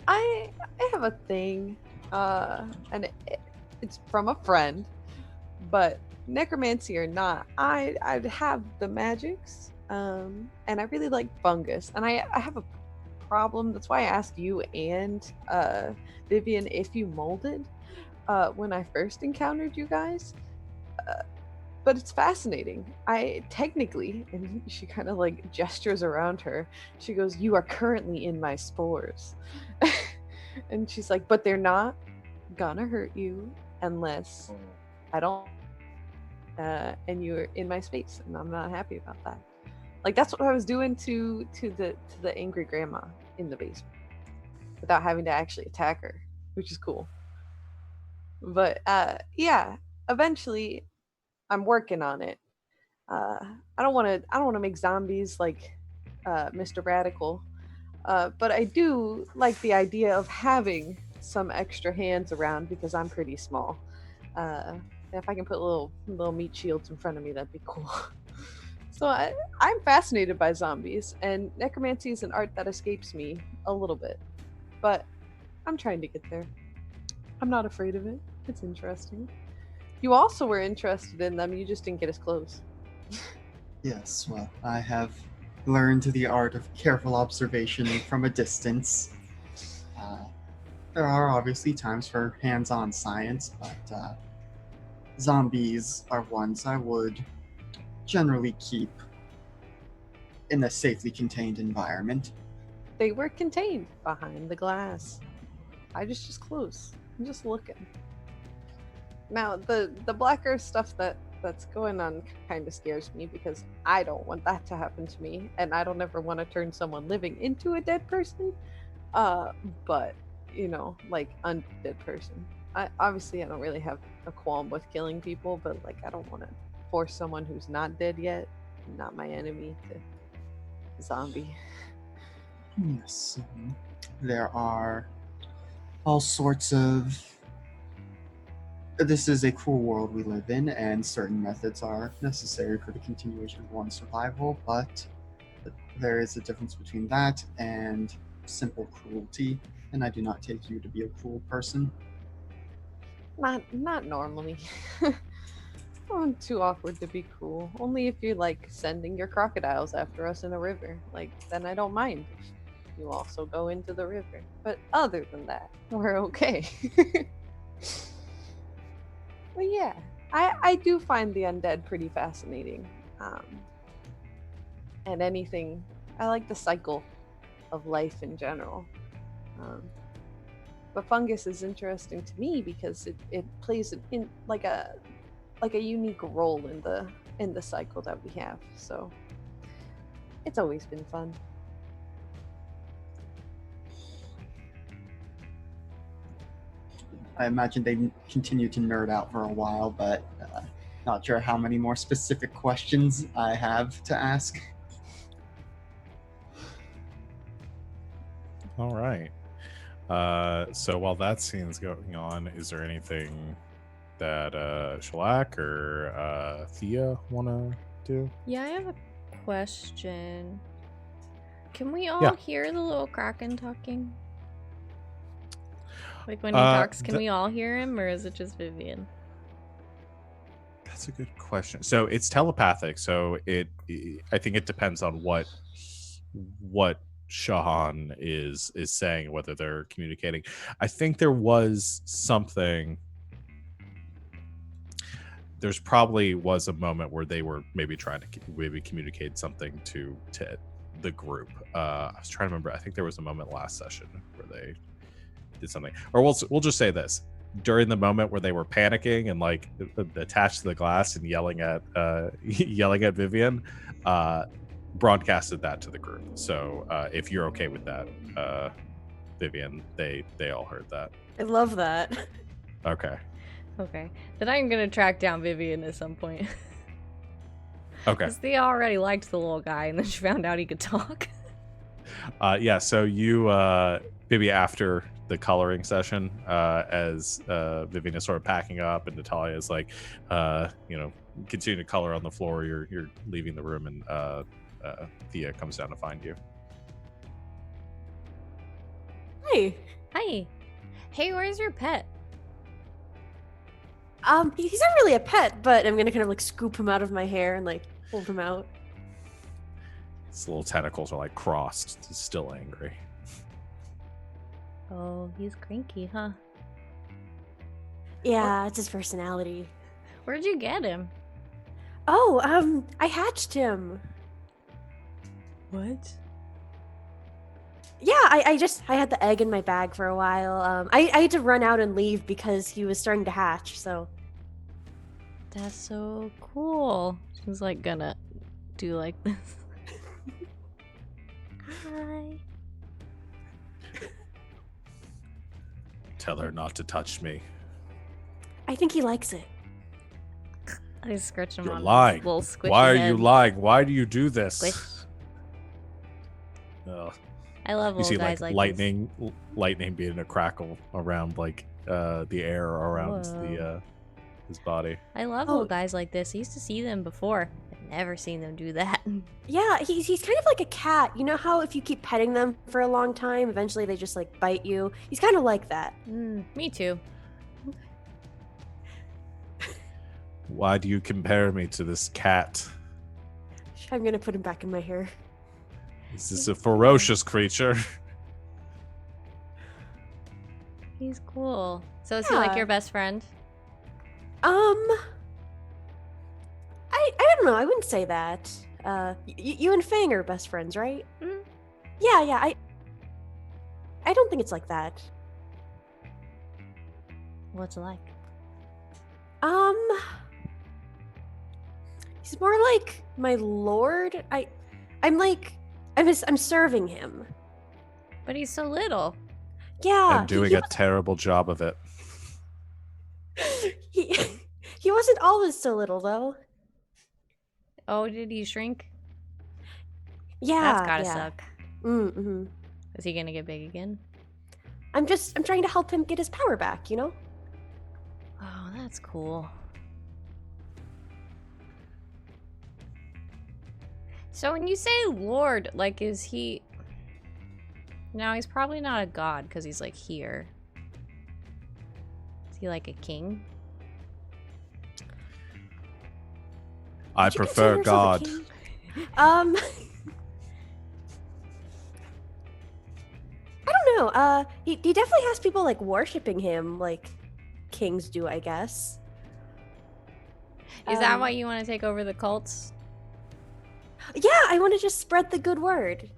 I have a thing, and it's from a friend, but necromancy or not, I'd have the magics, and I really like fungus, and I have a problem. That's why I asked you and Vivian if you molded when I first encountered you guys. But it's fascinating. I technically, and she kind of like gestures around her. She goes, "You are currently in my spores." And she's like, "But they're not gonna hurt you unless I don't, and you're in my space, and I'm not happy about that." Like that's what I was doing to the angry grandma in the basement, without having to actually attack her, which is cool. But yeah, eventually I'm working on it. I don't want to make zombies like Mr. Radical, but I do like the idea of having some extra hands around because I'm pretty small. If I can put little meat shields in front of me, that'd be cool. So I'm fascinated by zombies, and necromancy is an art that escapes me a little bit, but I'm trying to get there. I'm not afraid of it. It's interesting. You also were interested in them, you just didn't get as close. Yes, well, I have learned the art of careful observation from a distance. Uh, there are obviously times for hands-on science, but zombies are ones I would generally keep in a safely contained environment. They were contained behind the glass. I just close. I'm just looking. Now the black earth stuff that's going on kind of scares me because I don't want that to happen to me, and I don't ever want to turn someone living into a dead person. But like undead person. I don't really have a qualm with killing people, but like I don't want to force someone who's not dead yet, not my enemy, to zombie. Yes, there are all sorts of. This is a cruel world we live in, and certain methods are necessary for the continuation of one's survival, but there is a difference between that and simple cruelty, and I do not take you to be a cruel person. Not normally. I'm too awkward to be cruel. Only if you're like sending your crocodiles after us in a river. Like then I don't mind if you also go into the river. But other than that, we're okay. But yeah, I do find the undead pretty fascinating. And anything, I like the cycle of life in general. But fungus is interesting to me because it plays in like a unique role in the cycle that we have. So it's always been fun. I imagine they continue to nerd out for a while, but not sure how many more specific questions I have to ask. All right. So while that scene's going on, is there anything that Shellac or Thea want to do? Yeah, I have a question. Can we all Yeah. hear the little kraken talking? Like when he talks, can we all hear him, or is it just Vivian? That's a good question. So it's telepathic. So I think it depends on what Shahan is saying, whether they're communicating. I think there was something. There's probably was a moment where they were maybe trying to communicate something to the group. I was trying to remember. I think there was a moment last session where they did something. Or we'll just say this: during the moment where they were panicking and like attached to the glass and yelling at Vivian, broadcasted that to the group. So if you're okay with that, Vivian, they all heard that. I love that. Okay. Okay. Then I'm gonna track down Vivian at some point. Okay. Because they already liked the little guy, and then she found out he could talk. Yeah. So you maybe after the coloring session, as Vivian is sort of packing up and Natalia is like, continue to color on the floor. You're leaving the room, and Thea comes down to find you. Hi. Hi. Hey, where's your pet? He's not really a pet, but I'm gonna kind of like scoop him out of my hair and like hold him out. His little tentacles are like crossed. He's still angry. Oh, he's cranky, huh? Yeah, it's his personality. Where'd you get him? Oh, I hatched him. What? Yeah, I had the egg in my bag for a while. I had to run out and leave because he was starting to hatch, so. That's so cool. She's like gonna do like this. Hi. Tell her not to touch me. I think he likes it. I scratch him You're on lying. his little squishy Why are head. you lying? Why do you do this? Squish. Ugh. I love You little see guys like lightning beginning to crackle around like the air around his body. I love little guys like this. I used to see them before. I've never seen them do that. Yeah, he's kind of like a cat. You know how if you keep petting them for a long time, eventually they just like bite you? He's kind of like that. Me too. Why do you compare me to this cat? I'm gonna put him back in my hair. This is a ferocious creature. He's cool. So is he like Yeah. your best friend? I don't know. I wouldn't say that. You and Fang are best friends, right? Mhm. Yeah. I don't think it's like that. What's it like? He's more like my lord. I'm serving him. But he's so little. Yeah. And doing a terrible job of it. he he wasn't always so little though. Oh, did he shrink? Yeah. That's gotta suck. Mm-hmm. Is he gonna get big again? I'm trying to help him get his power back, you know? Oh, that's cool. So when you say Lord, like, is he... Now, he's probably not a god, because he's, like, here. Is he, like, a king? I Would you prefer consider yourself a God. king? I don't know. He definitely has people, like, worshipping him, like kings do, I guess. Is that why you want to take over the cults? Yeah, I want to just spread the good word.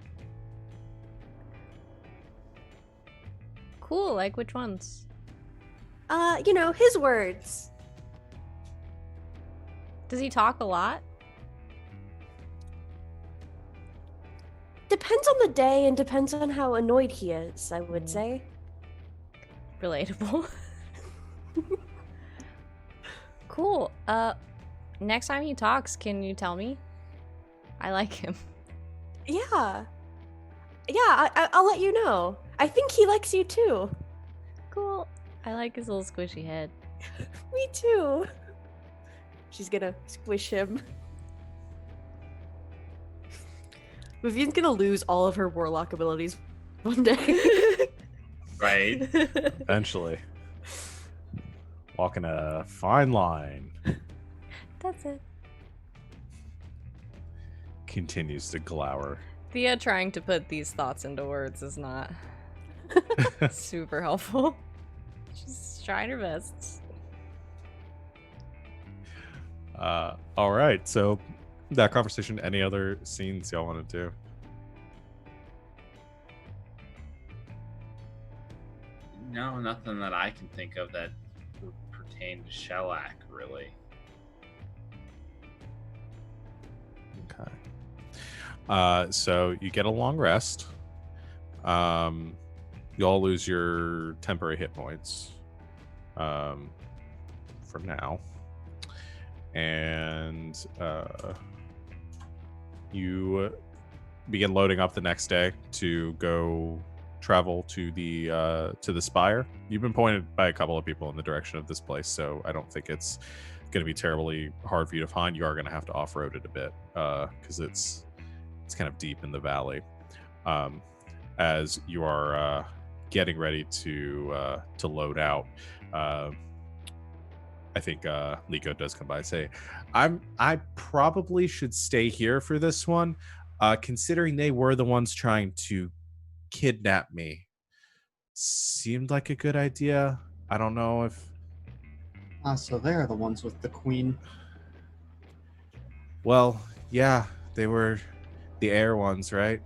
Cool, like, which ones? You know, his words. Does he talk a lot? Depends on the day and depends on how annoyed he is, I would say. Relatable. Cool. Next time he talks, can you tell me? I like him. Yeah. Yeah, I'll let you know. I think he likes you too. Cool. I like his little squishy head. Me too. She's gonna squish him. Vivian's gonna lose all of her warlock abilities one day. Right? Eventually. Walking a fine line. That's it. Continues to glower. Thea trying to put these thoughts into words is not super helpful. She's trying her best. All right. So that conversation, any other scenes y'all want to do? No, nothing that I can think of that would pertain to Shellac, really. Okay. So you get a long rest. You all lose your temporary hit points. For now. And you begin loading up the next day to go travel to the spire. You've been pointed by a couple of people in the direction of this place, so I don't think it's going to be terribly hard for you to find. You are going to have to off-road it a bit because it's kind of deep in the valley. As you are getting ready to load out, I think Liko does come by and say, I probably should stay here for this one, considering they were the ones trying to kidnap me. Seemed like a good idea. I don't know if... So they're the ones with the queen. Well, yeah, they were the air ones, right?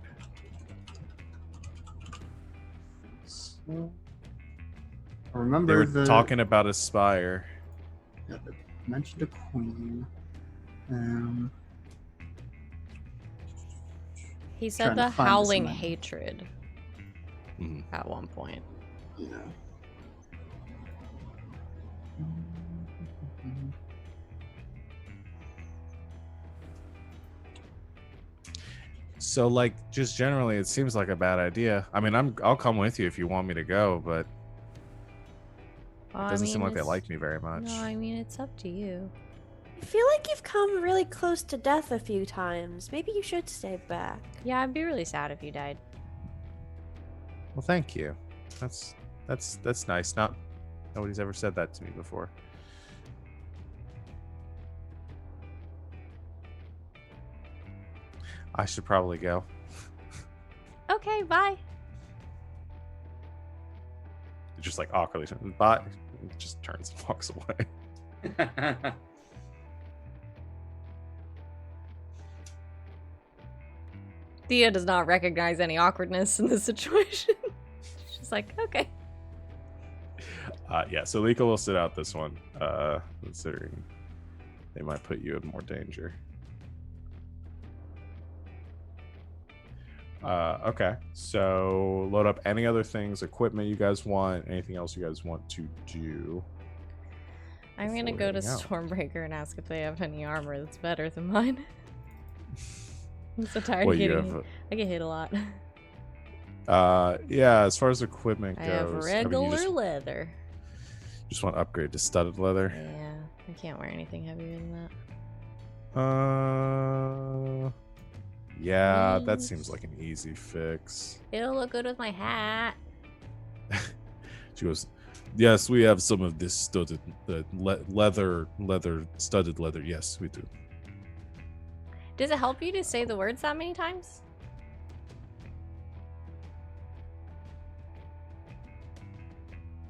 So, I They remember were talking about a spire. Yeah, they mentioned a queen. He said Trying to the find this howling in my- hatred Mhm. at one point. Yeah. So, like, just generally, it seems like a bad idea. I mean, I'll come with you if you want me to go, but Well, it doesn't I seem mean, like they it's- like me very much. No, I mean, it's up to you. I feel like you've come really close to death a few times. Maybe you should stay back. Yeah, I'd be really sad if you died. Well, thank you. That's nice. Nobody's ever said that to me before. I should probably go. Okay, bye. Just like awkwardly, but just turns and walks away. Thea does not recognize any awkwardness in this situation. She's like, okay. Yeah, so Lika will sit out this one, considering they might put you in more danger. Okay, so load up any other things, equipment you guys want, anything else you guys want to do. I'm gonna go to heading out. Stormbreaker and ask if they have any armor that's better than mine. I'm so tired Well, of you getting have, I get hit a lot. yeah, as far as equipment I goes, have regular you leather. just want to upgrade to studded leather. Yeah, I can't wear anything heavier than that. Yeah, that Please. seems like an easy fix. It'll look good with my hat. She goes, yes, we have some of this studded leather, studded leather. Yes, we do. Does it help you to say the words that many times?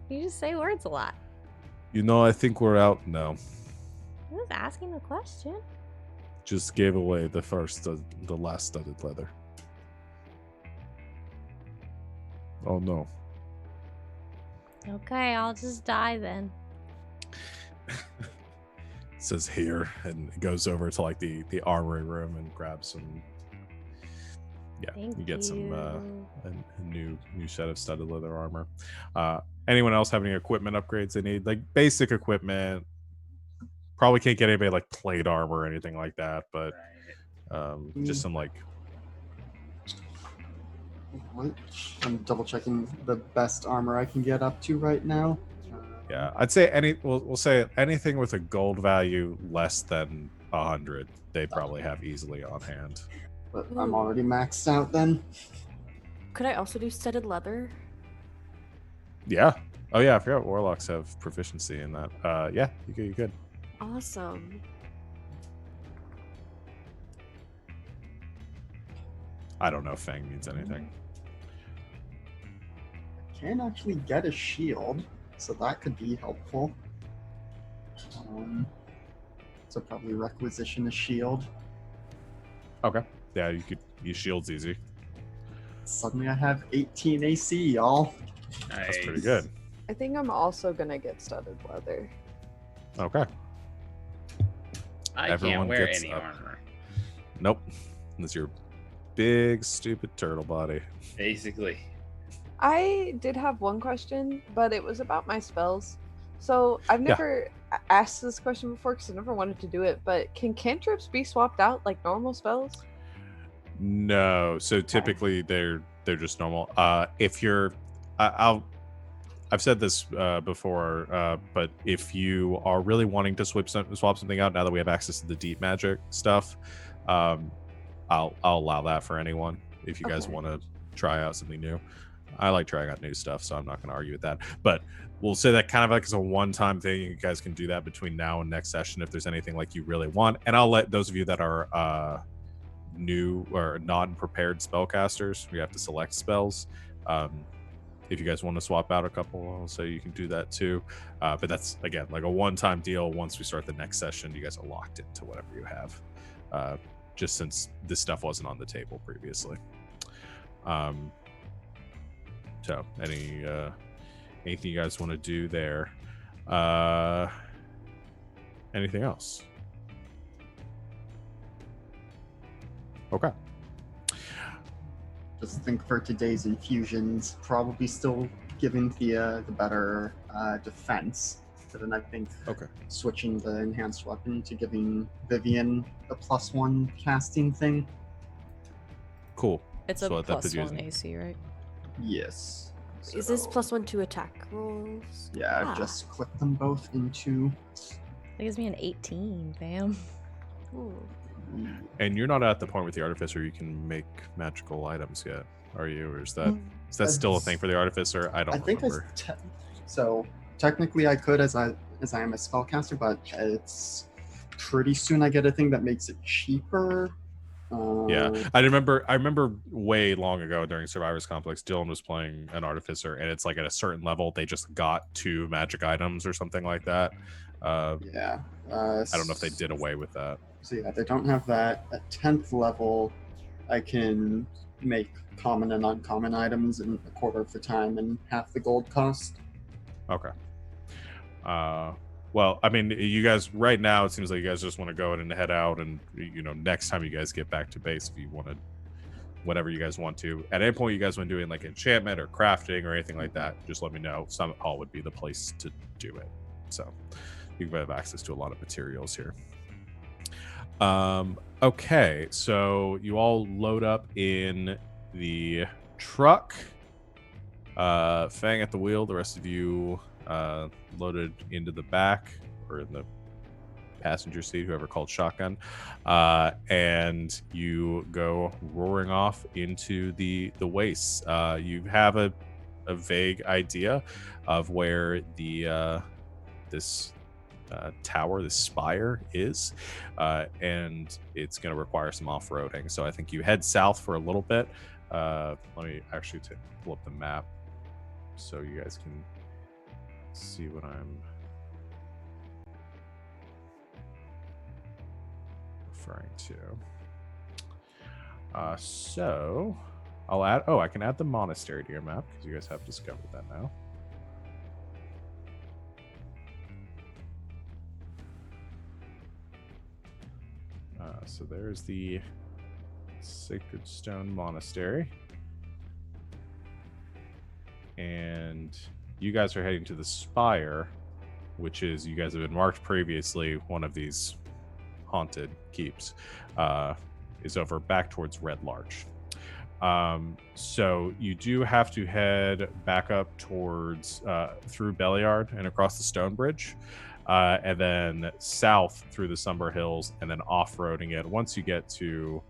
You just say words a lot. You know, I think we're out now. I was asking the question. Just gave away the the last studded leather. Oh no. Okay, I'll just die then. Says here, and it goes over to like the armory room and grabs some. Yeah, Thank you get some you. a new set of studded leather armor. Anyone else have any equipment upgrades they need? Like basic equipment. Probably can't get anybody like plate armor or anything like that, but just some like. I'm double checking the best armor I can get up to right now. Yeah, I'd say we'll say anything with a gold value less than 100, they probably have easily on hand. But I'm already maxed out then. Could I also do studded leather? Yeah. Oh yeah, I forgot warlocks have proficiency in that. Yeah, you could. Awesome. I don't know if Fang means anything. Can actually get a shield, so that could be helpful. So probably requisition a shield. Okay. Yeah, you could use shields easy. Suddenly I have 18 AC, y'all. That's pretty good. I think I'm also gonna get studded leather. Okay. I Everyone can't wear gets any up. armor. Nope. That's your big stupid turtle body. Basically. I did have one question, but it was about my spells. So I've never asked this question before because I never wanted to do it, but can cantrips be swapped out like normal spells? No. So typically they're just normal. If you're I've said this before, but if you are really wanting to swap something out now that we have access to the deep magic stuff, I'll allow that for anyone if you guys want to try out something new. I like trying out new stuff, so I'm not going to argue with that. But we'll say that kind of like as a one-time thing. You guys can do that between now and next session if there's anything like you really want. And I'll let those of you that are new or non-prepared spellcasters, we have to select spells. If you guys want to swap out a couple, I'll say you can do that too. But that's, again, like a one-time deal. Once we start the next session, you guys are locked into whatever you have. Just since this stuff wasn't on the table previously. So anything you guys want to do there? Anything else? Okay. Just think for today's infusions, probably still giving Thea the better defense. But then I think switching the enhanced weapon to giving Vivian the +1 casting thing. Cool. It's So a let that plus put you 1 in- AC, right? Yes. Is this So, +1 to attack rolls? Yeah, I've just clicked them both into. That gives me an 18, fam. Ooh. And you're not at the point with the artificer you can make magical items yet, are you? Or is that still a thing for the artificer? I don't remember. So technically I could as I am a spellcaster, but it's pretty soon I get a thing that makes it cheaper Yeah, I remember way long ago during Survivors Complex, Dylan was playing an artificer, and it's like at a certain level they just got 2 magic items or something like that. Yeah. I don't know if they did away with that. So yeah, they don't have that. At 10th level, I can make common and uncommon items in a quarter of the time and half the gold cost. Okay. Well, I mean, you guys right now it seems like you guys just want to go in and head out, and next time you guys get back to base, if you want to, whatever you guys want to. At any point you guys want doing like enchantment or crafting or anything like that, just let me know. Summit Hall would be the place to do it. So you have access to a lot of materials here. Okay, so you all load up in the truck. Fang at the wheel. The rest of you loaded into the back or in the passenger seat, whoever called shotgun, and you go roaring off into the wastes. You have a vague idea of where the this tower, this spire is, and it's going to require some off-roading. So I think you head south for a little bit. Let me actually pull up the map so you guys can see what I'm referring to. So I'll add, I can add the monastery to your map because you guys have discovered that now. So there's the Sacred Stone Monastery. And you guys are heading to the Spire, which is, you guys have been marked previously, one of these haunted keeps, is over back towards Red Larch. So you do have to head back up towards through Belliard and across the Stone Bridge, and then south through the Sumber Hills, and then off-roading it once you get to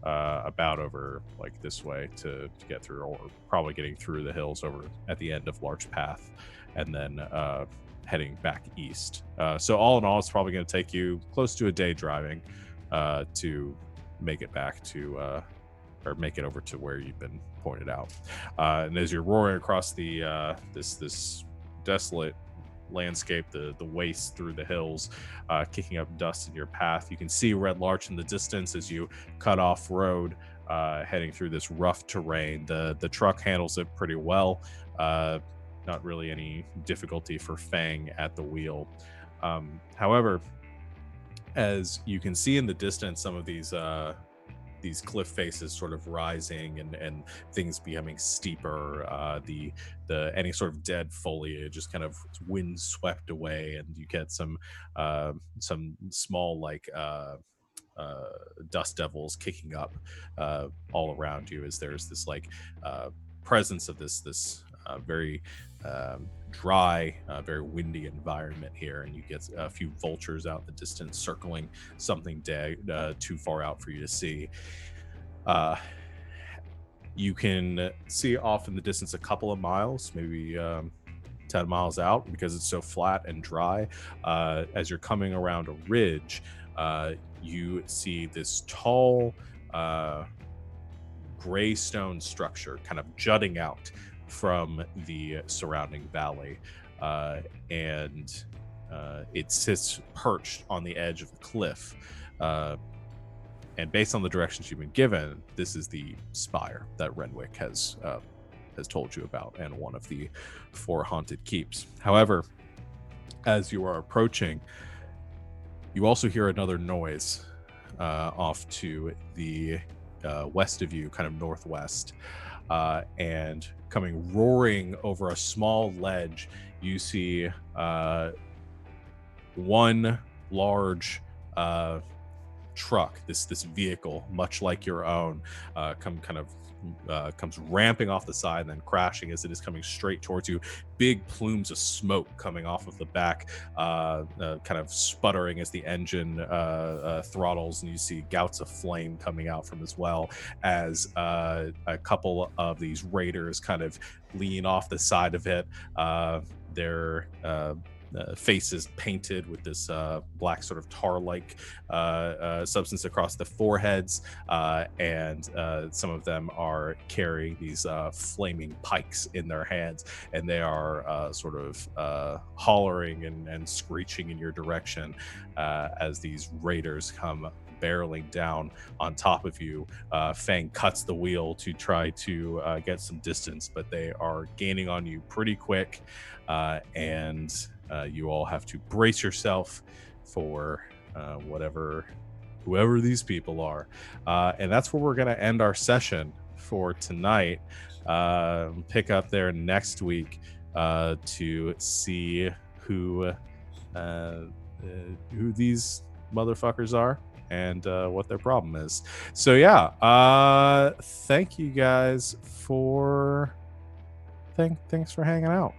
about over like this way to get through, or probably getting through the hills over at the end of Larch Path, and then heading back east. So all in all, it's probably going to take you close to a day driving to make it back to or make it over to where you've been pointed out. And as you're roaring across the this desolate landscape, the waste through the hills, kicking up dust in your path, you can see Red Larch in the distance as you cut off road, heading through this rough terrain. The truck handles it pretty well. Not really any difficulty for Fang at the wheel. However, as you can see in the distance, some of these cliff faces sort of rising and things becoming steeper, the any sort of dead foliage is kind of wind swept away, and you get some small like dust devils kicking up all around you, as there's this like presence of this very dry, very windy environment here, and you get a few vultures out in the distance circling something dead too far out for you to see. You can see off in the distance a couple of miles, maybe 10 miles out, because it's so flat and dry. As you're coming around a ridge, you see this tall gray stone structure kind of jutting out from the surrounding valley, and it sits perched on the edge of the cliff, and based on the directions you've been given, this is the spire that Renwick has told you about, and one of the 4 haunted keeps. However, as you are approaching, you also hear another noise off to the west of you, kind of northwest, and coming roaring over a small ledge, you see one large truck, this vehicle much like your own, comes ramping off the side and then crashing as it is coming straight towards you. Big plumes of smoke coming off of the back, kind of sputtering as the engine throttles, and you see gouts of flame coming out from as well, as a couple of these raiders kind of lean off the side of it. They're faces painted with this black sort of tar-like substance across the foreheads, and some of them are carrying these flaming pikes in their hands, and they are sort of hollering and screeching in your direction as these raiders come barreling down on top of you. Fang cuts the wheel to try to get some distance, but they are gaining on you pretty quick, and you all have to brace yourself for whoever these people are. And that's where we're going to end our session for tonight. Pick up there next week to see who these motherfuckers are and what their problem is. So yeah, thank you guys for thanks for hanging out.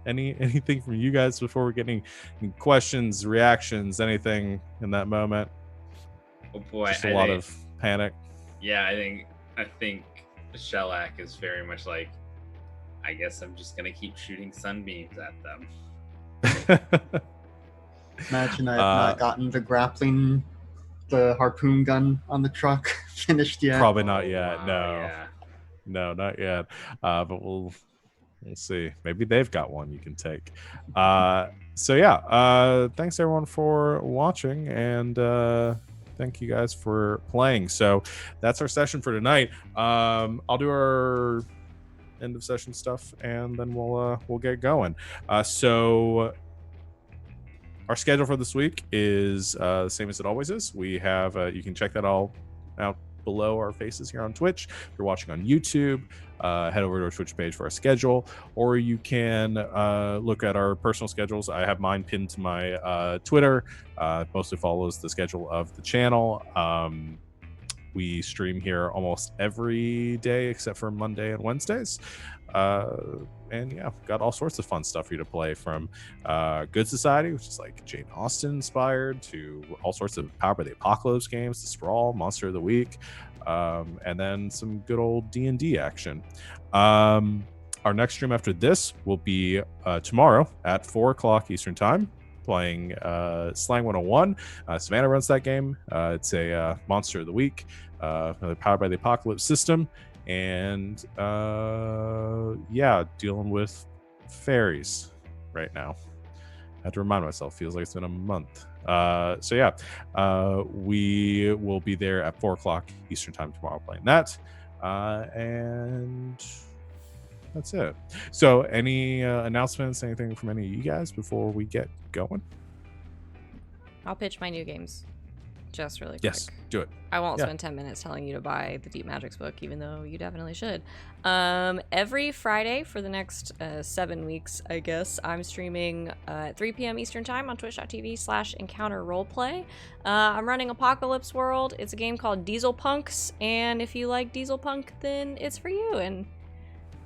Anything from you guys before we're getting questions, reactions, anything in that moment? Oh boy, just a lot of panic. Yeah, I think Shellac is very much like, I guess I'm just gonna keep shooting sunbeams at them. Imagine I have not gotten the harpoon gun on the truck finished yet. Probably not yet. Wow, No. yeah. No, not yet. But we'll see. Maybe they've got one you can take. So yeah, thanks everyone for watching, and thank you guys for playing. So that's our session for tonight. I'll do our end of session stuff, and then we'll get going. So our schedule for this week is the same as it always is. We have you can check that all out below our faces here on Twitch. If you're watching on YouTube, head over to our Twitch page for our schedule, or you can look at our personal schedules. I have mine pinned to my Twitter. Mostly follows the schedule of the channel. We stream here almost every day except for Monday and Wednesdays. And yeah, we've got all sorts of fun stuff for you to play, from Good Society, which is like Jane Austen inspired, to all sorts of Power by the Apocalypse games, to Sprawl, Monster of the Week, and then some good old D&D action. Our next stream after this will be tomorrow at 4 o'clock Eastern Time, playing Slang 101. Savannah runs that game. It's a Monster of the Week, Powered by the Apocalypse system. And yeah, dealing with fairies right now. I have to remind myself, feels like it's been a month. So yeah, we will be there at 4 o'clock Eastern Time tomorrow playing that. And that's it. So any announcements, anything from any of you guys before we get going? I'll pitch my new games just really quick. Yes, do it. I won't spend 10 minutes telling you to buy the Deep Magics book, even though you definitely should. Every Friday for the next 7 weeks, I guess, I'm streaming at 3 p.m. Eastern Time on twitch.tv/encounterroleplay. I'm running Apocalypse World. It's a game called Diesel Punks, and if you like Diesel Punk, then it's for you. And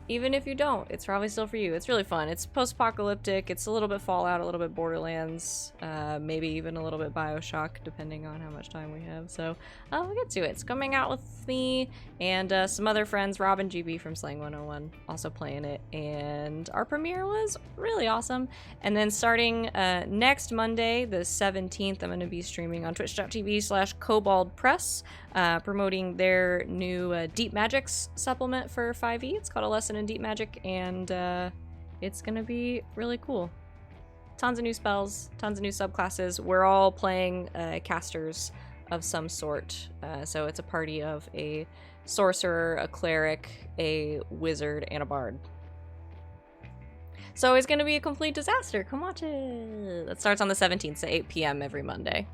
even if you don't, it's probably still for you. It's really fun. It's post-apocalyptic. It's a little bit Fallout, a little bit Borderlands, maybe even a little bit Bioshock, depending on how much time we have. So we'll get to it. It's coming out with me and some other friends, Rob and GB from Slang 101, also playing it. And our premiere was really awesome. And then starting next Monday, the 17th, I'm going to be streaming on twitch.tv/KoboldPress, promoting their new Deep Magics supplement for 5e. It's called A Lesson in Deep Magic, and it's gonna be really cool. Tons of new spells, tons of new subclasses. We're all playing casters of some sort, so it's a party of a sorcerer, a cleric, a wizard, and a bard. So it's gonna be a complete disaster. Come watch it. That starts on the 17th at 8 p.m. every Monday.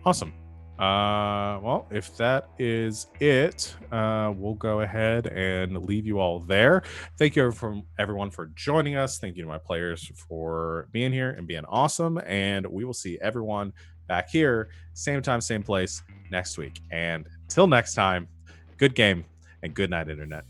Awesome. Well, if that is it, we'll go ahead and leave you all there. Thank you everyone for joining us. Thank you to my players for being here and being awesome. And we will see everyone back here, same time, same place next week. And till next time, good game and good night, Internet.